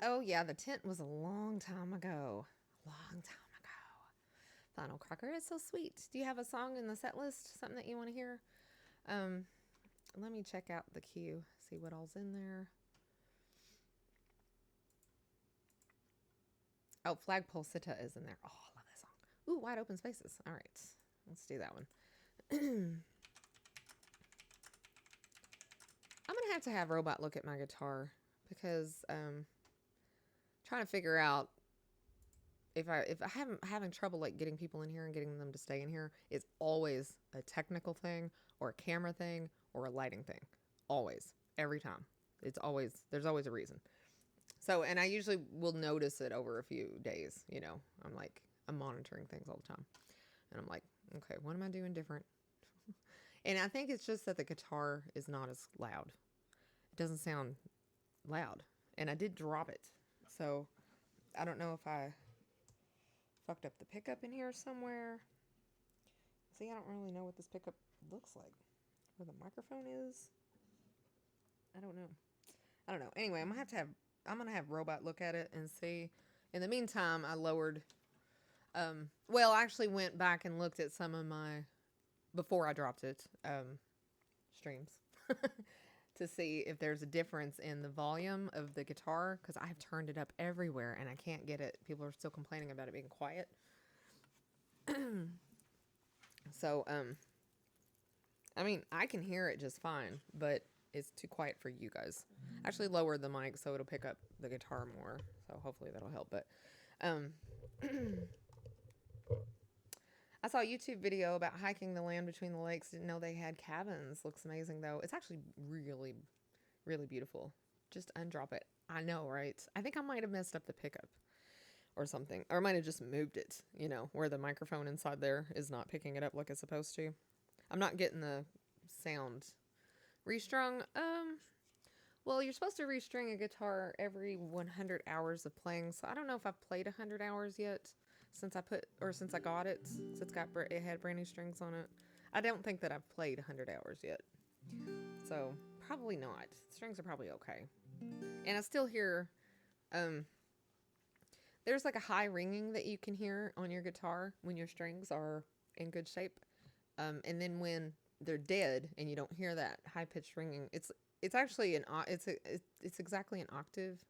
Oh, yeah, the tent was a long time ago. Long time ago. Funnel Cracker is so sweet. Do you have a song in the set list? Something that you want to hear? Um, Let me check out the queue, see what all's in there. Oh, Flagpole Sitta is in there. Oh, I love that song. Ooh, Wide Open Spaces. All right, let's do that one. I'm gonna have to have Robot look at my guitar because trying to figure out if I having trouble like getting people in here and getting them to stay in here is always a technical thing or a camera thing or a lighting thing. Always, every time. There's always a reason. So, and I usually will notice it over a few days. You know, I'm monitoring things all the time, and I'm like, okay, what am I doing different? And I think it's just that the guitar is not as loud. It doesn't sound loud, and I did drop it, so I don't know if I fucked up the pickup in here somewhere. See, I don't really know what this pickup looks like. Where the microphone is. I don't know. Anyway, I'm gonna have Robot look at it and see. In the meantime, I lowered. Well, I actually went back and looked at some of my before I dropped it streams to see if there's a difference in the volume of the guitar because I've turned it up everywhere and I can't get it. People are still complaining about it being quiet. So, I mean, I can hear it just fine, but it's too quiet for you guys. I actually lowered the mic so it'll pick up the guitar more. So hopefully that'll help. But, I saw a YouTube video about hiking the land between the lakes. Didn't know they had cabins. Looks amazing though. It's actually really, really beautiful. Just undrop it. I know, right? I think I might have messed up the pickup or something. Or I might have just moved it, you know, where the microphone inside there is not picking it up like it's supposed to. I'm not getting the sound restrung. Well, you're supposed to restring a guitar every 100 hours of playing. So I don't know if I've played 100 hours yet since I got it. Since it had brand new strings on it. I don't think that I've played 100 hours yet. So probably not. Strings are probably okay. And I still hear, there's like a high ringing that you can hear on your guitar when your strings are in good shape. And then when they're dead and you don't hear that high pitched ringing, it's actually it's exactly an octave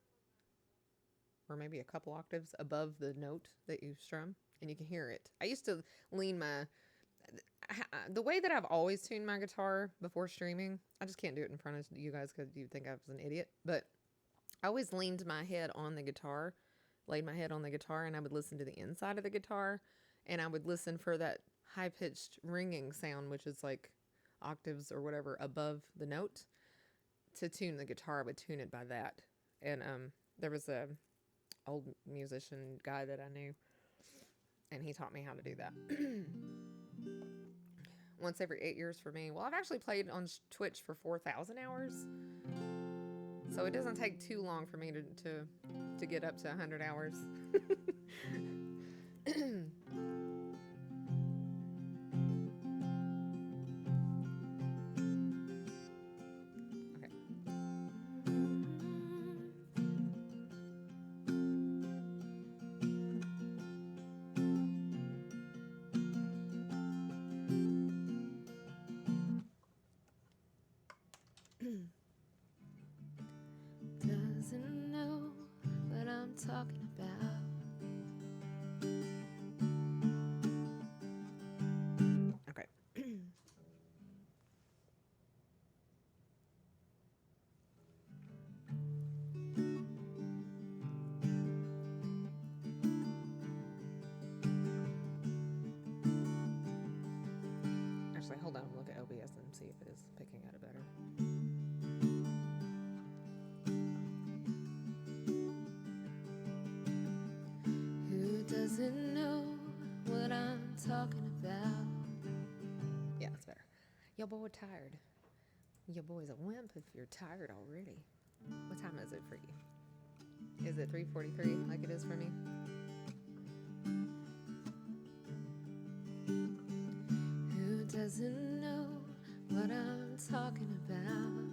or maybe a couple octaves above the note that you strum, and you can hear it. I used to lean the way that I've always tuned my guitar before streaming. I just can't do it in front of you guys because you'd think I was an idiot, but I always leaned my head on the guitar, laid my head on the guitar, and I would listen to the inside of the guitar, and I would listen for that high-pitched ringing sound, which is like octaves or whatever above the note. To tune the guitar, I would tune it by that. And there was a old musician guy that I knew, and he taught me how to do that. Once every 8 years for me. Well, I've actually played on Twitch for 4,000 hours, so it doesn't take too long for me to get up to 100 hours. Doesn't know what I'm talking about. Okay. Actually, hold on. Look at OBS and see if it is picking at it better. Who doesn't know what I'm talking about? Yeah, that's better. Your boy tired. Your boy's a wimp if you're tired already. What time is it for you? Is it 3:43 like it is for me? Who doesn't know what I'm talking about.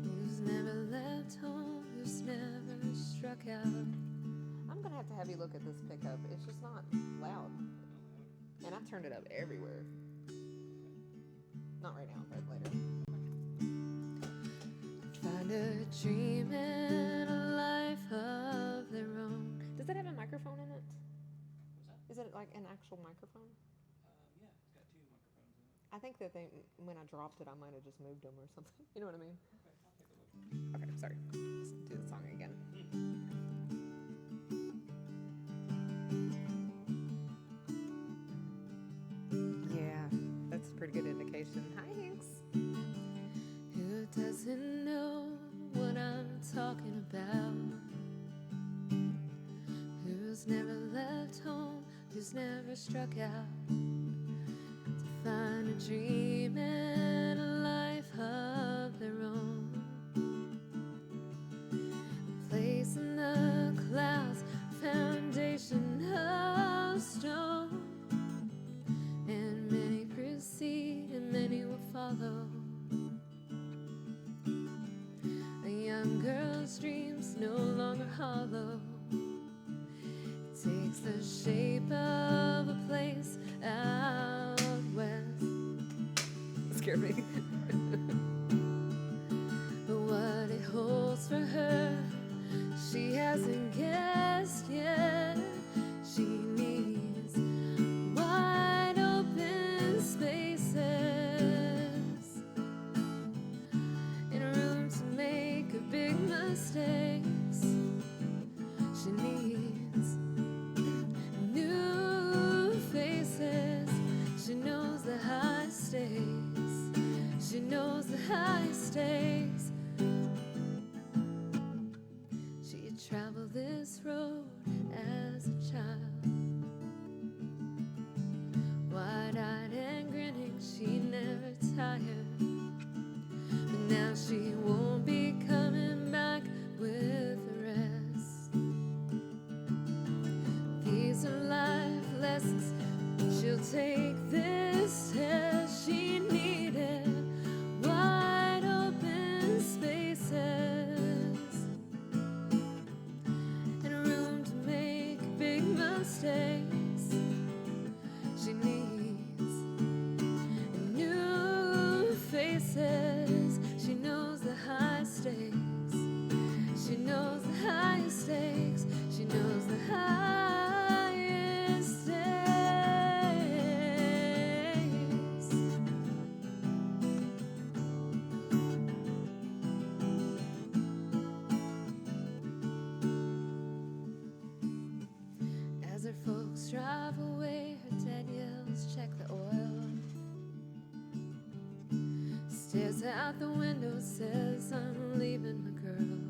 Who's never left home, who's never struck out. I'm gonna have you look at this pickup. It's just not loud, and I've turned it up everywhere. Not right now, but later. Find a dream and a life of their own. Does it have a microphone in it? What's that? Is it like an actual microphone? Yeah, it's got 2 microphones in it. I think that when I dropped it, I might have just moved them or something. You know what I mean? Okay, I'll take a look. Okay, sorry. Let's do the song again. Yeah, that's a pretty good indication. Hi, Hanks. Who doesn't know what I'm talking about? Who's never left home, who's never struck out to find a dream and a life of their own. A place in the clouds, foundation of stone. And many proceed and many will follow. A young girl's dreams no longer hollow. It takes the shape of a place out west. Scared me. But what it holds for her, she hasn't guessed yet. She needs wide open spaces and room to make her big mistakes. She needs new faces. She knows the high stakes. She knows the high stakes. She had traveled this road as a child, wide-eyed and grinning, she never tired. But now she won't be coming back with the rest. These are life lessons. She'll take this test. She needed wide open spaces and room to make big mistakes. She needs new faces. She knows the high stakes. She knows the highest stakes. She knows the highest stakes. As her folks drive away, her dad yells, "Check the oil." Stares out the window, says, "I'm leaving my girl."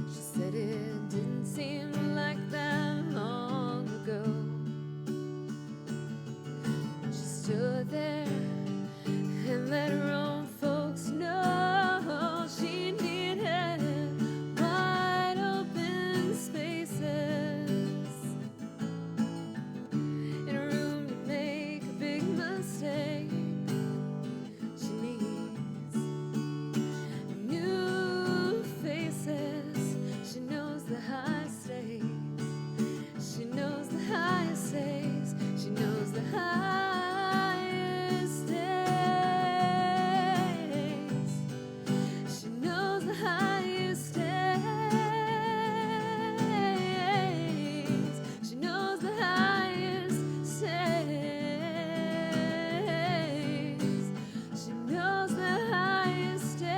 She said it didn't seem like that long ago. She stood there and let her own folks know she needed wide open spaces and room to make a big mistake. She needs new faces. She knows the high stakes. She knows the highest stakes. She knows the highest stakes. She knows the highest stakes. She knows the highest stakes. She knows the highest stakes.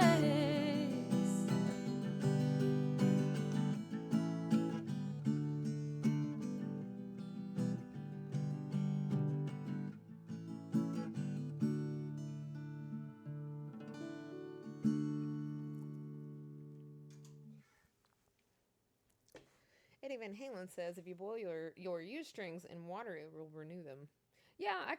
Eddie Van Halen says if you boil your used strings in water, it will renew them. Yeah, I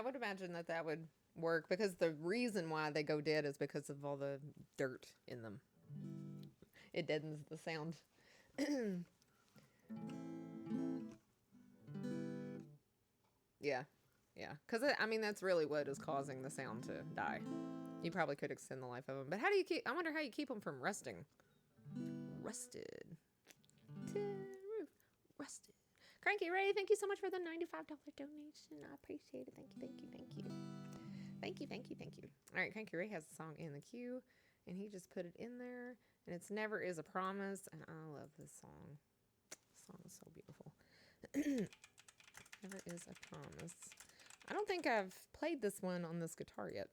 would imagine that would work because the reason why they go dead is because of all the dirt in them. It deadens the sound. Yeah. Yeah, because I mean that's really what is causing the sound to die. You probably could extend the life of them, but how do you keep? I wonder how you keep them from rusting. Rusted. Roof. Rusted. Cranky Ray, thank you so much for the $95 donation. I appreciate it. Thank you, thank you, thank you. Thank you, thank you, thank you. All right, Cranky Ray has a song in the queue, and he just put it in there, and it's Never Is a Promise, and I love this song. This song is so beautiful. Never Is a Promise. I don't think I've played this one on this guitar yet.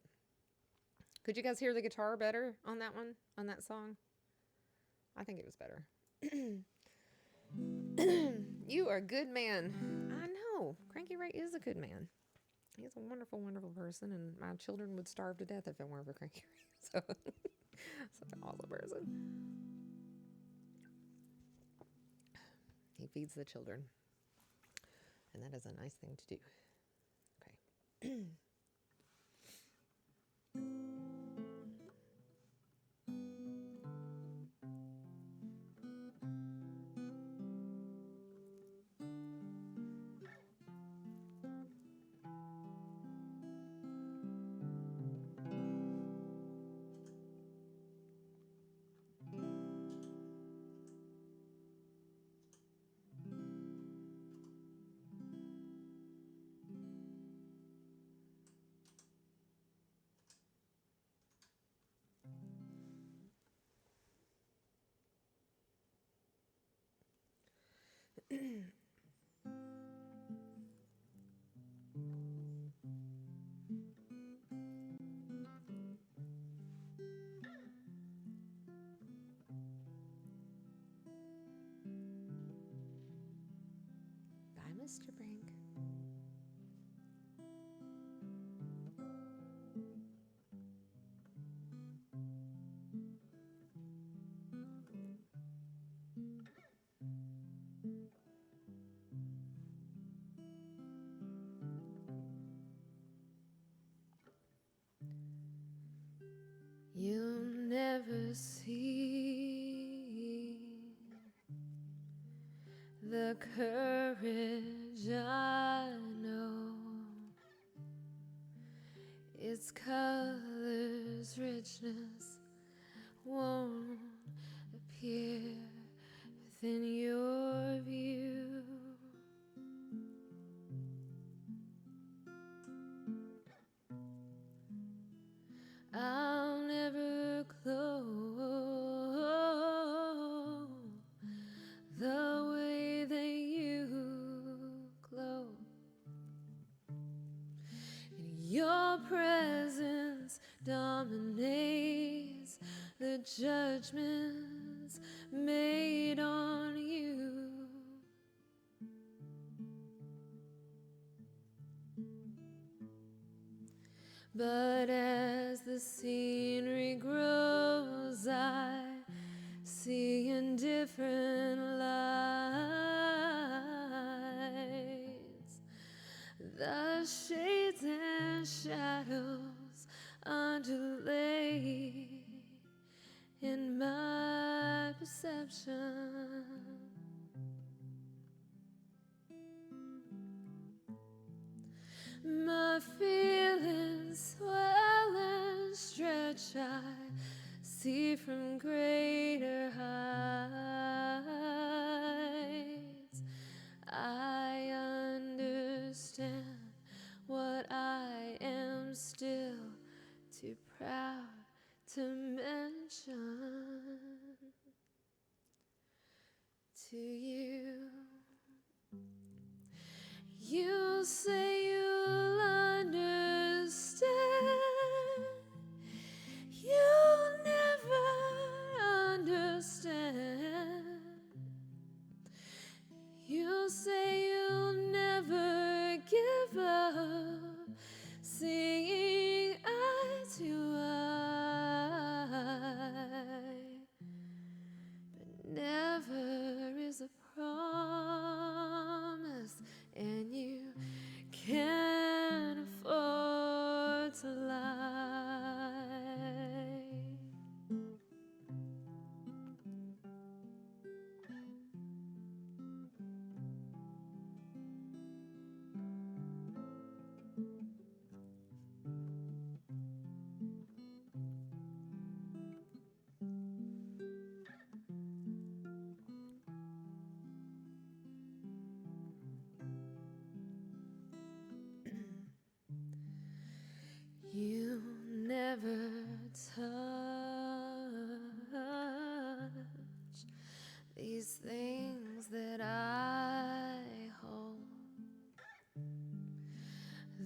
Could you guys hear the guitar better on that one, on that song? I think it was better. You are a good man. I know. Cranky Ray is a good man. He's a wonderful, wonderful person, and my children would starve to death if it weren't for Cranky Ray. So, such an awesome person. He feeds the children, and that is a nice thing to do. Okay. Bye, Mr. Brink. You'll never see the courage I know. Its colors, richness won't appear within your view. I'll never glow the way that you glow. And your presence dominates the judgments made on you. But as the scenery grows, I see in different lights the shades and shadows undulate in my perception. My feelings swell and stretch, I see from greater heights. I understand what I am still too proud to mention to you. You say you'll understand. You'll never understand. You say you'll never give up, singing eye to eye. But never is a promise, and you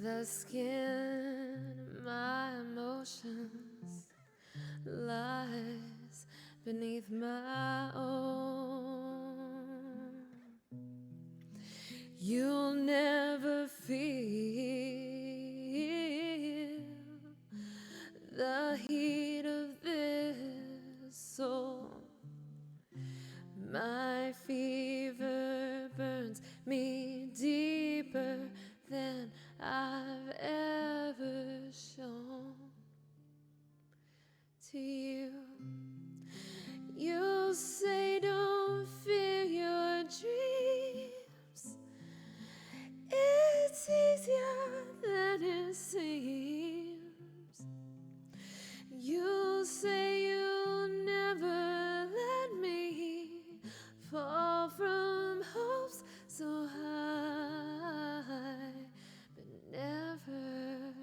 The skin of my emotions lies beneath my own. You'll never feel the heat of this soul. My fever burns me deeper than I've ever shown to you. You'll say don't fear your dreams. It's easier than it seems. You'll say you'll never let me fall from hopes so high, but never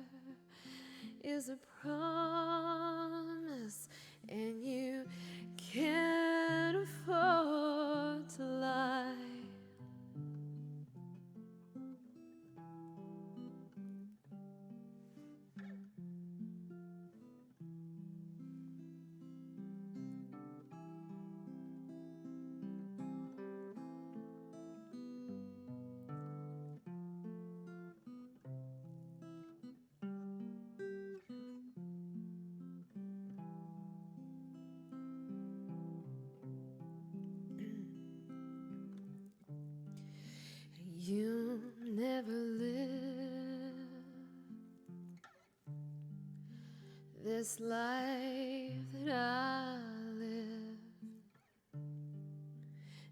is a promise, and you can't afford to lie. You never live this life that I live,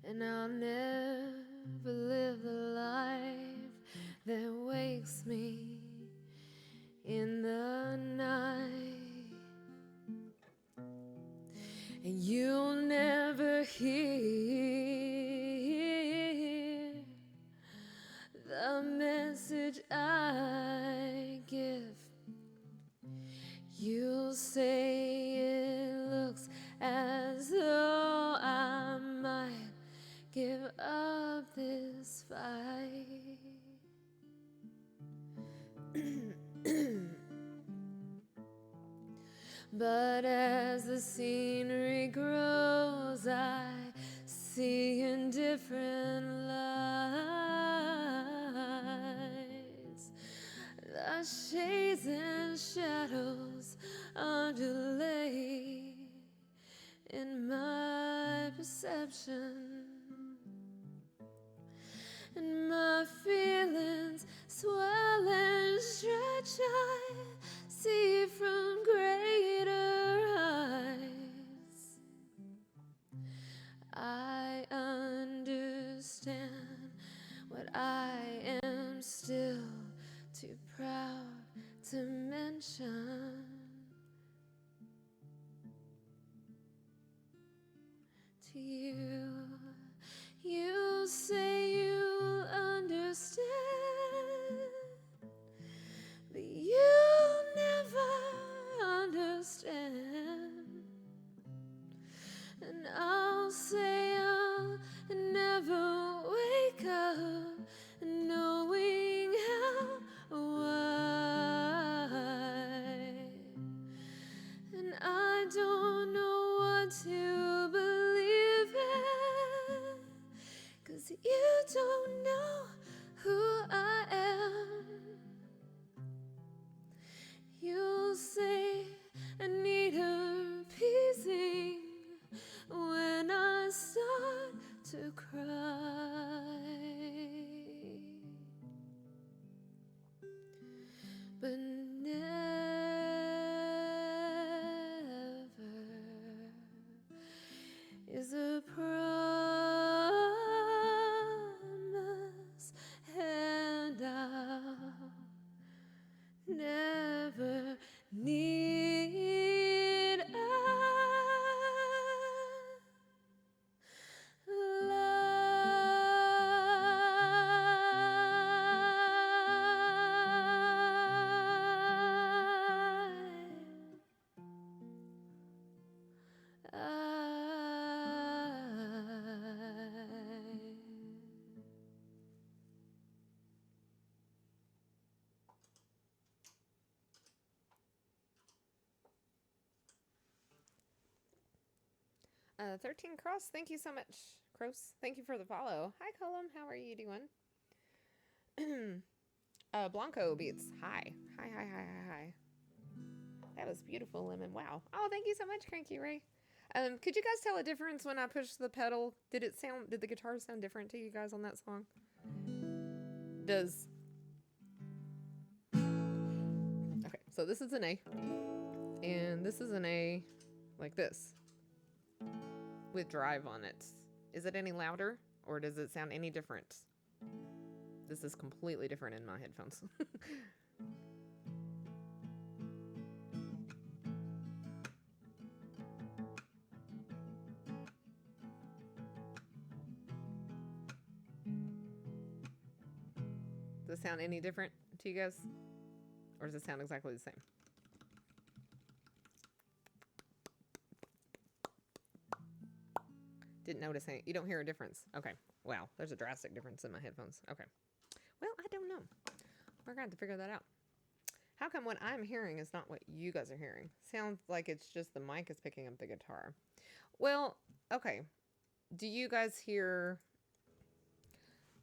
and I'll never live the life that wakes me in the night. And you'll never hear the message I give. You'll say it looks as though I might give up this fight. But as the scenery grows, I see in different lights. The shades and shadows undulate in my perception, and my feelings swell and stretch. I see from greater heights. I understand what I am still too proud to mention to you. You say you'll understand, but you'll never understand. And I'll say I'll never wake up knowing how or why. And I don't know what to believe in, 'cause you don't know who I am. You'll say I need appeasing when I start to cry, but never is a promise, and 13 Cross, thank you so much. Cross, thank you for the follow. Hi, Colum. How are you doing? Blanco Beats. Hi. Hi, hi, hi, hi, hi. That was beautiful, Lemon. Wow. Oh, thank you so much, Cranky Ray. Could you guys tell a difference when I pushed the pedal? Did the guitar sound different to you guys on that song? Okay, so this is an A. And this is an A like this with drive on it. Is it any louder or does it sound any different? This is completely different in my headphones. Does it sound any different to you guys? Or does it sound exactly the same? Didn't notice any. You don't hear a difference. Okay. Wow. There's a drastic difference in my headphones. Okay. Well, I don't know. We're going to have to figure that out. How come what I'm hearing is not what you guys are hearing? Sounds like it's just the mic is picking up the guitar. Well, okay. Do you guys hear...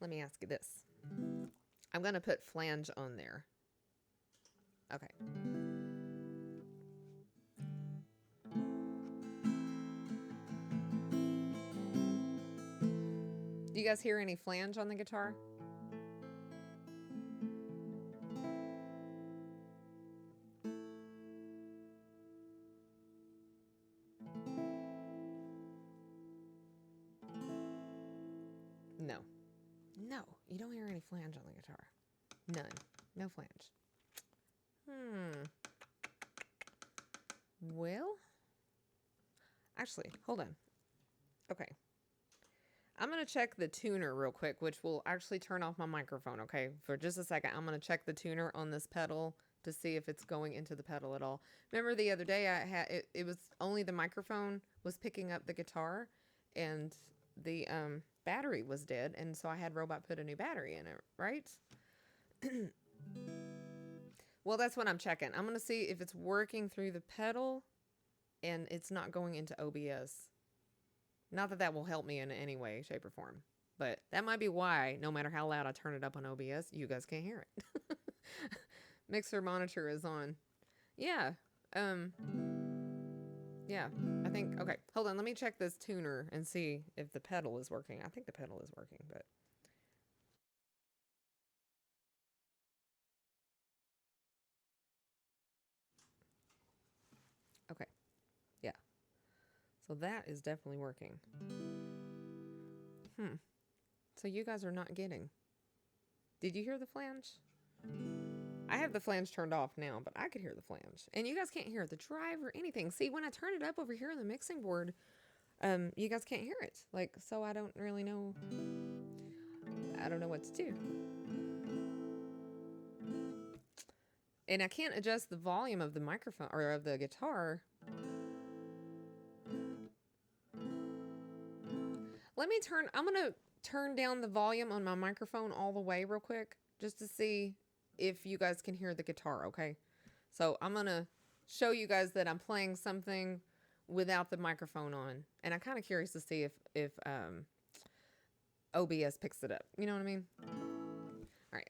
Let me ask you this. I'm going to put flange on there. Okay. Do you guys hear any flange on the guitar? No. No, you don't hear any flange on the guitar. None. No flange. Well, actually, hold on. Okay. I'm going to check the tuner real quick, which will actually turn off my microphone, okay? For just a second, I'm going to check the tuner on this pedal to see if it's going into the pedal at all. Remember the other day I had it was only the microphone was picking up the guitar and the battery was dead, and so I had Robot put a new battery in it, right? Well, that's what I'm checking. I'm going to see if it's working through the pedal and it's not going into OBS. Not that that will help me in any way, shape, or form. But that might be why, no matter how loud I turn it up on OBS, you guys can't hear it. Mixer monitor is on. Yeah. Yeah, I think... Okay, hold on. Let me check this tuner and see if the pedal is working. I think the pedal is working, but... Okay. Yeah. So that is definitely working. So you guys are not getting... Did you hear the flange? I have the flange turned off now, but I could hear the flange. And you guys can't hear the drive or anything. See, when I turn it up over here on the mixing board, you guys can't hear it. Like, so I don't really know... I don't know what to do. And I can't adjust the volume of the microphone or of the guitar. Let me turn... I'm going to turn down the volume on my microphone all the way real quick, just to see if you guys can hear the guitar, okay? So I'm going to show you guys that I'm playing something without the microphone on. And I'm kind of curious to see if OBS picks it up. You know what I mean? All right.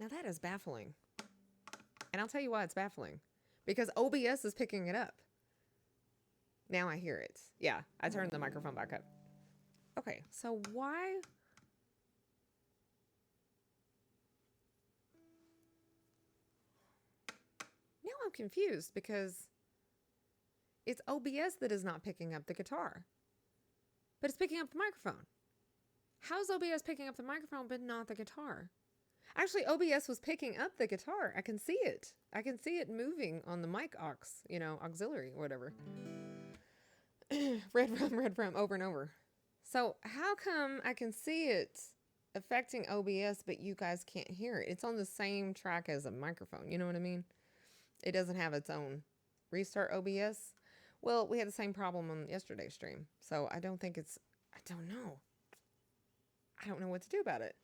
Now that is baffling. And I'll tell you why it's baffling. Because OBS is picking it up. Now I hear it. Yeah, I turned the microphone back up. Okay, so why... Now I'm confused because it's OBS that is not picking up the guitar. But it's picking up the microphone. How's OBS picking up the microphone but not the guitar? Actually, OBS was picking up the guitar. I can see it. I can see it moving on the mic aux, you know, auxiliary or whatever. red rum over and over. So how come I can see it affecting OBS, but you guys can't hear it? It's on the same track as a microphone. You know what I mean? It doesn't have its own restart OBS. Well, we had the same problem on yesterday's stream. So I don't think it's, I don't know. I don't know what to do about it.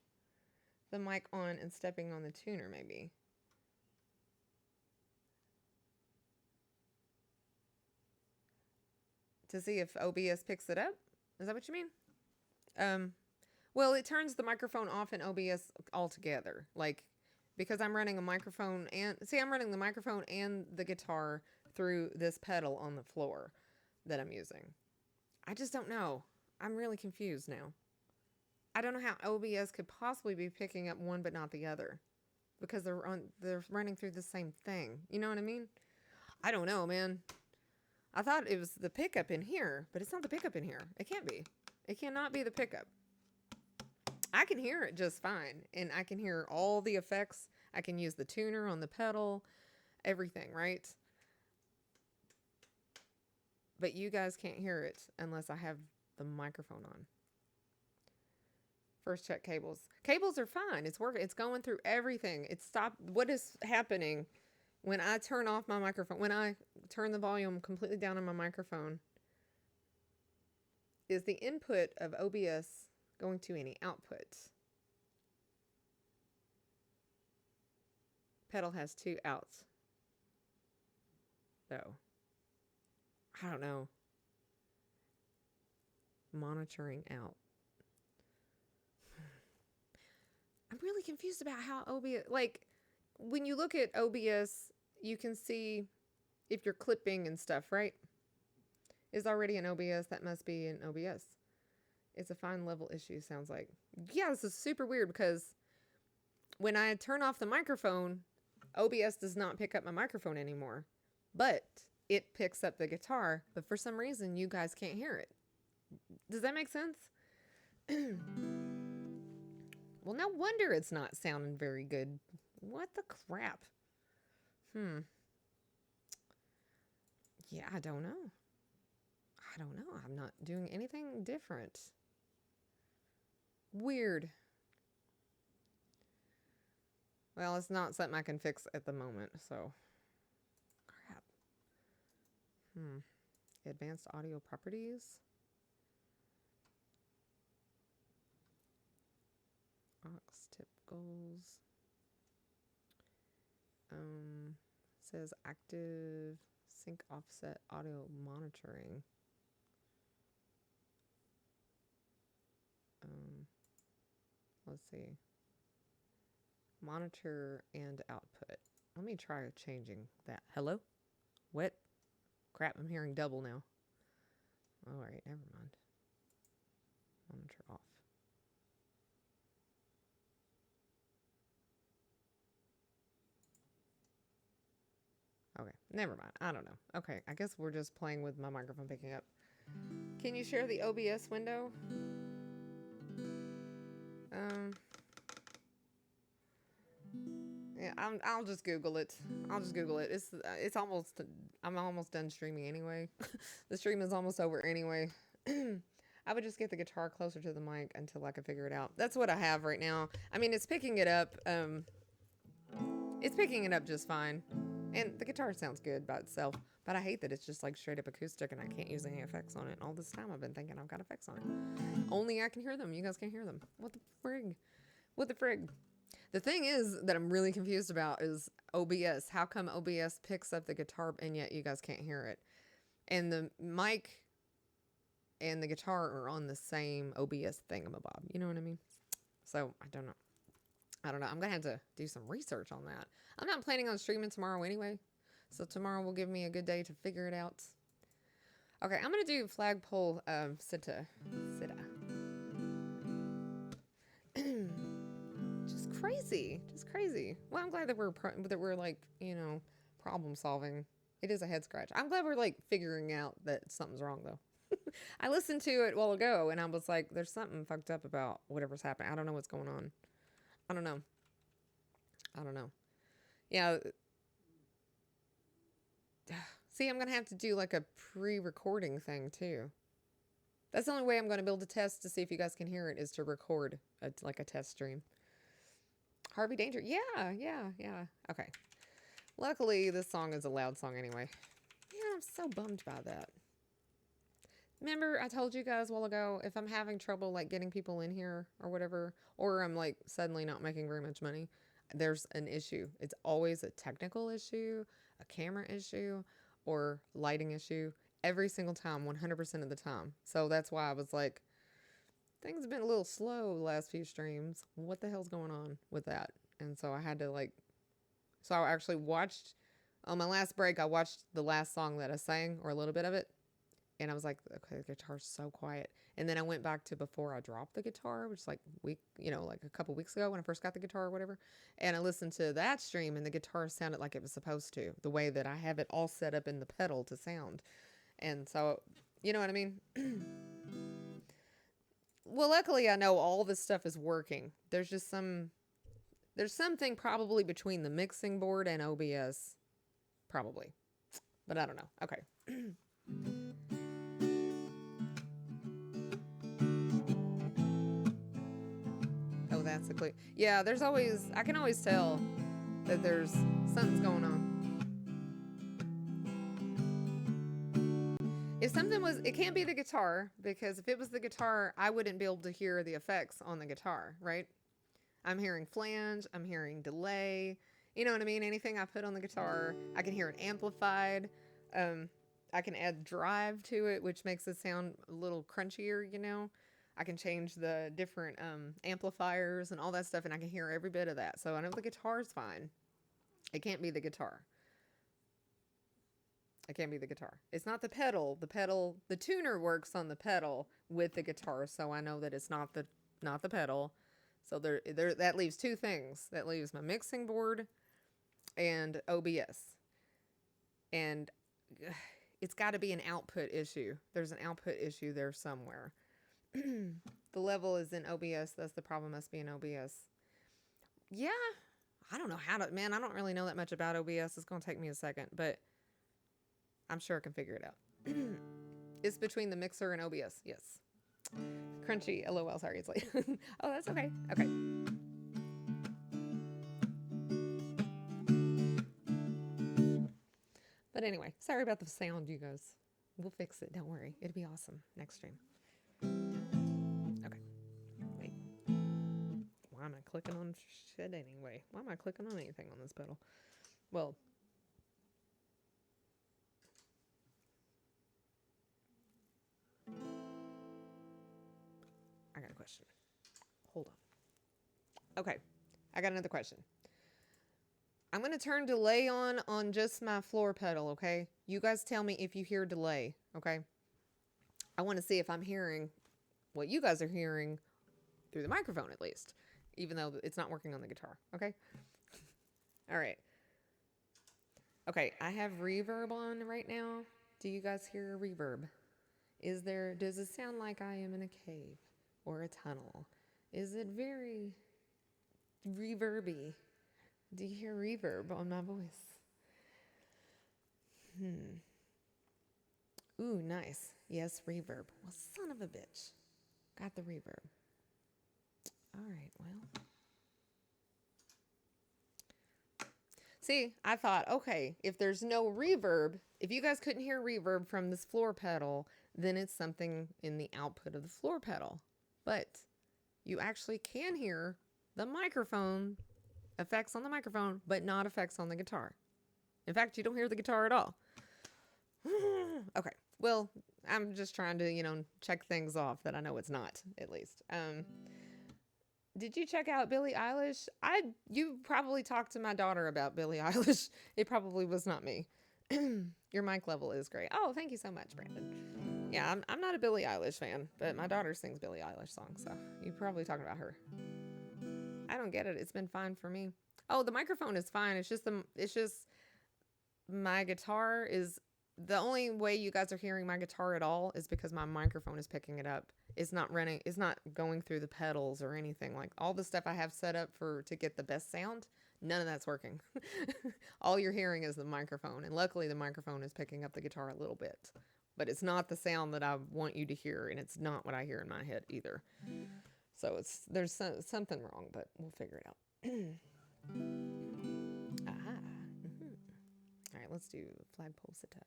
The mic on and stepping on the tuner, maybe. To see if OBS picks it up? Is that what you mean? Well, it turns the microphone off in OBS altogether. Like, because I'm running a microphone and... See, I'm running the microphone and the guitar through this pedal on the floor that I'm using. I just don't know. I'm really confused now. I don't know how OBS could possibly be picking up one but not the other. Because they're running through the same thing. You know what I mean? I don't know, man. I thought it was the pickup in here, but it's not the pickup in here. It can't be. It cannot be the pickup. I can hear it just fine, and I can hear all the effects. I can use the tuner on the pedal, everything, right? But you guys can't hear it unless I have the microphone on. First check cables. Cables are fine. It's working. It's going through everything. It's stopped. What is happening when I turn off my microphone, when I turn the volume completely down on my microphone, is the input of OBS going to any output? Pedal has 2 outs. Though. I don't know. Monitoring out. I'm really confused about how OBS, like, when you look at OBS, you can see if you're clipping and stuff, right? Is already an OBS, that must be an OBS. It's a fine level issue, sounds like. Yeah, this is super weird because when I turn off the microphone, OBS does not pick up my microphone anymore. But it picks up the guitar, but for some reason you guys can't hear it. Does that make sense? Well, no wonder it's not sounding very good. What the crap? Yeah, I don't know. I don't know. I'm not doing anything different. Weird. Well, it's not something I can fix at the moment, so. Crap. Advanced audio properties. Aux tip goals. Says active sync offset audio monitoring. Let's see. Monitor and output. Let me try changing that. Hello? What? Crap, I'm hearing double now. All right, never mind. Monitor off. Okay, never mind. I don't know. Okay, I guess we're just playing with my microphone picking up. Can you share the OBS window? Yeah, I'll just Google it. I'll just Google it. It's almost, I'm almost done streaming anyway. The stream is almost over anyway. I would just get the guitar closer to the mic until I could figure it out. That's what I have right now. I mean, it's picking it up. It's picking it up just fine. And the guitar sounds good by itself. But I hate that it's just like straight up acoustic and I can't use any effects on it. All this time I've been thinking I've got effects on it. Only I can hear them. You guys can't hear them. What the frig? What the frig? The thing is that I'm really confused about is OBS. How come OBS picks up the guitar and yet you guys can't hear it? And the mic and the guitar are on the same OBS thingamabob. You know what I mean? So I don't know. I'm going to have to do some research on that. I'm not planning on streaming tomorrow anyway. So tomorrow will give me a good day to figure it out. Okay, I'm going to do flagpole Sitta. Just crazy. Just crazy. Well, I'm glad that we're like, you know, problem solving. It is a head scratch. I'm glad we're like figuring out that something's wrong though. I listened to it a while ago and I was like, there's something fucked up about whatever's happening. I don't know what's going on. I don't know. Yeah. See, I'm going to have to do like a pre-recording thing too. That's the only way I'm going to be able to test to see if you guys can hear it is to record like a test stream. Harvey Danger. Yeah. Okay. Luckily, this song is a loud song anyway. Man, I'm so bummed by that. Remember, I told you guys a while ago, if I'm having trouble like getting people in here or whatever, or I'm like suddenly not making very much money, there's an issue. It's always a technical issue, a camera issue, or lighting issue. Every single time, 100% of the time. So that's why I was like, things have been a little slow the last few streams. What the hell's going on with that? And so I had to like, so I actually watched, on my last break, I watched the last song that I sang, or a little bit of it. And I was like, okay, the guitar's so quiet. And then I went back to before I dropped the guitar, which is like like a couple weeks ago when I first got the guitar or whatever. And I listened to that stream and the guitar sounded like it was supposed to, the way that I have it all set up in the pedal to sound. And so, you know what I mean? Well, luckily I know all this stuff is working. There's something probably between the mixing board and OBS. Probably. But I don't know. Okay. Oh, that's the clue. Yeah, I can always tell that there's something's going on. If something was, it can't be the guitar, because if it was the guitar, I wouldn't be able to hear the effects on the guitar, right? I'm hearing flange, I'm hearing delay, you know what I mean? Anything I put on the guitar, I can hear it amplified. I can add drive to it, which makes it sound a little crunchier, you know? I can change the different amplifiers and all that stuff, and I can hear every bit of that. So I know the guitar's fine. It can't be the guitar. It can't be the guitar. It's not the pedal. The tuner works on the pedal with the guitar, so I know that it's not the pedal. So there that leaves two things. That leaves my mixing board and OBS. And it's got to be an output issue. There's an output issue there somewhere. The level is in OBS. That's the problem. Must be in OBS. Yeah. I don't know how to, man, I don't really know that much about OBS. It's going to take me a second, but I'm sure I can figure it out. It's between the mixer and OBS. Yes. Crunchy. LOL. Sorry. It's late. Oh, that's okay. Okay. But anyway, sorry about the sound, you guys. We'll fix it. Don't worry. It'll be awesome next stream. Okay. Wait. Why am I clicking on shit anyway? Why am I clicking on anything on this pedal? Well, I got a question. Hold on. Okay. I got another question. I'm going to turn delay on just my floor pedal, okay? You guys tell me if you hear delay, okay? I want to see if I'm hearing what you guys are hearing through the microphone at least, even though it's not working on the guitar, okay? All right. Okay, I have reverb on right now. Do you guys hear reverb? Does it sound like I am in a cave or a tunnel? Is it very reverby? Do you hear reverb on my voice? Ooh, nice. Yes, reverb. Well, son of a bitch. Got the reverb. All right, well. See, I thought, okay, if there's no reverb, if you guys couldn't hear reverb from this floor pedal, then it's something in the output of the floor pedal. But you actually can hear the microphone, effects on the microphone, but not effects on the guitar. In fact, you don't hear the guitar at all. Okay, well, I'm just trying to, check things off that I know it's not, at least. Did you check out Billie Eilish? You probably talked to my daughter about Billie Eilish. It probably was not me. Your mic level is great. Oh, thank you so much, Brandon. Yeah, I'm not a Billie Eilish fan, but my daughter sings Billie Eilish songs, so you're probably talking about her. I don't get it. It's been fine for me. Oh, the microphone is fine. It's just my guitar is the only way you guys are hearing my guitar at all is because my microphone is picking it up. It's not going through the pedals or anything. Like all the stuff I have set up to get the best sound, None of that's working. All you're hearing is the microphone. And luckily, the microphone is picking up the guitar a little bit. But it's not the sound that I want you to hear. And it's not what I hear in my head either. So there's something wrong, but we'll figure it out. Aha. Mhm. All right, let's do Flagpole Sitta.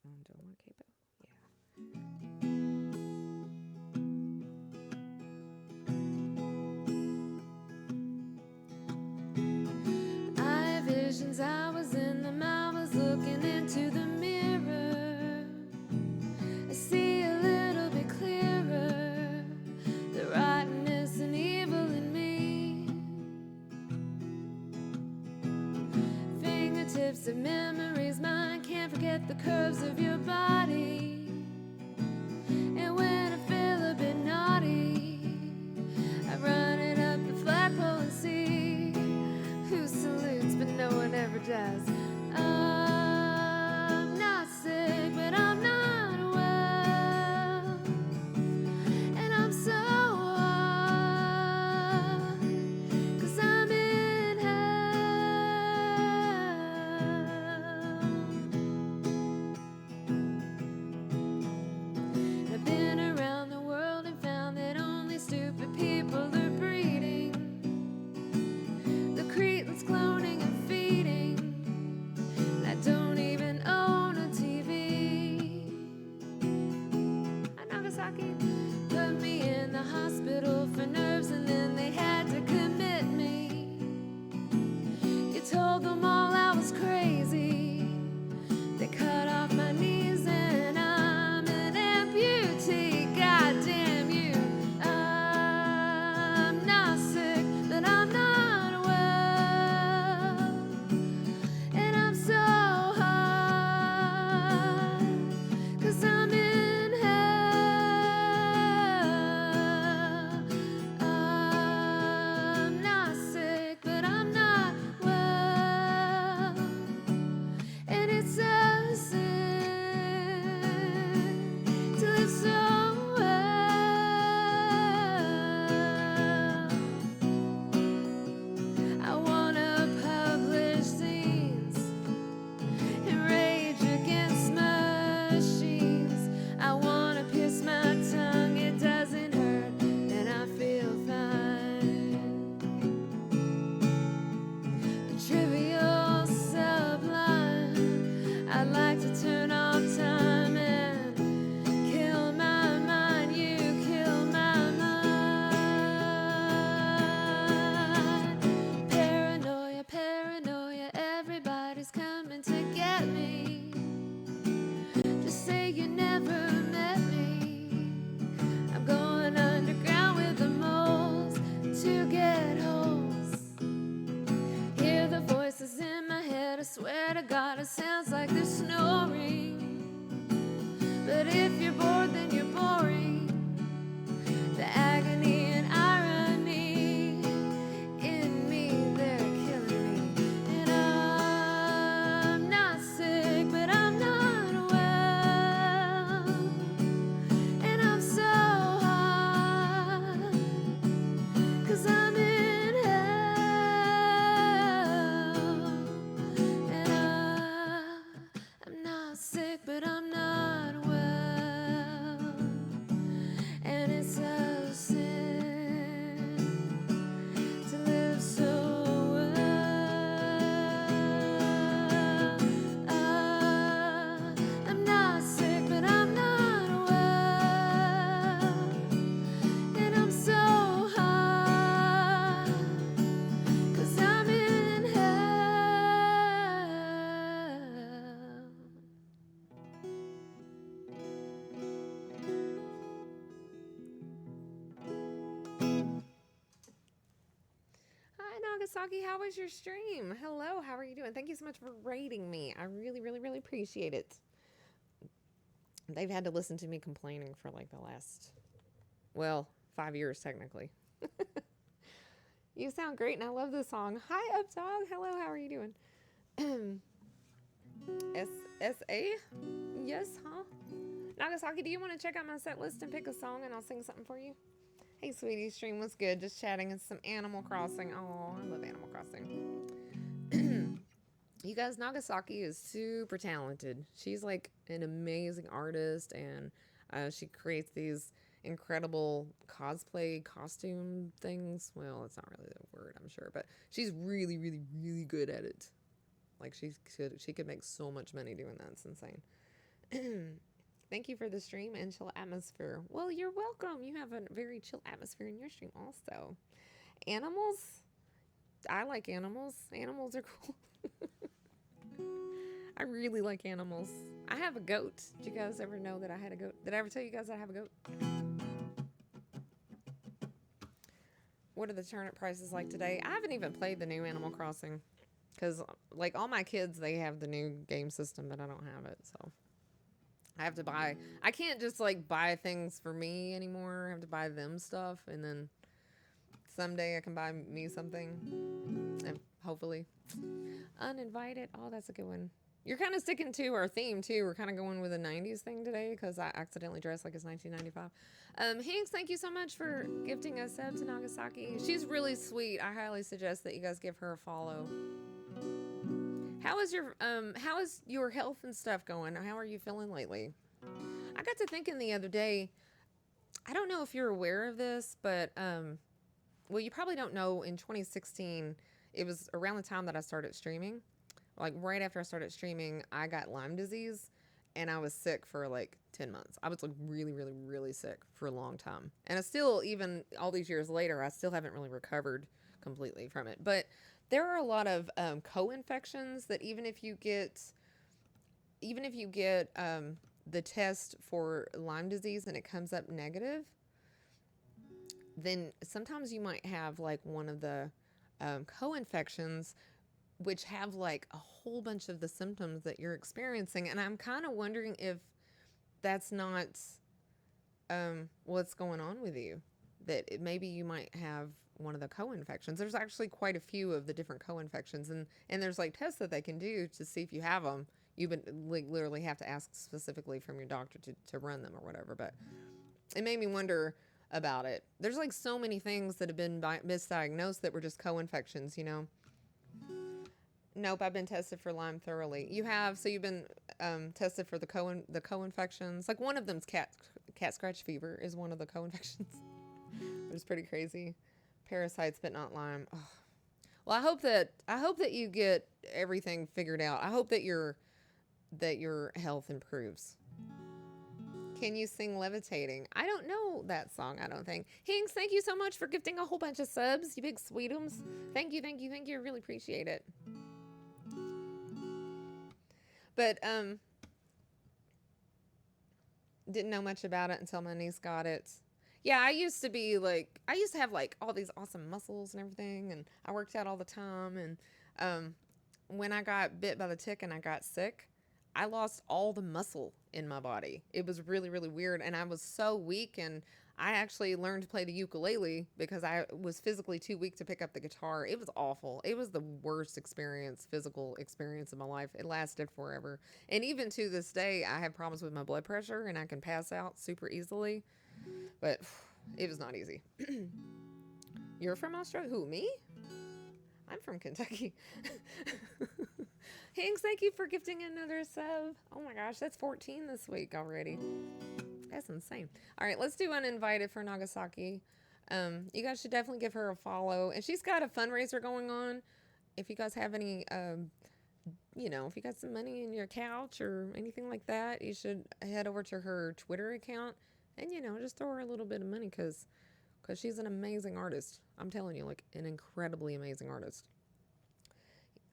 Do I want a capo? Yeah. I had visions, I was in them, I was looking into the mirror. I see a little bit clearer the rottenness and evil in me. Fingertips of memories, mine can't forget the curves of your body. And when I feel a bit naughty, I run it up the flagpole and see who salutes, but no one ever does. I'm not sick, but I'm not well, and I'm so high, 'cause I'm in hell. I've been around the world and found that only stupid people are breeding. The Cretans cloning and feeding. And I don't even own a TV. At Nagasaki, put me in the hospital for nerves, and then they had to commit me. You told them all I was crazy. They cut off my knees and I'm an amputee. God damn you. I'm not sick, but I'm not well, and I'm so high, 'cause I'm in hell. I'm not sick, but I'm not well, and it's a sin to live so well. I wanna publish scenes and rage against machines. I wanna pierce my tongue, it doesn't hurt, and I feel fine. Trivial, sublime. I'd like to turn off time and kill my mind. You kill my mind. Paranoia, paranoia. Everybody's coming to get me. Just say you never met me. I'm going underground with the moles to get holes. Hear the voices in my head, I swear to God it sounds like they're snoring. But if you're bored, then you're boring. The agony and irony in me, they're killing me. And I'm not sick, but I'm not well, and I'm so high, 'cause I'm in hell. And I'm not sick, but I'm not well, and it's a sin to live so well. I'm not sick, but I'm not well, and I'm so high, 'cause I'm in hell. Hi, Nagasaki. How was your stream? Hello. How are you doing? Thank you so much for rating me. I really, really, really appreciate it. They've had to listen to me complaining for like the last, well, 5 years technically. You sound great, and I love this song. Hi, Up Dog. Hello, how are you doing? S.A.? Yes, huh? Nagasaki, do you want to check out my set list and pick a song, and I'll sing something for you? Hey, sweetie, stream was good. Just chatting and some Animal Crossing. Oh, I love Animal Crossing. You guys, Nagasaki is super talented. She's like an amazing artist, and she creates these incredible cosplay costume things. Well, it's not really the word, I'm sure, but she's really, really, really good at it. Like she could make so much money doing that. It's insane. Thank you for the stream and chill atmosphere. Well, you're welcome. You have a very chill atmosphere in your stream also. Animals? I like animals. Animals are cool. I really like animals. I have a goat. Did you guys ever know that I had a goat? Did I ever tell you guys I have a goat? What are the turnip prices like today? I haven't even played the new Animal Crossing. Because, like, all my kids, they have the new game system, but I don't have it, so. I have to buy. I can't just, like, buy things for me anymore. I have to buy them stuff, and then someday I can buy me something. And hopefully. Uninvited. Oh, that's a good one. You're kind of sticking to our theme, too. We're kind of going with a 90s thing today because I accidentally dressed like it's 1995. Hanks, thank you so much for gifting a sub to Nagasaki. She's really sweet. I highly suggest that you guys give her a follow. How is your health and stuff going? How are you feeling lately? I got to thinking the other day, I don't know if you're aware of this, but, well, you probably don't know, in 2016, it was around the time that I started streaming. Like, right after I started streaming, I got Lyme disease, and I was sick for, like, 10 months. I was, like, really, really, really sick for a long time. And I still, even all these years later, I still haven't really recovered completely from it. But there are a lot of co-infections that even if you get the test for Lyme disease and it comes up negative, then sometimes you might have like one of the co-infections which have like a whole bunch of the symptoms that you're experiencing. And I'm kind of wondering if that's not what's going on with you, that maybe you might have one of the co-infections. There's actually quite a few of the different co-infections, and there's like tests that they can do to see if you have them. You would like literally have to ask specifically from your doctor to run them or whatever. But it made me wonder about it. There's like so many things that have been misdiagnosed that were just co-infections, you know. Nope, I've been tested for Lyme thoroughly. You have, so you've been tested for the co-infections. Like one of them's cat scratch fever is one of the co-infections. It was pretty crazy. Parasites, but not Lyme. Ugh. Well, I hope that you get everything figured out. I hope that your health improves. Can you sing Levitating? I don't know that song, I don't think. Hinks, thank you so much for gifting a whole bunch of subs, you big sweetums. Thank you. I really appreciate it. But, didn't know much about it until my niece got it. Yeah, I used to have like all these awesome muscles and everything, and I worked out all the time. And when I got bit by the tick and I got sick, I lost all the muscle in my body. It was really, really weird, and I was so weak. And I actually learned to play the ukulele because I was physically too weak to pick up the guitar. It was awful. It was the worst physical experience of my life. It lasted forever. And even to this day, I have problems with my blood pressure, and I can pass out super easily. But it was not easy. You're from Australia? Who, me? I'm from Kentucky. Hanks, thank you for gifting another sub. Oh my gosh, that's 14 this week already. That's insane. All right, let's do Uninvited for Nagasaki. You guys should definitely give her a follow. And she's got a fundraiser going on. If you guys have any, if you got some money in your couch or anything like that, you should head over to her Twitter account and, just throw her a little bit of money because she's an amazing artist. I'm telling you, like an incredibly amazing artist.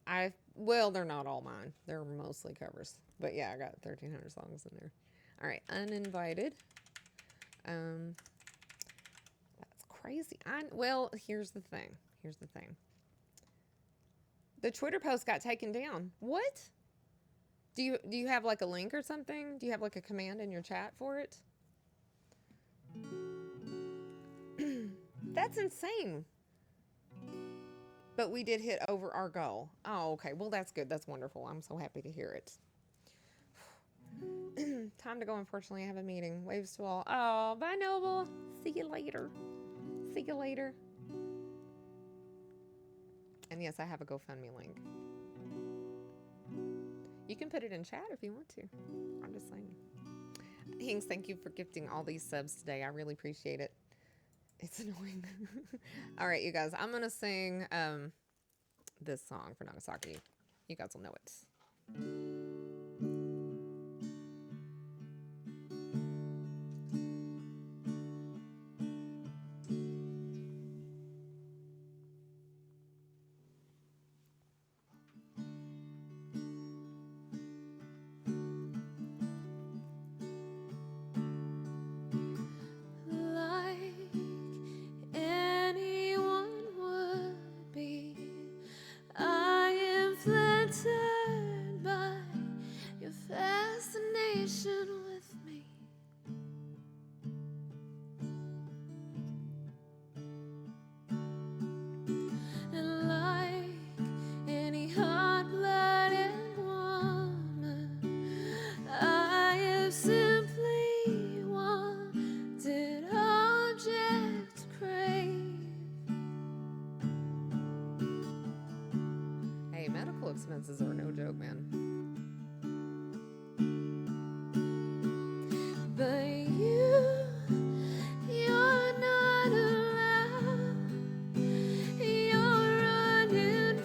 They're not all mine. They're mostly covers. But yeah, I got 1,300 songs in there. All right, Uninvited. That's crazy. Here's the thing. The Twitter post got taken down. What? Do you have like a link or something? Do you have like a command in your chat for it? That's insane. but we did hit over our goal. Oh, okay. Well, that's good. That's wonderful. I'm so happy to hear it. Time to go. Unfortunately, I have a meeting. Waves to all. Oh, bye, Noble. See you later. See you later. And yes, I have a GoFundMe link. You can put it in chat if you want to. I'm just saying. Hinks, thank you for gifting all these subs today. I really appreciate it. It's annoying. All right, you guys. I'm going to sing this song for Nagasaki. You guys will know it. Like anyone would be, I am flattered by your fascination with me. And like any hot-blooded woman, I have simply wanted object to crave. Hey, medical expenses are no joke, man. But you're not allowed. You're uninvited.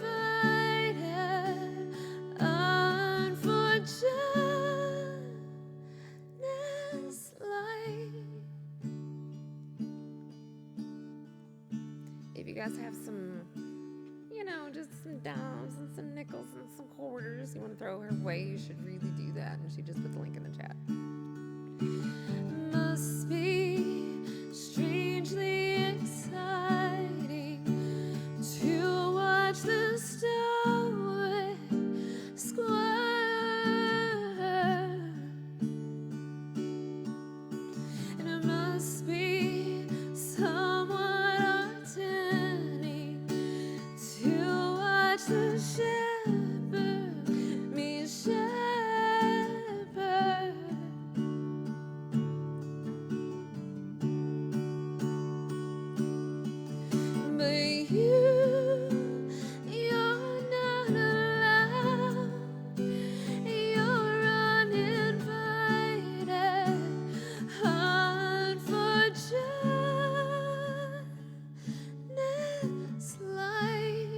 Unfortunateness light. If you guys have some, just some dimes and some nickels and some quarters you want to throw her way, you should really do that. And she just put the link in the chat. Must be strangely exciting to watch the stoic squirt. And it must be somewhat entertaining to watch the shepherd me shepherd. But you're not allowed. You're uninvited. Unfortunateness light.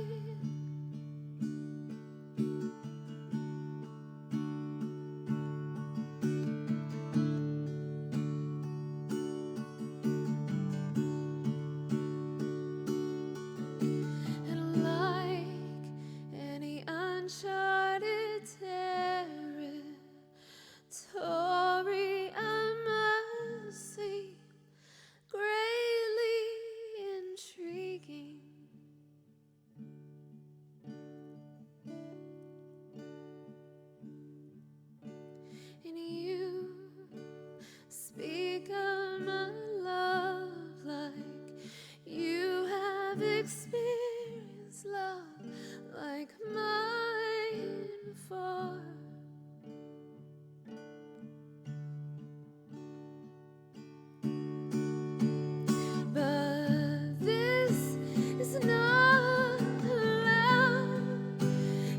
And like any uncharted territory, I must seem greatly intriguing. And you speak of my love like you have experienced love like mine before. But this is not allowed.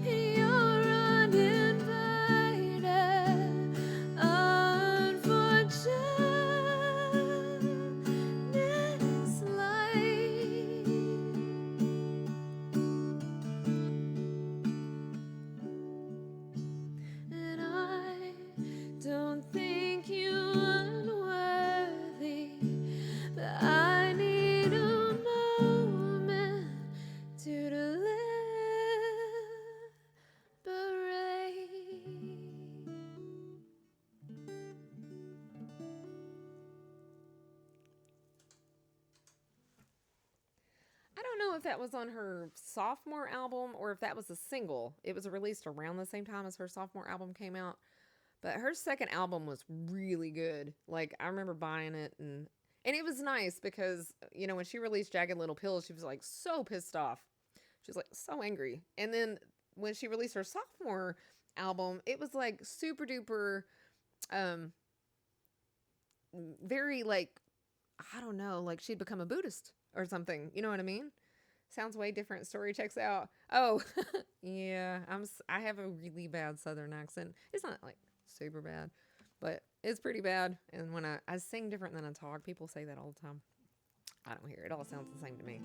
You're uninvited. Unfortunateness light. And I don't think you unworthy, but I need a moment to deliberate. I don't know if that was on her sophomore album or if that was a single. It was released around the same time as her sophomore album came out. But her second album was really good. Like, I remember buying it, and it was nice because, when she released Jagged Little Pill, she was like so pissed off. She's like so angry. And then when she released her sophomore album, it was like super duper, um, very like, I don't know, like she'd become a Buddhist or something. You know what I mean? Sounds way different. Story checks out. Oh, yeah. I have a really bad Southern accent. It's not like super bad, but it's pretty bad. And when I sing different than I talk, people say that all the time. I don't hear it. It all sounds the same to me.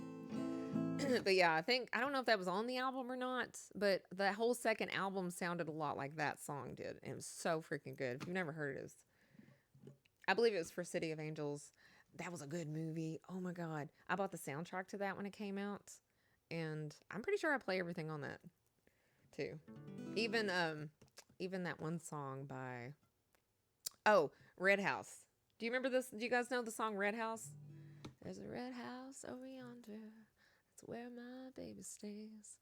But yeah, I don't know if that was on the album or not, but the whole second album sounded a lot like that song did. And it was so freaking good. If you've never heard it, I believe it was for City of Angels. That was a good movie. Oh my God. I bought the soundtrack to that when it came out. And I'm pretty sure I play everything on that too. Even that one song by Red House. Do you remember this? Do you guys know the song Red House? There's a red house over yonder. It's where my baby stays.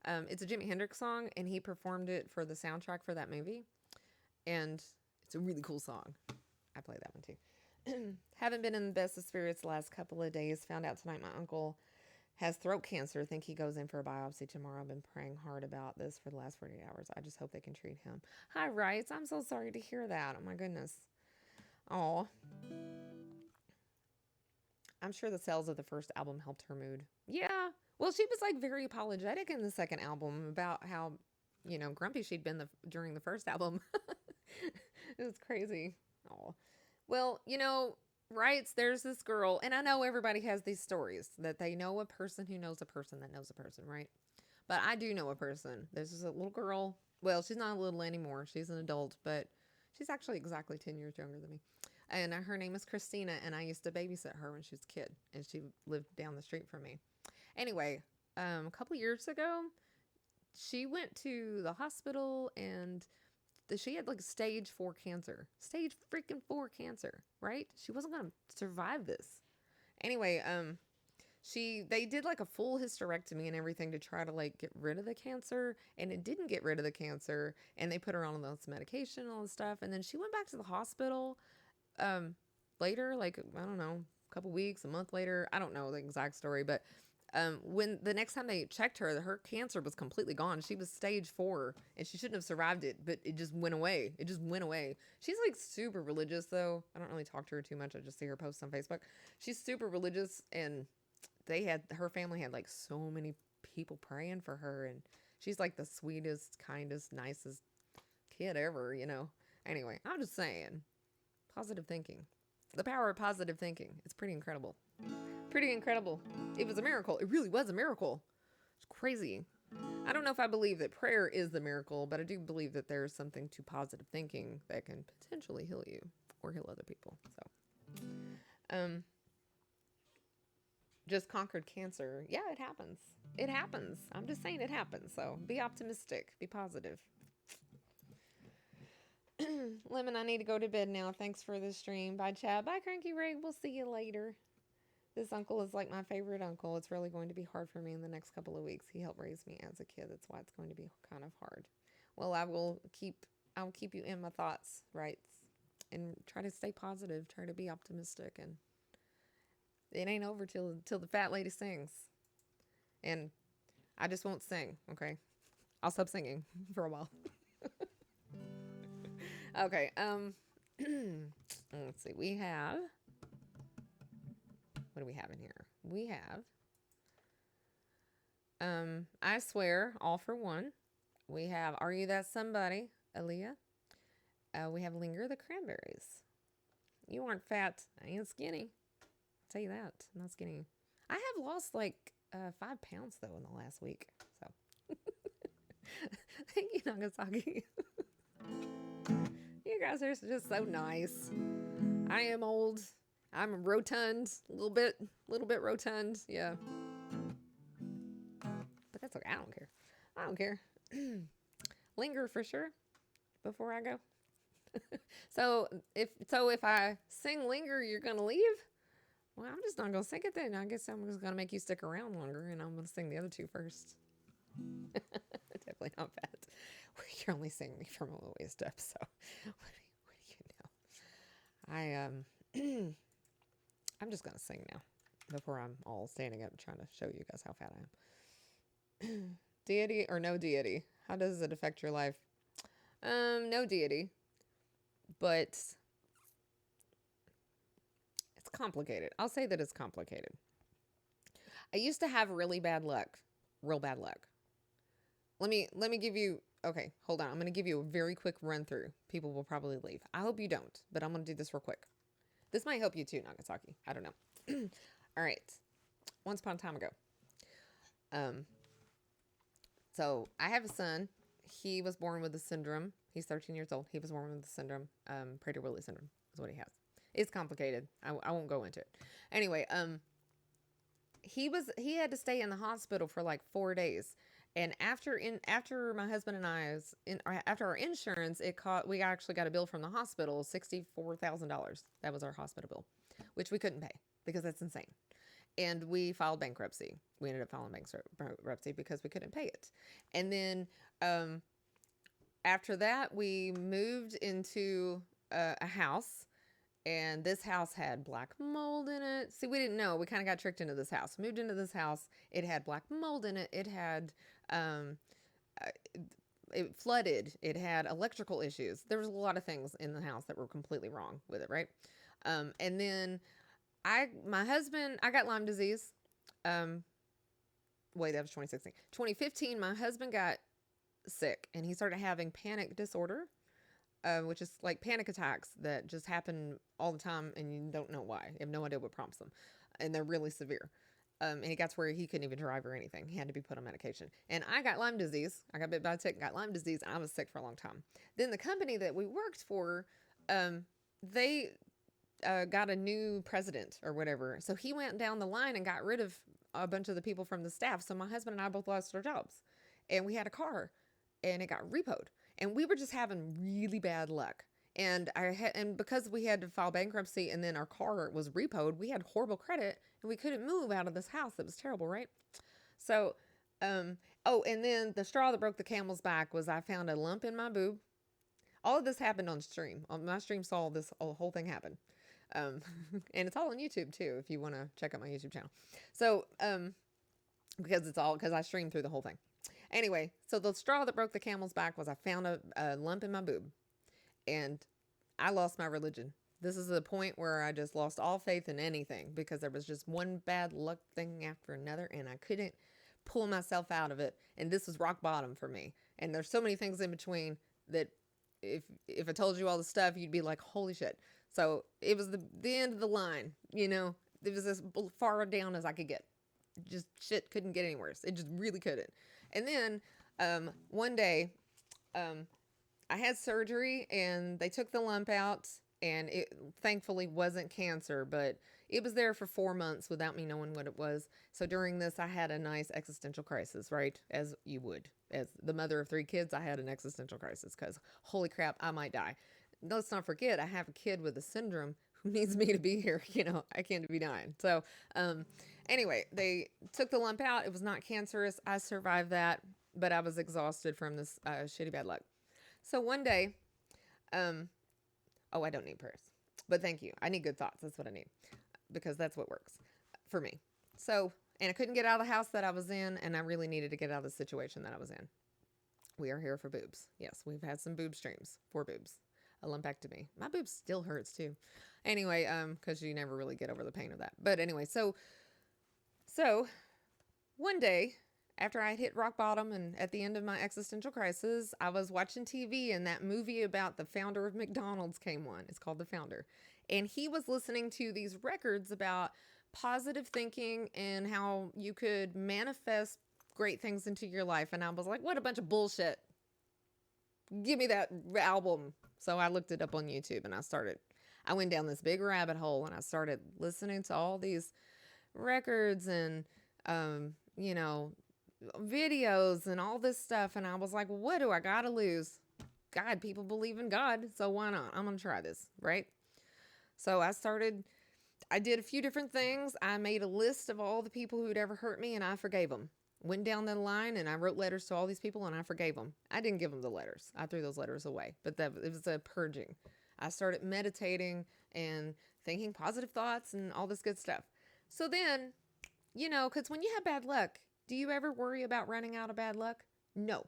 It's a Jimi Hendrix song, and he performed it for the soundtrack for that movie. And it's a really cool song. I play that one too. Haven't been in the best of spirits the last couple of days. Found out tonight my uncle has throat cancer. Think he goes in for a biopsy tomorrow. I've been praying hard about this for the last 48 hours. I just hope they can treat him. Hi, Rights. I'm so sorry to hear that. Oh, my goodness. Oh. I'm sure the sales of the first album helped her mood. Yeah. Well, she was like very apologetic in the second album about how, grumpy she'd been during the first album. It was crazy. Oh. Well, Rights, there's this girl, and I know everybody has these stories that they know a person who knows a person that knows a person, right? But I do know a person. There's this little girl. Well, she's not a little anymore. She's an adult, but she's actually exactly 10 years younger than me. And her name is Christina, and I used to babysit her when she was a kid, and she lived down the street from me. Anyway, a couple years ago, she went to the hospital, and she had like stage 4 cancer. Stage freaking 4 cancer, right? She wasn't going to survive this. Anyway, they did like a full hysterectomy and everything to try to like get rid of the cancer, and it didn't get rid of the cancer, and they put her on this medication and all this stuff, and then she went back to the hospital later, like, I don't know, a couple weeks, a month later. I don't know the exact story, but when the next time they checked her cancer was completely gone. She was stage 4, and she shouldn't have survived it, but it just went away. It just went away. She's like super religious, though. I don't really talk to her too much. I just see her posts on Facebook. She's super religious, and her family had like so many people praying for her, and she's like the sweetest, kindest, nicest kid ever, Anyway, I'm just saying. Positive thinking. The power of positive thinking. It's pretty incredible. Pretty incredible. It was a miracle. It really was a miracle. It's crazy. I don't know if I believe that prayer is the miracle, but I do believe that there's something to positive thinking that can potentially heal you or heal other people. So, just conquered cancer. Yeah, it happens. It happens. I'm just saying it happens. So be optimistic. Be positive. Lemon, I need to go to bed now. Thanks for the stream. Bye, Chad. Bye, Cranky Rig. We'll see you later. This uncle is like my favorite uncle. It's really going to be hard for me in the next couple of weeks. He helped raise me as a kid. That's why it's going to be kind of hard. Well, I'll keep you in my thoughts, right? And try to stay positive. Try to be optimistic. And it ain't over till the fat lady sings. And I just won't sing, okay? I'll stop singing for a while. Okay, let's see. What do we have in here? We have, I Swear, All for One. We have Are You That Somebody, Aaliyah. We have Linger, the Cranberries. You aren't fat. I ain't skinny. I'll tell you that. I'm not skinny. I have lost like 5 pounds, though, in the last week. So, thank you, Nagasaki. You guys are just so nice. I am old. I'm rotund. A little bit rotund. Yeah. But that's okay. I don't care. Linger for sure before I go. So if I sing Linger, you're going to leave? Well, I'm just not going to sing it then. I guess I'm just going to make you stick around longer, and I'm going to sing the other 2 first. Definitely not bad. You're only seeing me from all the waist up, so what do you know? I'm just gonna sing now before I'm all standing up trying to show you guys how fat I am. Deity or no deity? How does it affect your life? No deity, but it's complicated. I'll say that it's complicated. I used to have really bad luck, real bad luck. Let me give you. Okay, hold on. I'm going to give you a very quick run through. People will probably leave. I hope you don't, but I'm going to do this real quick. This might help you too, Nagasaki. I don't know. All right. Once upon a time ago. So I have a son. He was born with the syndrome. He's 13 years old. He was born with the syndrome. Prader-Willi syndrome is what he has. It's complicated. I won't go into it. Anyway, he had to stay in the hospital for like 4 days. And after my husband and after our insurance, we actually got a bill from the hospital, $64,000. That was our hospital bill, which we couldn't pay because that's insane. And we filed bankruptcy. We ended up filing bankruptcy because we couldn't pay it. And then after that, we moved into a house. And this house had black mold in it. See, we didn't know. We kind of got tricked into this house. Moved into this house. It had black mold in it. It had, it flooded. It had electrical issues. There was a lot of things in the house that were completely wrong with it, right? And then I got Lyme disease. Wait, that was 2016. 2015, my husband got sick and he started having panic disorder. Which is like panic attacks that just happen all the time and you don't know why. You have no idea what prompts them. And they're really severe. And he got to where he couldn't even drive or anything. He had to be put on medication. And I got Lyme disease. I got bit by a tick, got Lyme disease, and I was sick for a long time. Then the company that we worked for, they got a new president or whatever. So he went down the line and got rid of a bunch of the people from the staff. So my husband and I both lost our jobs. And we had a car and it got repoed. And we were just having really bad luck. And because we had to file bankruptcy and then our car was repoed, we had horrible credit and we couldn't move out of this house. It was terrible, right? So, and then the straw that broke the camel's back was I found a lump in my boob. All of this happened on stream. My stream saw this whole thing happen. And it's all on YouTube too, if you want to check out my YouTube channel. So, because I streamed through the whole thing. Anyway, so the straw that broke the camel's back was I found a lump in my boob and I lost my religion. This is the point where I just lost all faith in anything because there was just one bad luck thing after another and I couldn't pull myself out of it. And this was rock bottom for me. And there's so many things in between that if I told you all the stuff, you'd be like, holy shit. So it was the end of the line, you know, it was as far down as I could get. Just shit couldn't get any worse. It just really couldn't. And then one day I had surgery and they took the lump out and it thankfully wasn't cancer, but it was there for 4 months without me knowing what it was. So during this, I had a nice existential crisis, right? As you would. As the mother of 3 kids, I had an existential crisis because holy crap, I might die. Let's not forget, I have a kid with a syndrome who needs me to be here. You know, I can't be dying. So, anyway, they took the lump out. It was not cancerous. I survived that, but I was exhausted from this shitty bad luck. So one day, I don't need prayers, but thank you. I need good thoughts. That's what I need because that's what works for me. So, and I couldn't get out of the house that I was in, and I really needed to get out of the situation that I was in. We are here for boobs. Yes, we've had some boob streams for boobs. A lumpectomy. My boobs still hurts too. Anyway, because you never really get over the pain of that. But anyway, so one day after I hit rock bottom and at the end of my existential crisis, I was watching TV and that movie about the founder of McDonald's came on. It's called The Founder. And he was listening to these records about positive thinking and how you could manifest great things into your life. And I was like, what a bunch of bullshit. Give me that album. So I looked it up on YouTube and I went down this big rabbit hole and I started listening to all these records and, you know, videos and all this stuff. And I was like, what do I got to lose? God, people believe in God. So why not? I'm going to try this. Right. So I did a few different things. I made a list of all the people who'd ever hurt me and I forgave them. Went down the line and I wrote letters to all these people and I forgave them. I didn't give them the letters. I threw those letters away, but it was a purging. I started meditating and thinking positive thoughts and all this good stuff. So then, you know, because when you have bad luck, Do you ever worry about running out of bad luck? No.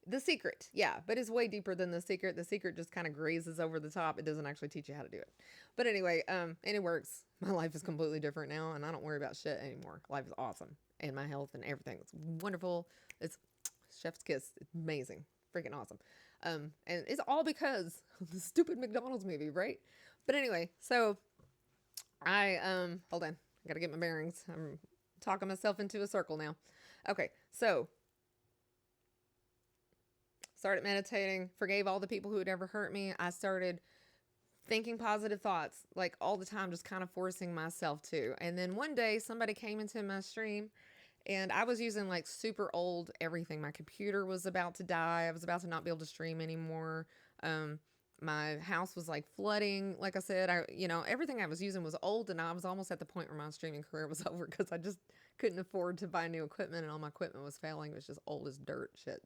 The Secret, yeah, but it's way deeper than The Secret. The Secret just kind of grazes over the top. It doesn't actually teach you how to do it. But anyway, and it works. My life is completely different now, and I don't worry about shit anymore. Life is awesome, and my health and everything. It's wonderful. It's chef's kiss. It's amazing, freaking awesome. And it's all because of the stupid McDonald's movie, right? But anyway, so I hold on, I gotta get my bearings. I'm talking myself into a circle now. Okay, so started meditating, forgave all the people who had ever hurt me. I started thinking positive thoughts like all the time, just kind of forcing myself to. And then one day somebody came into my stream and I was using like super old everything. My computer was about to die. I was about to not be able to stream anymore. My house was like flooding. Like I said, everything I was using was old, and I was almost at the point where my streaming career was over because I just couldn't afford to buy new equipment, and all my equipment was failing. It was just old as dirt shit.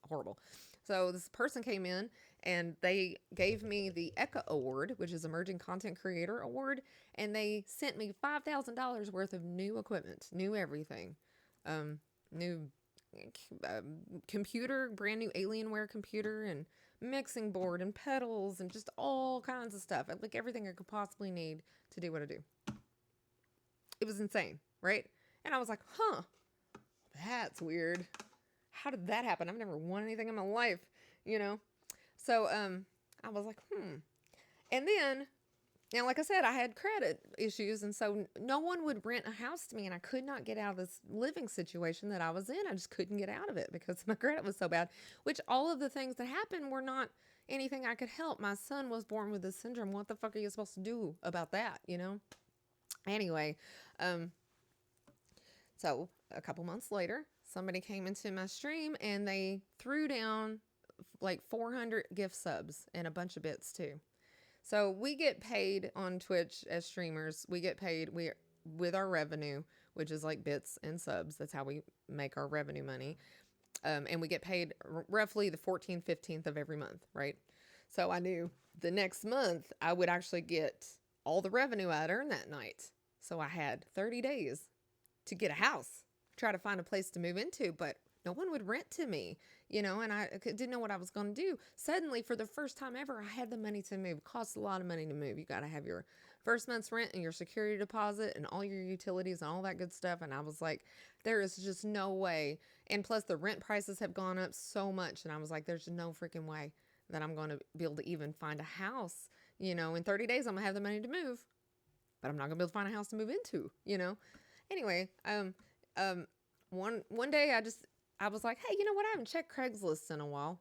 Horrible. So this person came in and they gave me the ECHA Award, which is Emerging Content Creator Award, and they sent me $5,000 worth of new equipment, new everything, new computer, brand new Alienware computer, and mixing board and pedals and just all kinds of stuff, like everything I could possibly need to do what I do. It was insane, right? And I was like, huh, that's weird. How did that happen? I've never won anything in my life, So I was like, And then, like I said, I had credit issues, and so no one would rent a house to me, and I could not get out of this living situation that I was in. I just couldn't get out of it because my credit was so bad, which all of the things that happened were not anything I could help. My son was born with this syndrome. What the fuck are you supposed to do about that, Anyway, so a couple months later, somebody came into my stream and they threw down like 400 gift subs and a bunch of bits too. So we get paid on Twitch as streamers. We get paid with our revenue, which is like bits and subs. That's how we make our revenue money. And we get paid roughly the 14th, 15th of every month, right? So I knew the next month I would actually get all the revenue I'd earned that night. So I had 30 days to get a house, try to find a place to move into, but no one would rent to me, and I didn't know what I was going to do. Suddenly, for the first time ever, I had the money to move. It costs a lot of money to move. You got to have your first month's rent and your security deposit and all your utilities and all that good stuff. And I was like, there is just no way. And plus the rent prices have gone up so much. And I was like, there's no freaking way that I'm going to be able to even find a house, in 30 days, I'm gonna have the money to move, but I'm not gonna be able to find a house to move into, Anyway, one day I was like, hey, you know what? I haven't checked Craigslist in a while,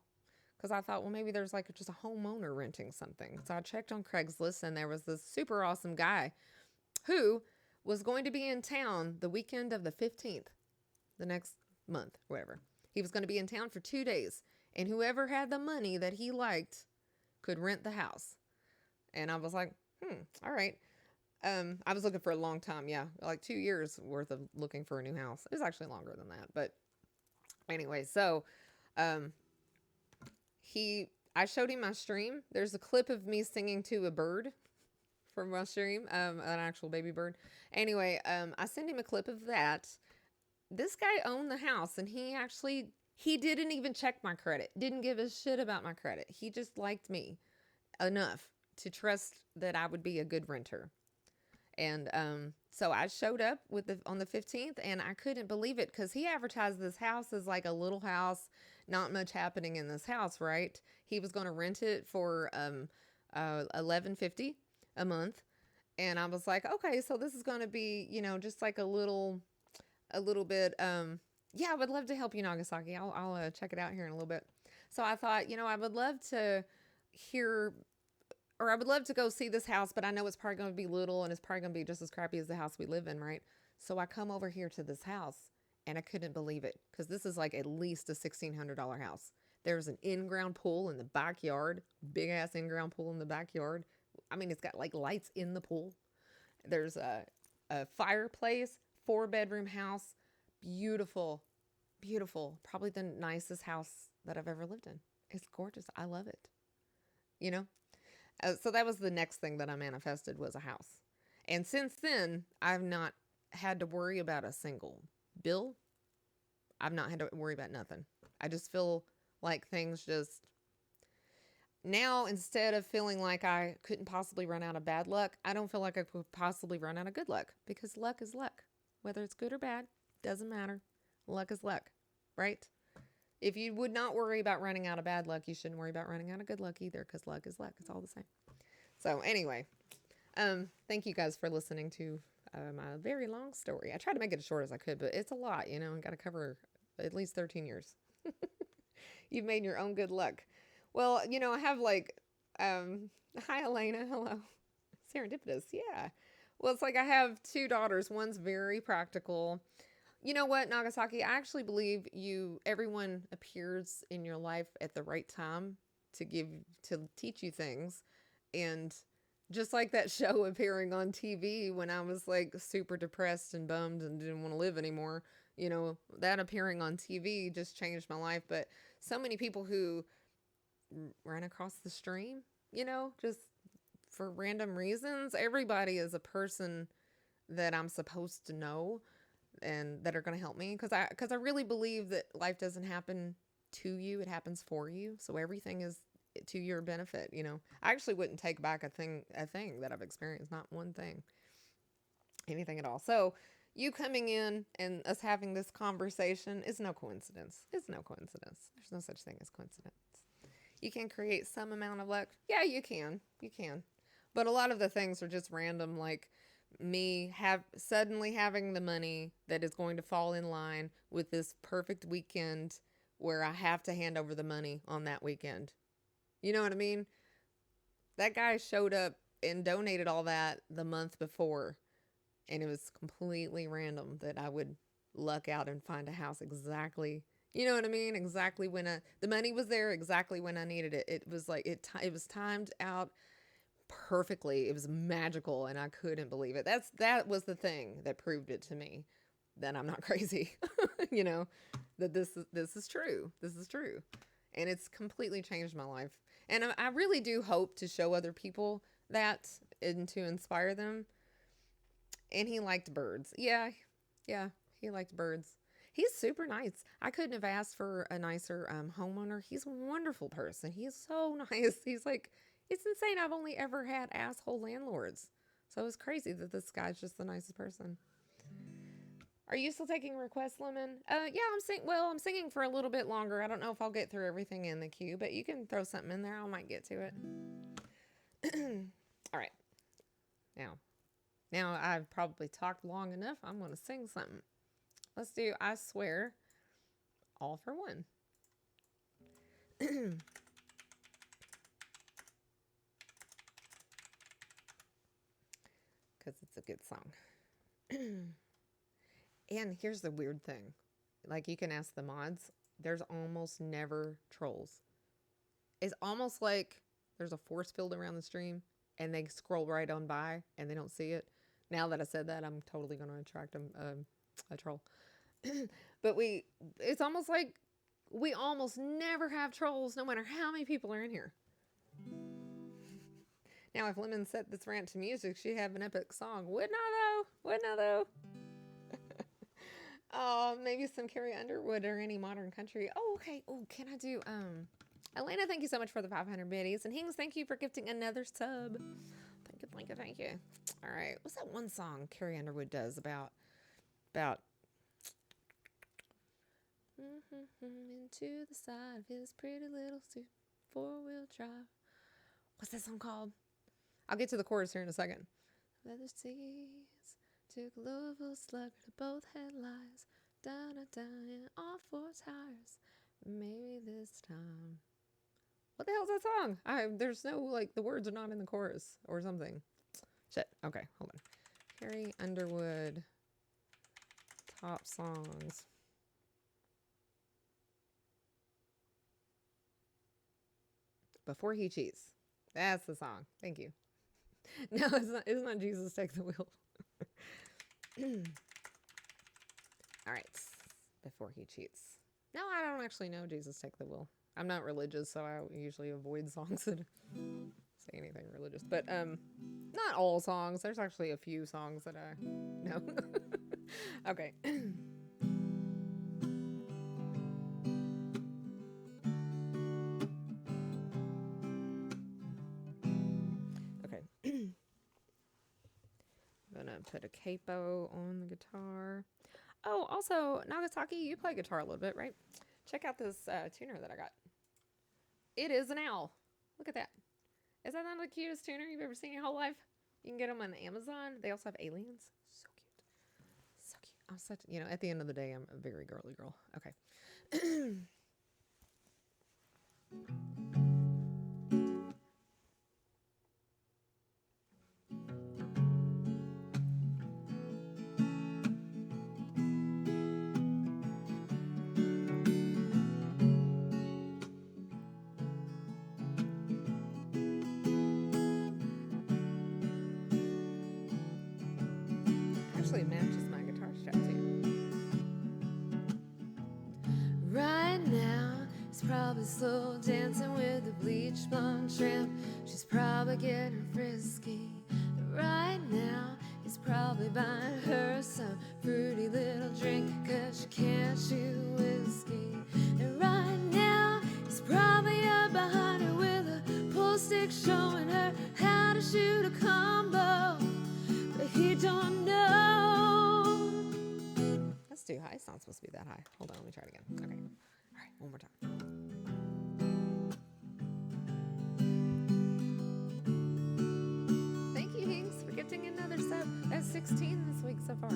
because I thought, well, maybe there's like just a homeowner renting something. So I checked on Craigslist, and there was this super awesome guy who was going to be in town the weekend of the 15th, the next month, whatever. He was going to be in town for 2 days, and whoever had the money that he liked could rent the house. And I was like, all right. I was looking for a long time. Yeah. Like 2 years worth of looking for a new house. It was actually longer than that. But anyway, so, I showed him my stream. There's a clip of me singing to a bird from my stream, an actual baby bird. Anyway, I sent him a clip of that. This guy owned the house, and he didn't even check my credit. Didn't give a shit about my credit. He just liked me enough to trust that I would be a good renter. And so I showed up on the 15th, and I couldn't believe it, because he advertised this house as like a little house, not much happening in this house, right? He was going to rent it for $11.50 a month, and I was like, okay, so this is going to be, just like a little bit. Yeah, I would love to help you, Nagasaki. I'll check it out here in a little bit. So I thought, I would love to I would love to go see this house, but I know it's probably going to be little, and it's probably going to be just as crappy as the house we live in, right? So I come over here to this house, and I couldn't believe it, because this is like at least a $1,600 house. There's an in-ground pool in the backyard, big ass in-ground pool in the backyard. I mean, it's got like lights in the pool. There's a fireplace, 4-bedroom house, beautiful, beautiful. Probably the nicest house that I've ever lived in. It's gorgeous. I love it. So that was the next thing that I manifested, was a house. And since then, I've not had to worry about a single bill, I've not had to worry about nothing. I just feel like things just now, instead of feeling like I couldn't possibly run out of bad luck, I don't feel like I could possibly run out of good luck, because luck is luck. Whether it's good or bad, doesn't matter. Luck is luck, right? If you would not worry about running out of bad luck, you shouldn't worry about running out of good luck either, because luck is luck. It's all the same. So anyway, thank you guys for listening to my very long story. I tried to make it as short as I could, but it's a lot, you know, I got to cover at least 13 years. You've made your own good luck. Well, you know, I have like, hi, Elena. Hello. Serendipitous. Yeah. Well, it's like I have two daughters. One's very practical. You know what, Nagasaki? I actually believe everyone appears in your life at the right time to teach you things. And just like that show appearing on TV when I was like super depressed and bummed and didn't want to live anymore, you know, that appearing on TV just changed my life. But so many people who ran across the stream, you know, just for random reasons. Everybody is a person that I'm supposed to know and that are going to help me, because I really believe that life doesn't happen to you, it happens for you. So everything is to your benefit, you know. I actually wouldn't take back a thing that I've experienced, not one thing, anything at all. So you coming in and us having this conversation is no coincidence. It's no coincidence. There's no such thing as coincidence. You can create some amount of luck. Yeah, you can. You can. But a lot of the things are just random, like me suddenly having the money that is going to fall in line with this perfect weekend where I have to hand over the money on that weekend. You know what I mean? That guy showed up and donated all that the month before, and it was completely random that I would luck out and find a house exactly, you know what I mean? Exactly when the money was there, exactly when I needed it. It was like, it was timed out perfectly. It was magical, and I couldn't believe it. That was the thing that proved it to me that I'm not crazy. You know, that this is true. This is true. And it's completely changed my life. And I really do hope to show other people that and to inspire them. And he liked birds. Yeah, he liked birds. He's super nice. I couldn't have asked for a nicer homeowner. He's a wonderful person. He's so nice. He's like, it's insane. I've only ever had asshole landlords. So it's crazy that this guy's just the nicest person. Are you still taking requests, Lemon? Yeah, I'm singing for a little bit longer. I don't know if I'll get through everything in the queue, but you can throw something in there. I might get to it. All right. Now I've probably talked long enough. I'm going to sing something. Let's do I Swear, All for One. Because it's a good song. And here's the weird thing. Like, you can ask the mods. There's almost never trolls. It's almost like there's a force field around the stream and they scroll right on by and they don't see it. Now that I said that, I'm totally going to attract a troll. But it's almost like we almost never have trolls no matter how many people are in here. Now, if Lemon set this rant to music, she'd have an epic song. Wouldn't I though? Oh, maybe some Carrie Underwood or any modern country. Oh, okay. Oh, can I do, Elena, thank you so much for the 500 biddies. And Hings, thank you for gifting another sub. Thank you. All right. What's that one song Carrie Underwood does about into the side of his pretty little suit, 4-wheel drive. What's that song called? I'll get to the chorus here in a second. Leather seats took Louisville Slugger to both headlights, down in all 4 tires. Maybe this time. What the hell's that song? There's no, like, the words are not in the chorus or something. Shit. Okay, hold on. Carrie Underwood top songs. Before He Cheats. That's the song. Thank you. No, it's not Jesus Take the Wheel. All right. Before He Cheats. No, I don't actually know Jesus Take the Wheel. I'm not religious, so I usually avoid songs that say anything religious. But not all songs. There's actually a few songs that I know. Okay. put a capo on the guitar. Oh, also, Nagasaki, you play guitar a little bit, right? Check out this tuner that I got. It is an owl. Look at that. Is that not the cutest tuner you've ever seen in your whole life? You can get them on Amazon. They also have aliens. So cute. So cute. I'm such, at the end of the day, I'm a very girly girl. Okay. Actually matches my guitar strap too. Right now, he's probably slow dancing with a bleach blonde tramp. She's probably getting frisky. Right now, he's probably buying her some fruity little drink, 'cause she can't shoot whiskey. And right now, he's probably up behind her with a pool stick, showing her how to shoot a combo. But he don't know. That's too high. It's not supposed to be that high. Hold on, let me try it again. Okay. All right, one more time. Thank you, Hinks, for getting another sub. That's 16 this week so far.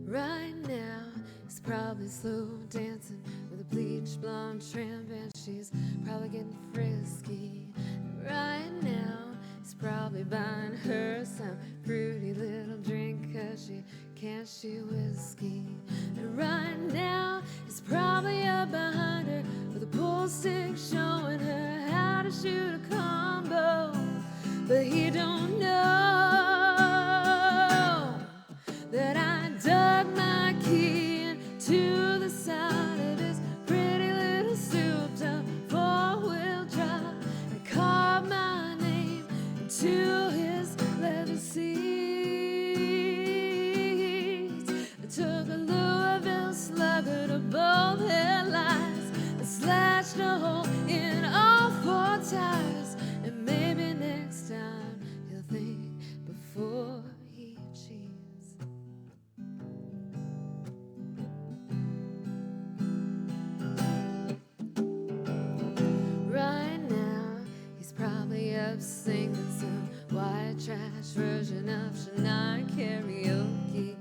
Right now, he's probably slow dancing with a bleach blonde tramp, and she's probably getting frisky. Right now, he's probably buying her some fruity little drink, 'cause she can't shoot whiskey. And right now, he's probably up behind her with a pool stick, showing her how to shoot a combo. But he don't know that I dug my key into the side of his pretty little souped-up four-wheel drive and carved my name into his leather seats. I took a Louisville Slugger to both headlights and slashed a hole in all four tires. And maybe next time he'll think before he cheats. Right now, he's probably up singing some white trash version of Shania karaoke.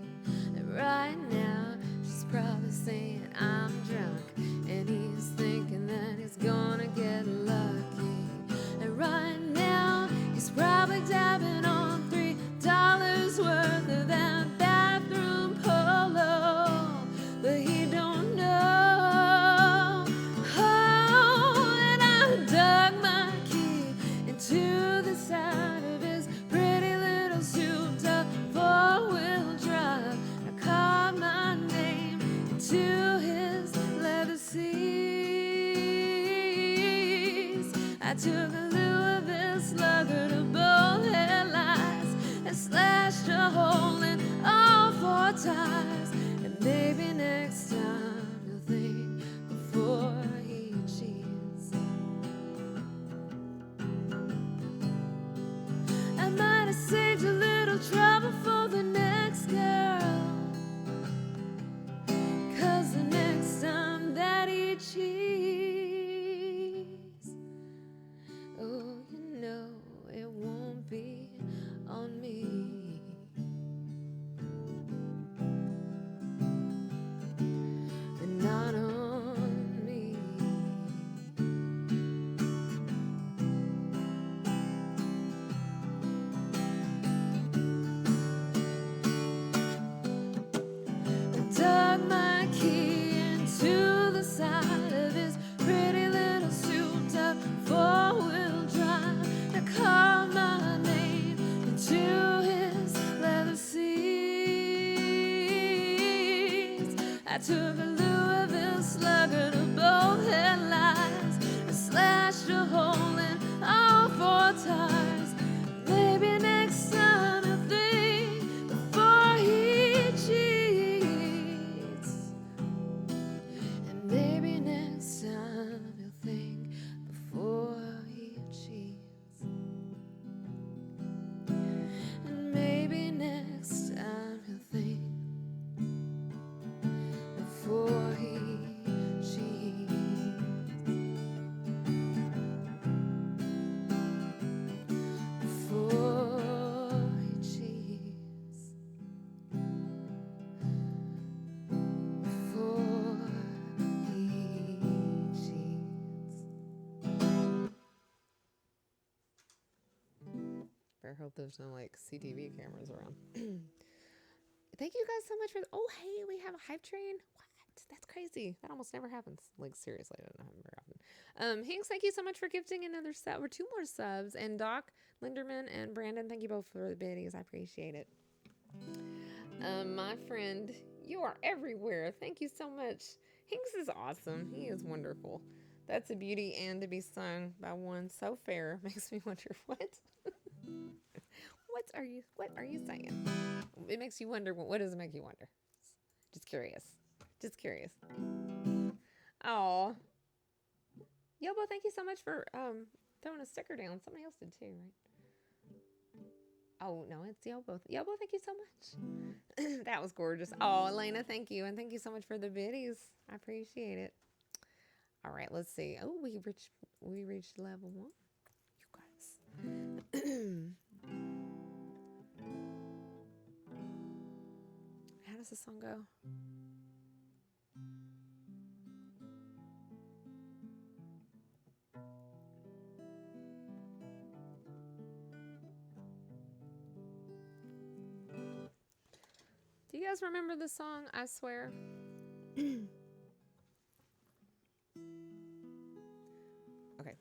And right now, she's probably saying I'm drunk, and he's thinking that he's gonna get lucky. And right now, he's probably dabbing on $3 worth of that bathroom polo. But he don't know. Oh, and I dug my key into the side of his pretty little souped-up four-wheel drive. I carved my name into his leather seats. I took a Louisville Slugger to both headlights and slashed a hole in all four tires. And maybe next time he'll think before he cheats. I might have saved a little trouble for the next girl, 'cause the next time that he cheats, oh, it won't be on me. And not on me. I dug my key into the side of his pretty little souped-up four-wheel drive. I carved my name into his leather seats. I took a Louisville Slugger to both headlights and slashed a hole in all four tires. Maybe next time he'll think before he cheats. And maybe next time he'll think before he cheats. I hope there's no like CTV cameras around. Thank you guys so much for. Oh, hey, we have a hype train. What? That's crazy. That almost never happens. Like seriously, that doesn't happen very often. Hinks, thank you so much for gifting another sub or 2 more subs. And Doc, Linderman, and Brandon, thank you both for the biddies. I appreciate it. My friend, you are everywhere. Thank you so much. Hinks is awesome. He is wonderful. That's a beauty and to be sung by one so fair. Makes me wonder what. What are you saying? It makes you wonder. What does it make you wonder? Just curious. Just curious. Oh, Yobo, thank you so much for throwing a sticker down. Somebody else did too, right? Oh no, it's Yobo. Yobo, thank you so much. That was gorgeous. Oh, Elena, thank you, and thank you so much for the biddies. I appreciate it. All right, let's see. Oh, we reached level 1. You guys. How does this song go? Do you guys remember the song, I Swear? Okay.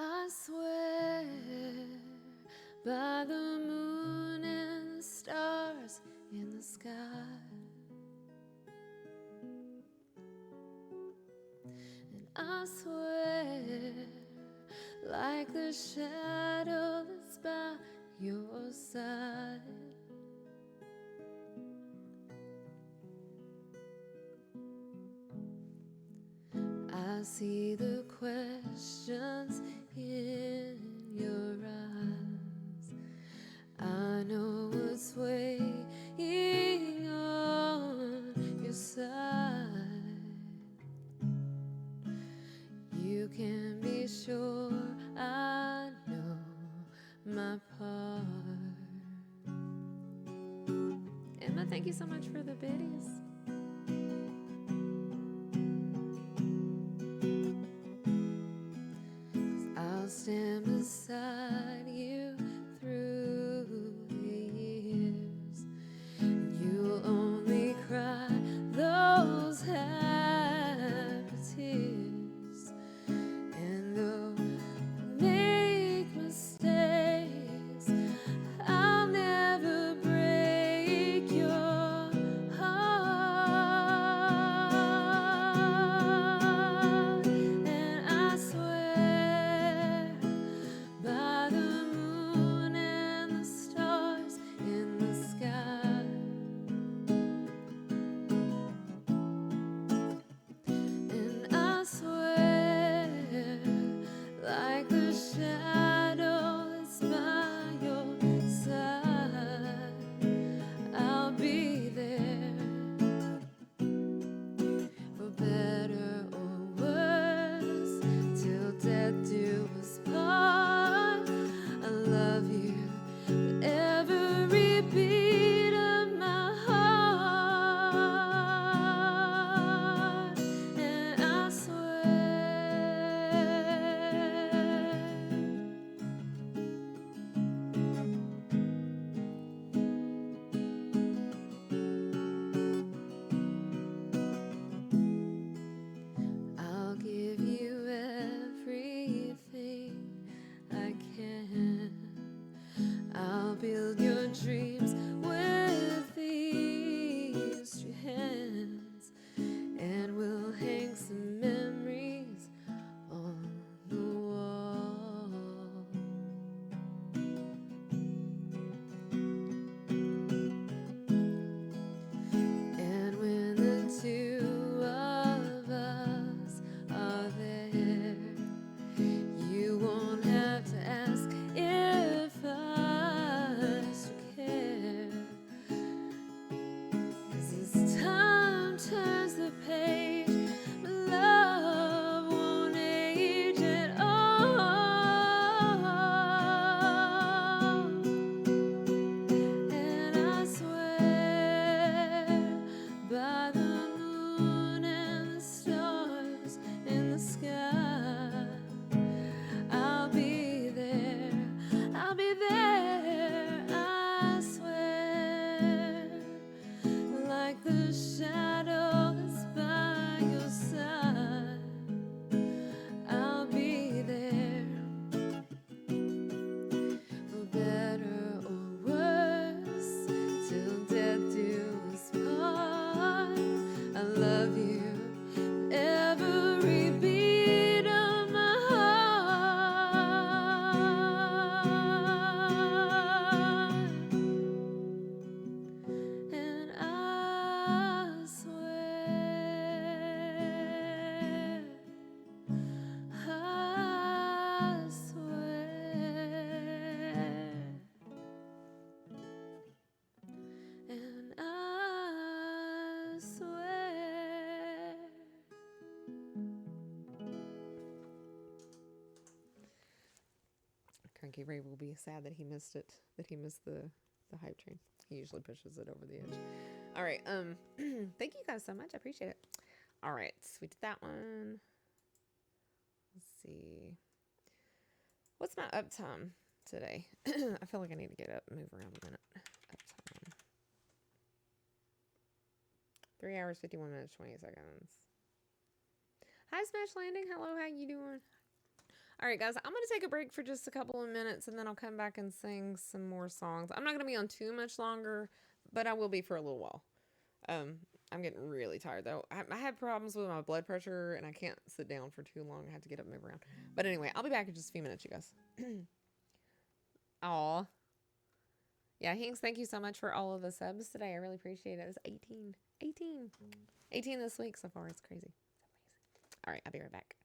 I swear by the moon and the stars in the sky, and I swear like the shadow that's by your side, I see the questions in your eyes. I know what's waiting on your side. You can be sure I know my part. Emma, thank you so much for the biddies. I'll stand beside you through the years. You'll only cry those happy tears. And though I make mistakes, I'll never break your heart. Frankie Ray will be sad that he missed it, that he missed the hype train. He usually pushes it over the edge. All right. Thank you guys so much. I appreciate it. All right. We did that one. Let's see. What's my uptime today? I feel like I need to get up and move around a minute. Uptime. 3 hours, 51 minutes, 20 seconds. Hi, Smash Landing. Hello, how you doing? All right, guys, I'm going to take a break for just a couple of minutes, and then I'll come back and sing some more songs. I'm not going to be on too much longer, but I will be for a little while. I'm getting really tired, though. I have problems with my blood pressure, and I can't sit down for too long. I have to get up and move around. But anyway, I'll be back in just a few minutes, you guys. Aw. Yeah, Hinks, thank you so much for all of the subs today. I really appreciate it. It was 18. 18 this week so far. It's crazy. It's amazing. All right, I'll be right back.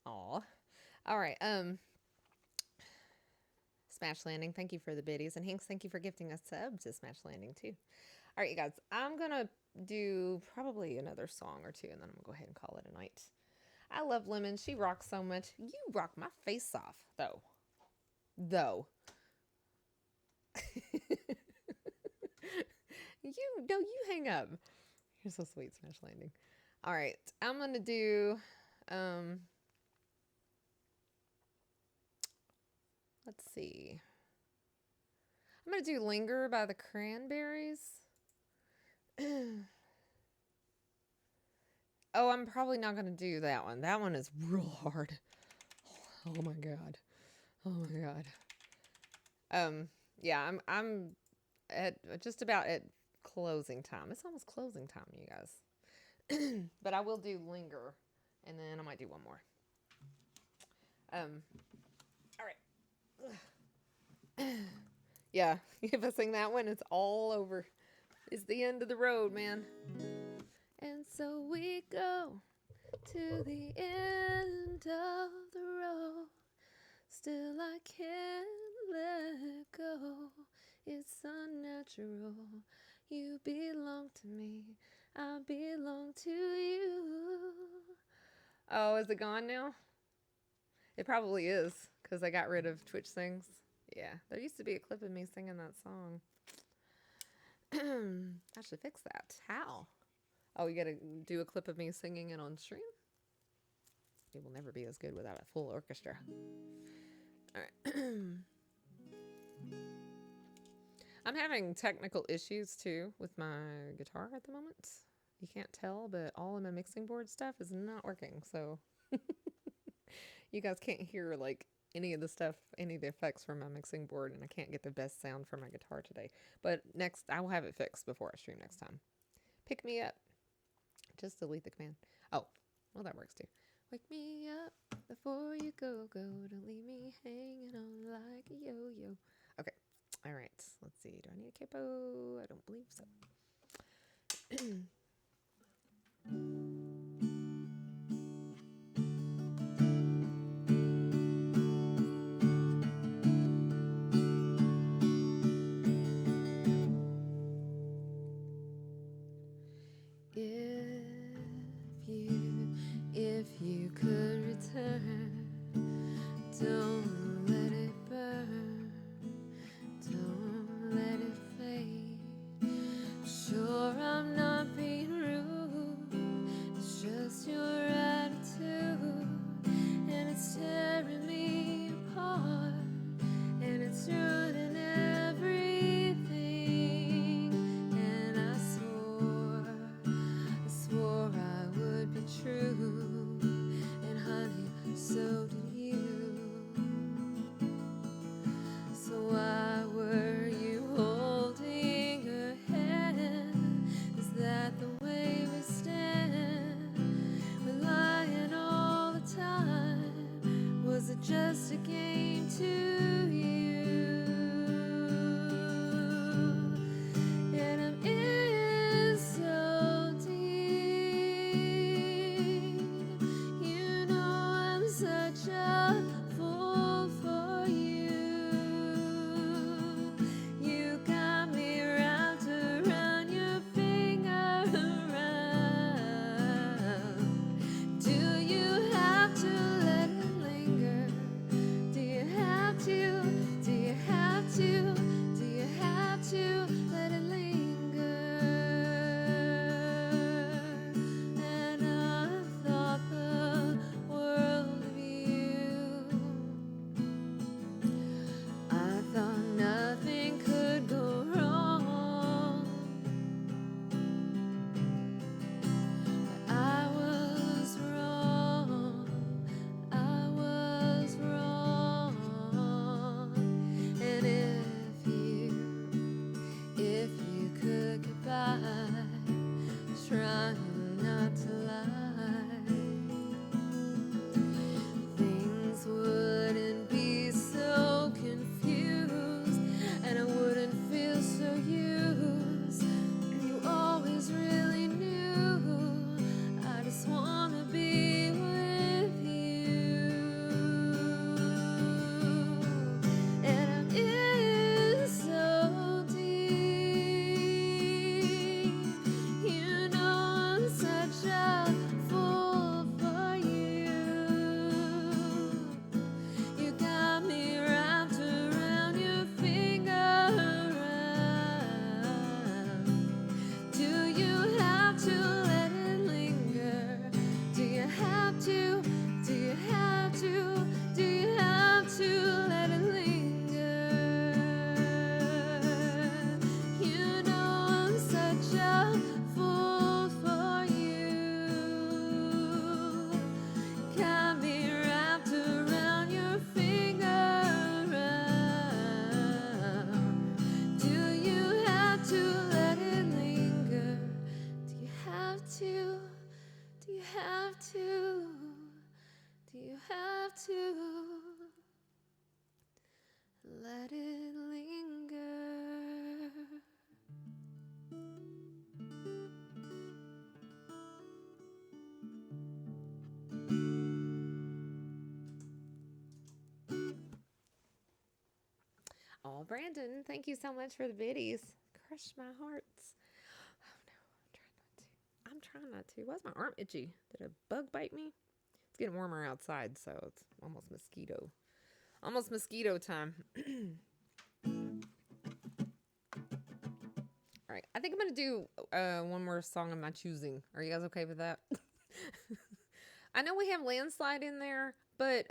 Aw. All right. Smash Landing, thank you for the biddies. And Hinks, thank you for gifting us sub to Smash Landing too. All right, you guys. I'm going to do probably another song or two, and then I'm going to go ahead and call it a night. I love Lemon. She rocks so much. You rock my face off, though. You hang up. You're so sweet, Smash Landing. All right, I'm gonna do let's see. I'm gonna do Linger by the Cranberries. Oh, I'm probably not gonna do that one. That one is real hard. Oh my god. Oh my god. Yeah, I'm at just about at closing time. It's almost closing time, you guys. But I will do Linger, and then I might do one more. All right. Yeah, if I sing that one, it's all over. It's the end of the road, man. And so we go to the end of the road. Still I can't let go. It's unnatural. You belong to me. I belong to you. Oh, is it gone now? It probably is, because I got rid of Twitch Sings. Yeah, there used to be a clip of me singing that song. I should fix that. How? Oh, you gotta do a clip of me singing it on stream? It will never be as good without a full orchestra. Alright. I'm having technical issues too with my guitar at the moment. You can't tell, but all of my mixing board stuff is not working, so you guys can't hear like any of the stuff, any of the effects from my mixing board, and I can't get the best sound from my guitar today. But next, I will have it fixed before I stream next time. Pick me up. Just delete the command. Oh, well, that works too. Wake me up before you go. Don't leave me hanging on like a yo-yo. Okay. All right. Let's see. Do I need a capo? I don't believe so. If you could return, don't let it burn, don't let it fade. Sure, I'm not being rude, it's just your attitude, and it's tearing me apart, and it's ruining everything. And I swore I would be true. have to? Do you have to let it linger? Oh, Brandon, thank you so much for the biddies. Crushed my hearts. Oh no, I'm trying not to. Why's my arm itchy? Did a bug bite me? It's getting warmer outside, so it's almost mosquito time. All right, I think I'm gonna do one more song of my choosing. Are you guys okay with that? I know we have Landslide in there, but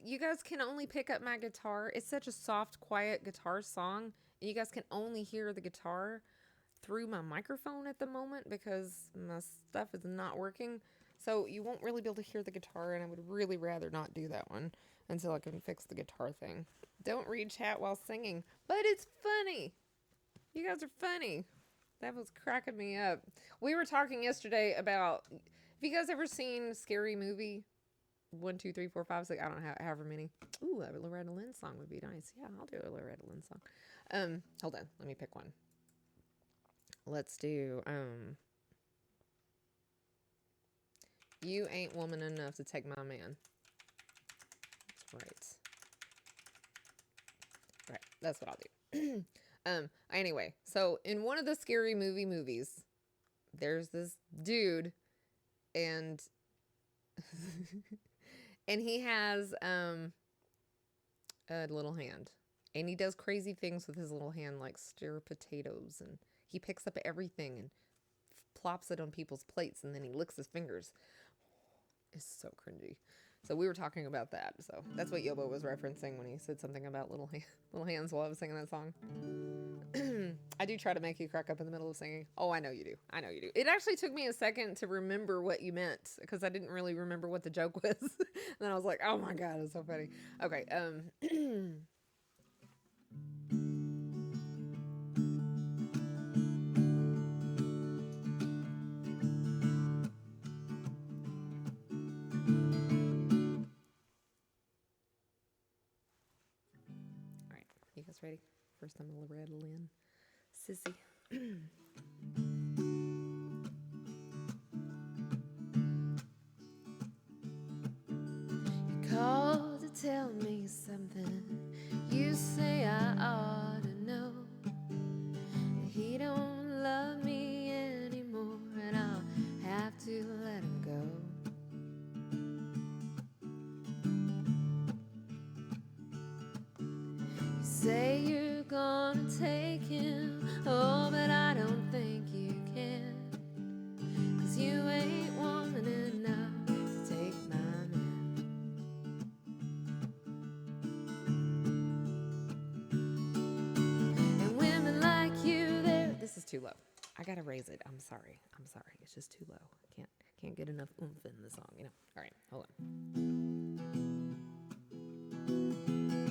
you guys can only pick up my guitar. It's such a soft, quiet guitar song, and you guys can only hear the guitar through my microphone at the moment because my stuff is not working. So you won't really be able to hear the guitar, and I would really rather not do that one until I can fix the guitar thing. Don't read chat while singing, but it's funny. You guys are funny. That was cracking me up. We were talking yesterday about, have you guys ever seen Scary Movie? 1, 2, 3, 4, 5, 6. I don't know however many. Ooh, a Loretta Lynn song would be nice. Yeah, I'll do a Loretta Lynn song. Hold on, let me pick one. Let's do You Ain't Woman Enough to Take My Man. That's right. That's what I'll do. Anyway, so in one of the Scary Movie movies, there's this dude, and and he has a little hand, and he does crazy things with his little hand, like stir potatoes, and he picks up everything and plops it on people's plates, and then he licks his fingers. It's so cringy. So we were talking about that. So that's what Yobo was referencing when he said something about little hands while I was singing that song. I do try to make you crack up in the middle of singing. Oh, I know you do. I know you do. It actually took me a second to remember what you meant because I didn't really remember what the joke was. And then I was like, oh my God, it's so funny. Okay. All right. You guys ready? First, I'm Loretta Lynn. Sissy. You called to tell me something. You say I ought to know that he don't love me anymore, and I'll have to let him go. You say you're gonna take him, oh, but I don't think you can, 'cause you ain't woman enough to take my man. And women like you, This is too low. I gotta raise it. I'm sorry. It's just too low. Can't get enough oomph in the song, you know. All right, hold on.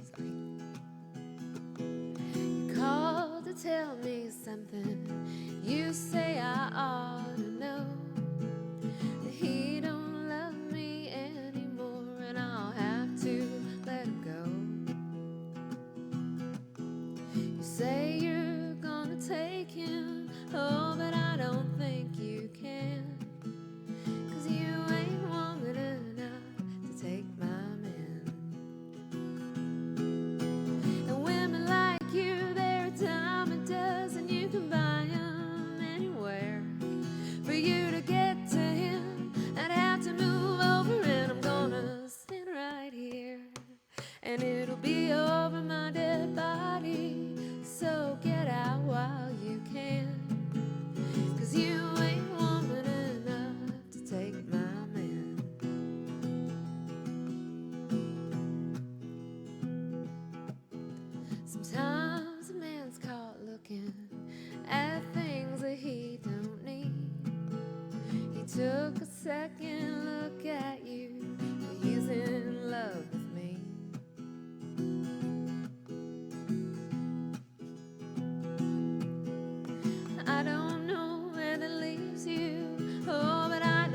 Sorry. you called to tell me something. You say I ought to know that he don't love me anymore, and I'll have to let him go. You say you're gonna take him, oh, but I don't think you can, 'cause you ain't woman enough to take my man. And women like you, they're a dime a dozen. You can buy 'em anywhere. For you to get to him, I'd have to move over, and I'm gonna stand right here, and it'll be over my dead body. So get out while you can, 'cause you ain't woman enough to take my man. Sometimes a man's caught looking at things that he don't need. He took a second look at you, but he's in love with me. I don't know where that leaves you, oh, but I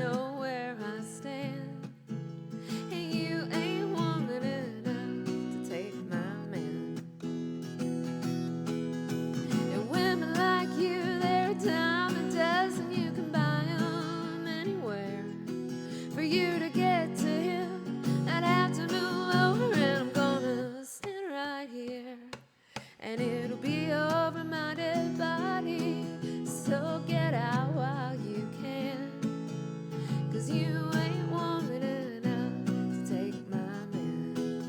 you to get to him, I'd have to move over, and I'm gonna stand right here, and it'll be over my dead body. So get out while you can, 'cause you ain't woman enough to take my man.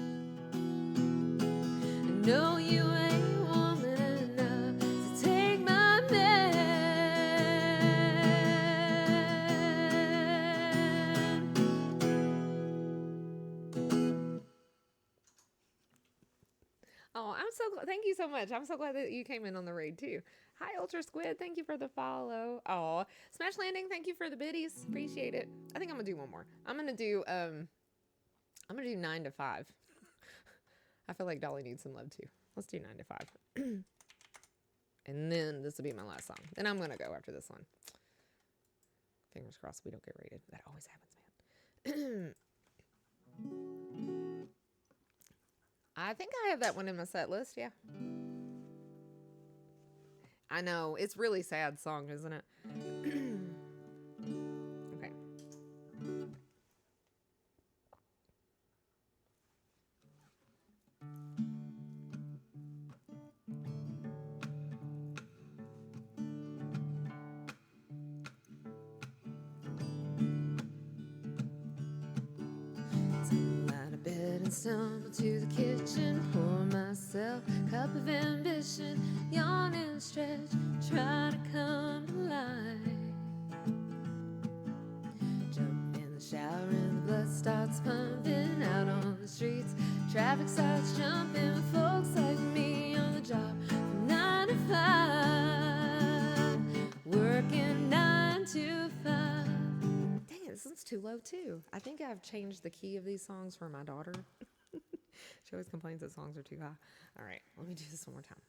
No, you ain't woman enough to take my man. Oh, I'm so glad. Thank you so much. I'm so glad that you came in on the raid too. Hi, Ultra Squid. Thank you for the follow. Oh, Smash Landing. Thank you for the biddies. Appreciate it. I think I'm gonna do one more. I'm gonna do 9 to 5. I feel like Dolly needs some love too. Let's do 9 to 5. And then this will be my last song. Then I'm gonna go after this one. Fingers crossed we don't get raided. That always happens, man. I think I have that one in my set list, yeah. I know, it's really sad song, isn't it? Okay. Tumble out of bed and stumble to the kitchen, pour myself a cup of ambition, yawn and stretch, try to come to life. Jump in the shower and the blood starts pumping out on the streets. Traffic starts jumping with folks like me on the job from 9 to 5, working 9 to 5. Dang it, this one's too low too. I think I've changed the key of these songs for my daughter. She always complains that songs are too high. All right, let me do this one more time.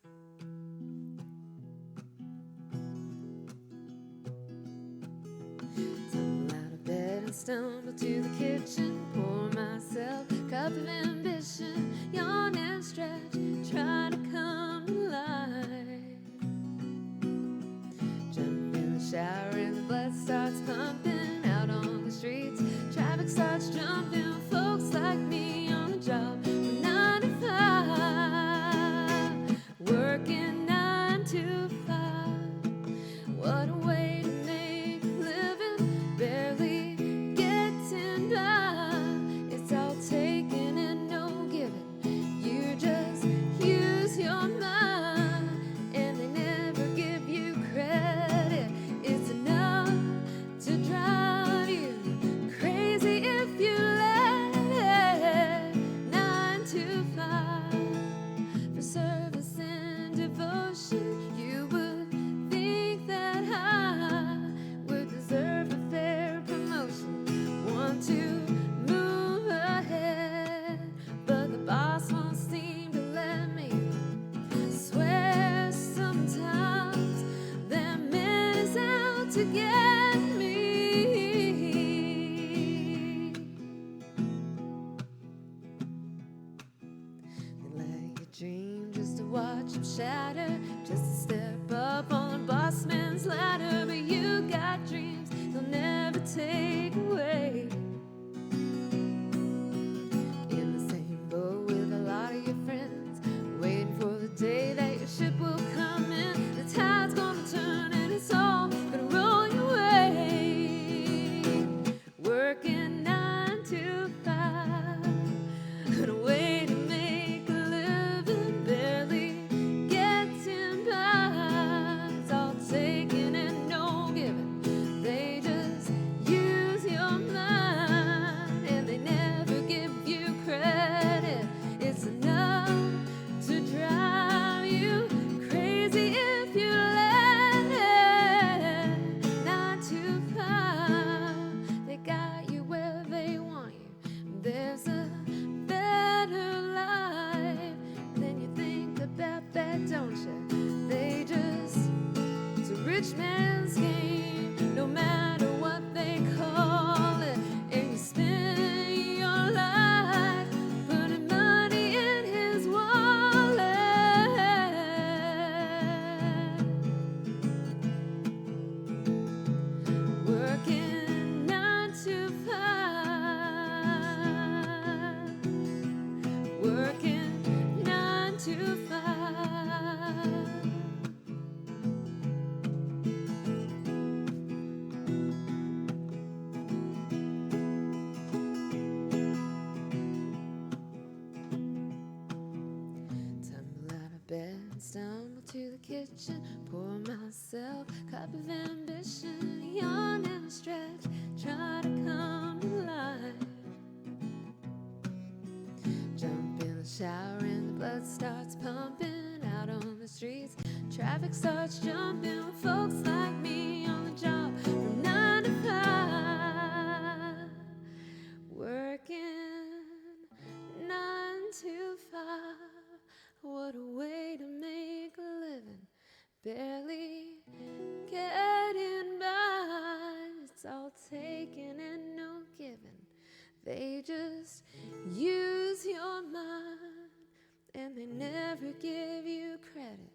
Tumble out of bed and stumble to the kitchen, pour myself a cup of ambition, yawn and stretch, try to come to life. Jump in the shower and the blood starts pumping out on the streets. Traffic starts jumping with folks like me on the job from 9 to 5, working 9 to 5. What a way to make a living, barely getting by. It's all taking and no giving. You just use your mind, and they never give you credit. It's enough to drive you crazy if you let it. 9 to 5 for service and devotion. You would think that I would deserve a fair promotion. Want to move ahead, but the boss won't seem to let me. Swear sometimes that man is out to get me. They let you dream just to watch them shatter, just to step up on the boss man's ladder. But you got dreams they'll never take away. In the same boat with a lot of your friends, waiting for the day that your ship will come in. The tide's gonna turn and it's all gonna roll your way. Working 9 to 5, and a way to make a living, barely getting by. It's all taking and no giving. They just use try to come alive. Jump in the shower and the blood starts pumping out on the streets. Traffic starts jumping with folks like me on the job from 9 to 5. Working 9 to 5. What a way to make a living. Barely getting by. It's all taken and no giving. They just use your mind and they never give you credit.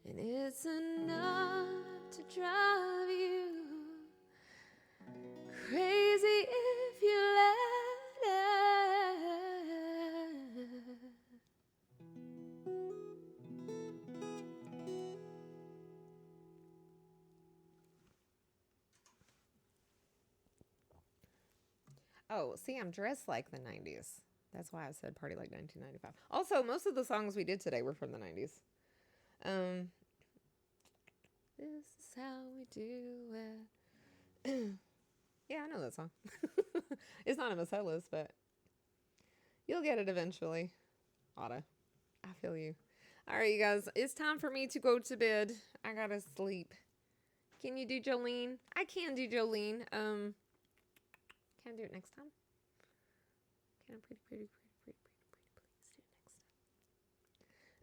And it's enough to drive you crazy if you let it. Oh, see, I'm dressed like the 90s. That's why I said party like 1995. Also, most of the songs we did today were from the 90s. This is how we do it. Yeah, I know that song. It's not in my set list, but you'll get it eventually. Oughta. I feel you. All right, you guys. It's time for me to go to bed. I gotta sleep. Can you do Jolene? I can do Jolene. Can I do it next time? Can I please do it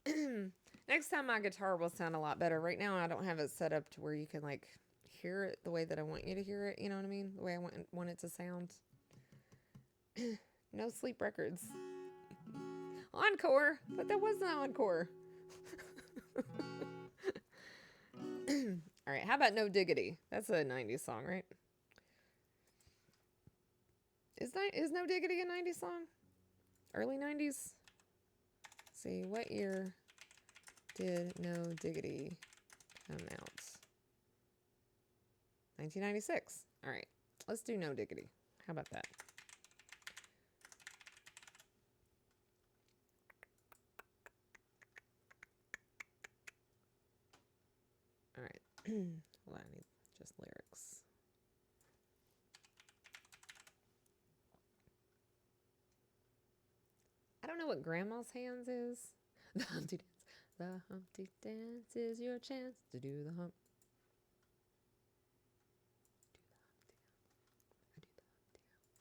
next time? Next time my guitar will sound a lot better. Right now I don't have it set up to where you can like hear it the way that I want you to hear it. You know what I mean? The way I want it to sound. No Sleep Records. Encore, but that was not encore. All right, how about No Diggity? That's a 90s song, right? Is No Diggity a 90s song? Early 90s? Let's see, what year did No Diggity come out? 1996. All right, let's do No Diggity. How about that? All right. Hold on, I need just lyrics. I don't know what Grandma's Hands is. The Humpty Dance. The Humpty Dance is your chance to do the hump.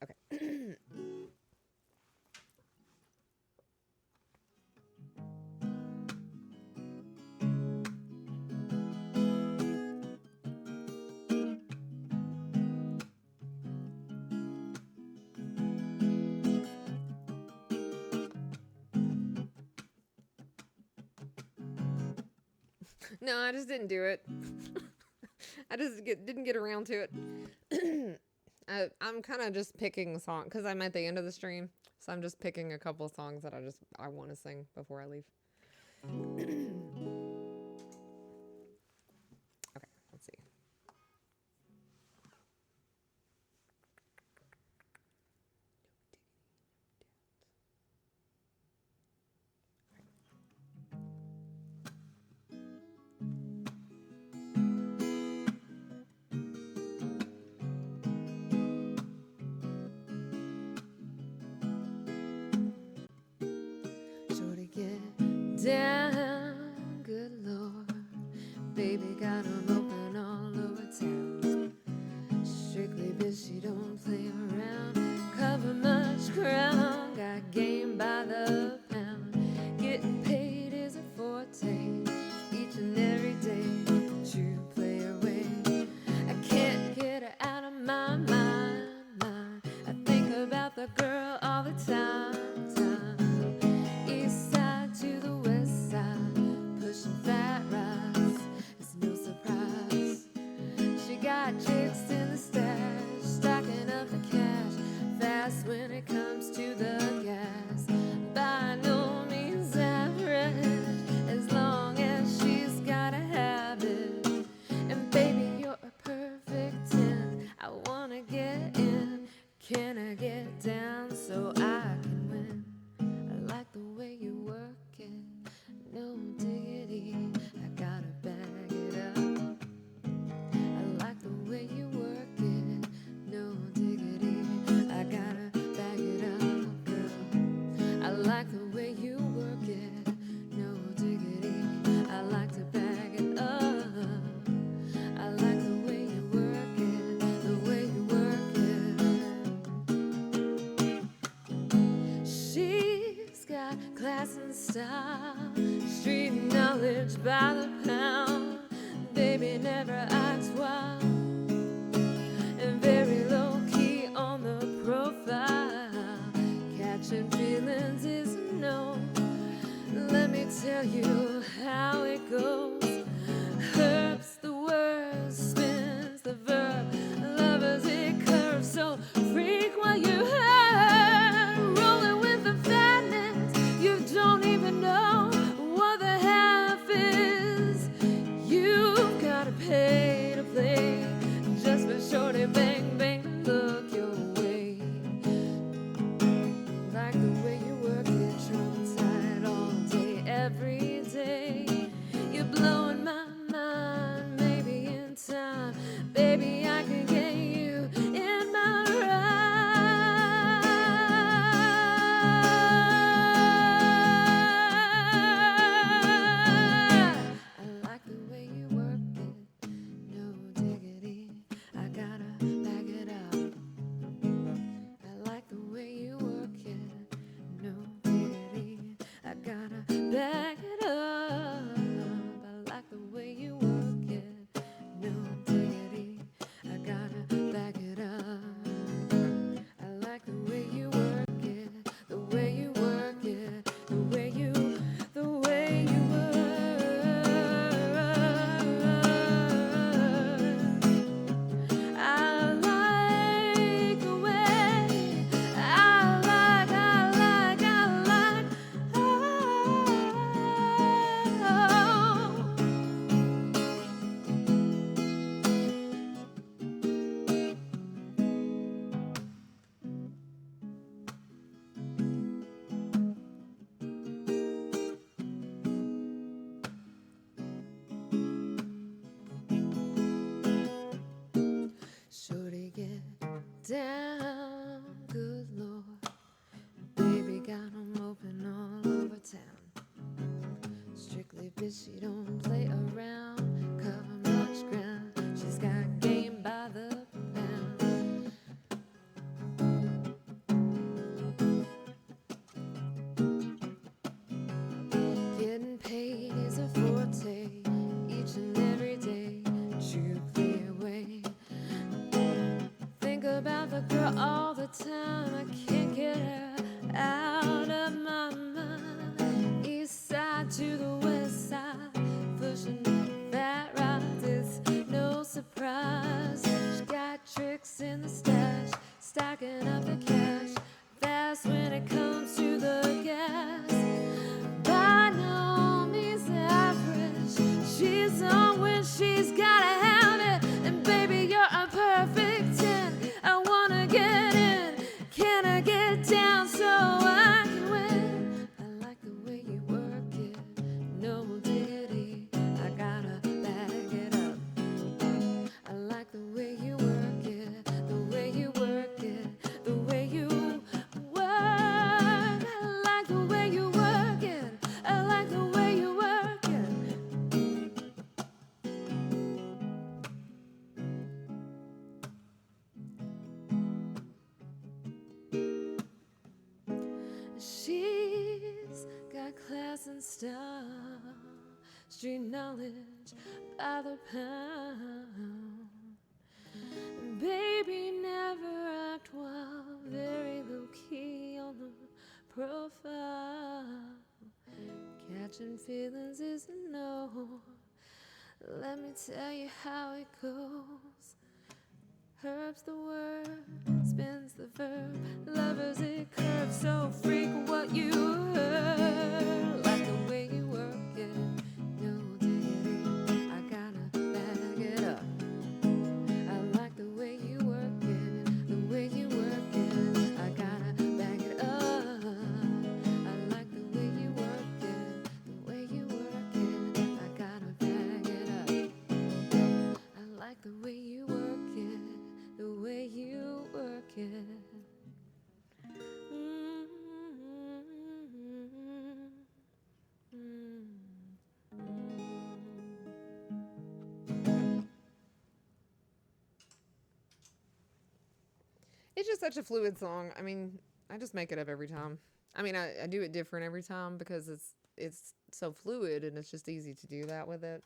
Okay. No, I just didn't do it. I just didn't get around to it. I'm kind of just picking a song because I'm at the end of the stream, so I'm just picking a couple of songs that I want to sing before I leave. Okay, let's see. Shorty, get down, good Lord. Baby got 'em open all over town. Strictly bitch, she don't play around. Cover much ground, got game by the pound. Getting paid is a forte, each and every day. True player way, I can't get her out of my mind. I think about the girl all the time. East side to the west side, pushing fat rides. It's no surprise style, street knowledge by the pound. Baby never acts wild, and very low key on the profile. Catching feelings is a no. Let me tell you how it goes. Herbs the word, spins the verb, lovers it curves, so freak what you heard. Rolling with the fatness, you don't even know what the half is. You've gotta pay to play, just for shorty bang bang to look your way. Like the way you work it, true tight all day, every day. You're blowing my mind, maybe in time, baby, I can get you in my ride. I like the way you work it, no diggity, I gotta back it up. I like the way you work it, no diggity, I gotta back it up. I like the way you work it, no diggity, I gotta back it up. I like the way you work it, the way you work it, the way you work. I like the way, I like, oh. Shorty, get down, good Lord. Baby got 'em open all over town. Strictly bitch, she don't play around, cover much ground. She's got game by the pound. Getting paid is a forte, each and every day. You play away. Think about the girl all the time, I can't get her out of my mind. East side to the west side, pushing that ride, it's no surprise. She got tricks in the stash, stacking up the cash, fast when it comes to the gas. By no means average, she's on when she's gotta have it. And baby, you're a perfect 10. I wanna get in, can I get down so I can win? I like the way you work it, no diggity, I gotta back it up. I like the way you work it, the way you work it, the way you work. I like the way you work it, I like the way you work it. She's got class and style, street knowledge by the pound. And baby never act wild, very low key on the profile. Catching feelings is a no. Let me tell you how it goes. Herbs the word, spins the verb, lovers it curves, so freak what you heard. Like the way you work it, no diggity, I gotta back it up. I like the way you work it, the way you work it, I gotta back it up. I like the way you work it, the way you work it, I gotta back it up. I like the way you work it, the way you work it. It's just such a fluid song. I mean, I just make it up every time. I mean, I do it different every time because it's it's so fluid and it's just easy to do that with it.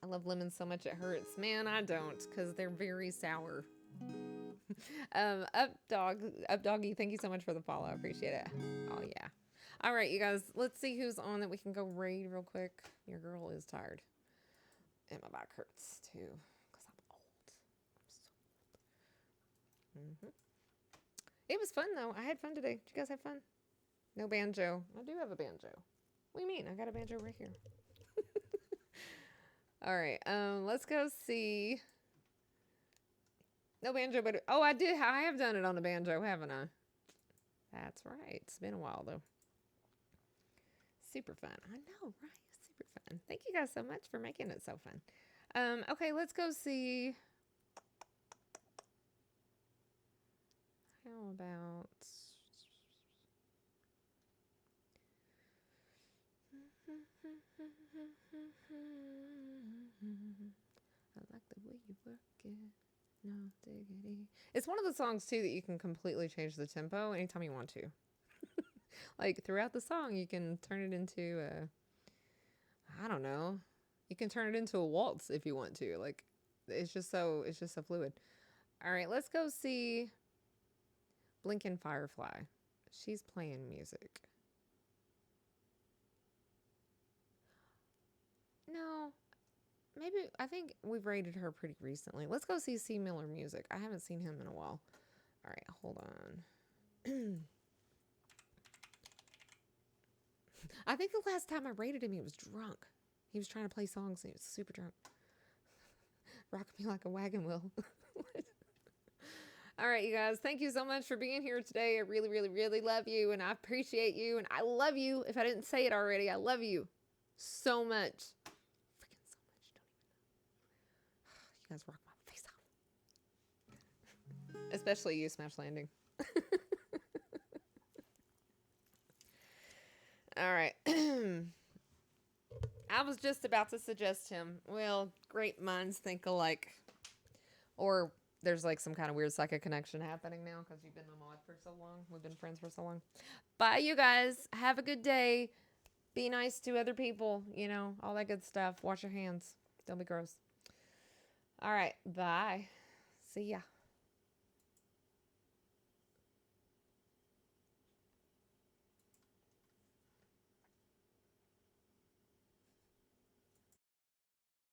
I love lemons so much it hurts. Man, I don't, because they're very sour. Up doggy, thank you so much for the follow. I appreciate it. Oh yeah. All right, you guys, let's see who's on that we can go raid real quick. Your girl is tired. And my back hurts too, because I'm old. I'm so old. It was fun though. I had fun today. Did you guys have fun? No banjo. I do have a banjo. What do you mean? I got a banjo right here. All right. Let's go see. No banjo, but oh, I did. I have done it on the banjo, haven't I? That's right. It's been a while though. Super fun. I know, right? Super fun. Thank you guys so much for making it so fun. Okay, let's go see. How about I like the way you work it. No diggity. It's one of the songs too that you can completely change the tempo anytime you want to. Like throughout the song, you can turn it into I don't know. You can turn it into a waltz if you want to. Like it's just so fluid. All right, let's go see Blinking Firefly. She's playing music. No, maybe I think we've rated her pretty recently. Let's go see C. Miller Music. I haven't seen him in a while. All right, hold on. I think the last time I rated him, he was drunk. He was trying to play songs and he was super drunk. Rocking me like a wagon wheel. All right, you guys. Thank you so much for being here today. I really, really, really love you and I appreciate you. And I love you. If I didn't say it already, I love you so much. Freaking so much. Don't even know. You guys rock my face off. Especially you, Smash Landing. All right. I was just about to suggest him. Well, great minds think alike. Or there's like some kind of weird psychic connection happening now because you've been a mod for so long. We've been friends for so long. Bye, you guys. Have a good day. Be nice to other people. You know, all that good stuff. Wash your hands. Don't be gross. All right. Bye. See ya.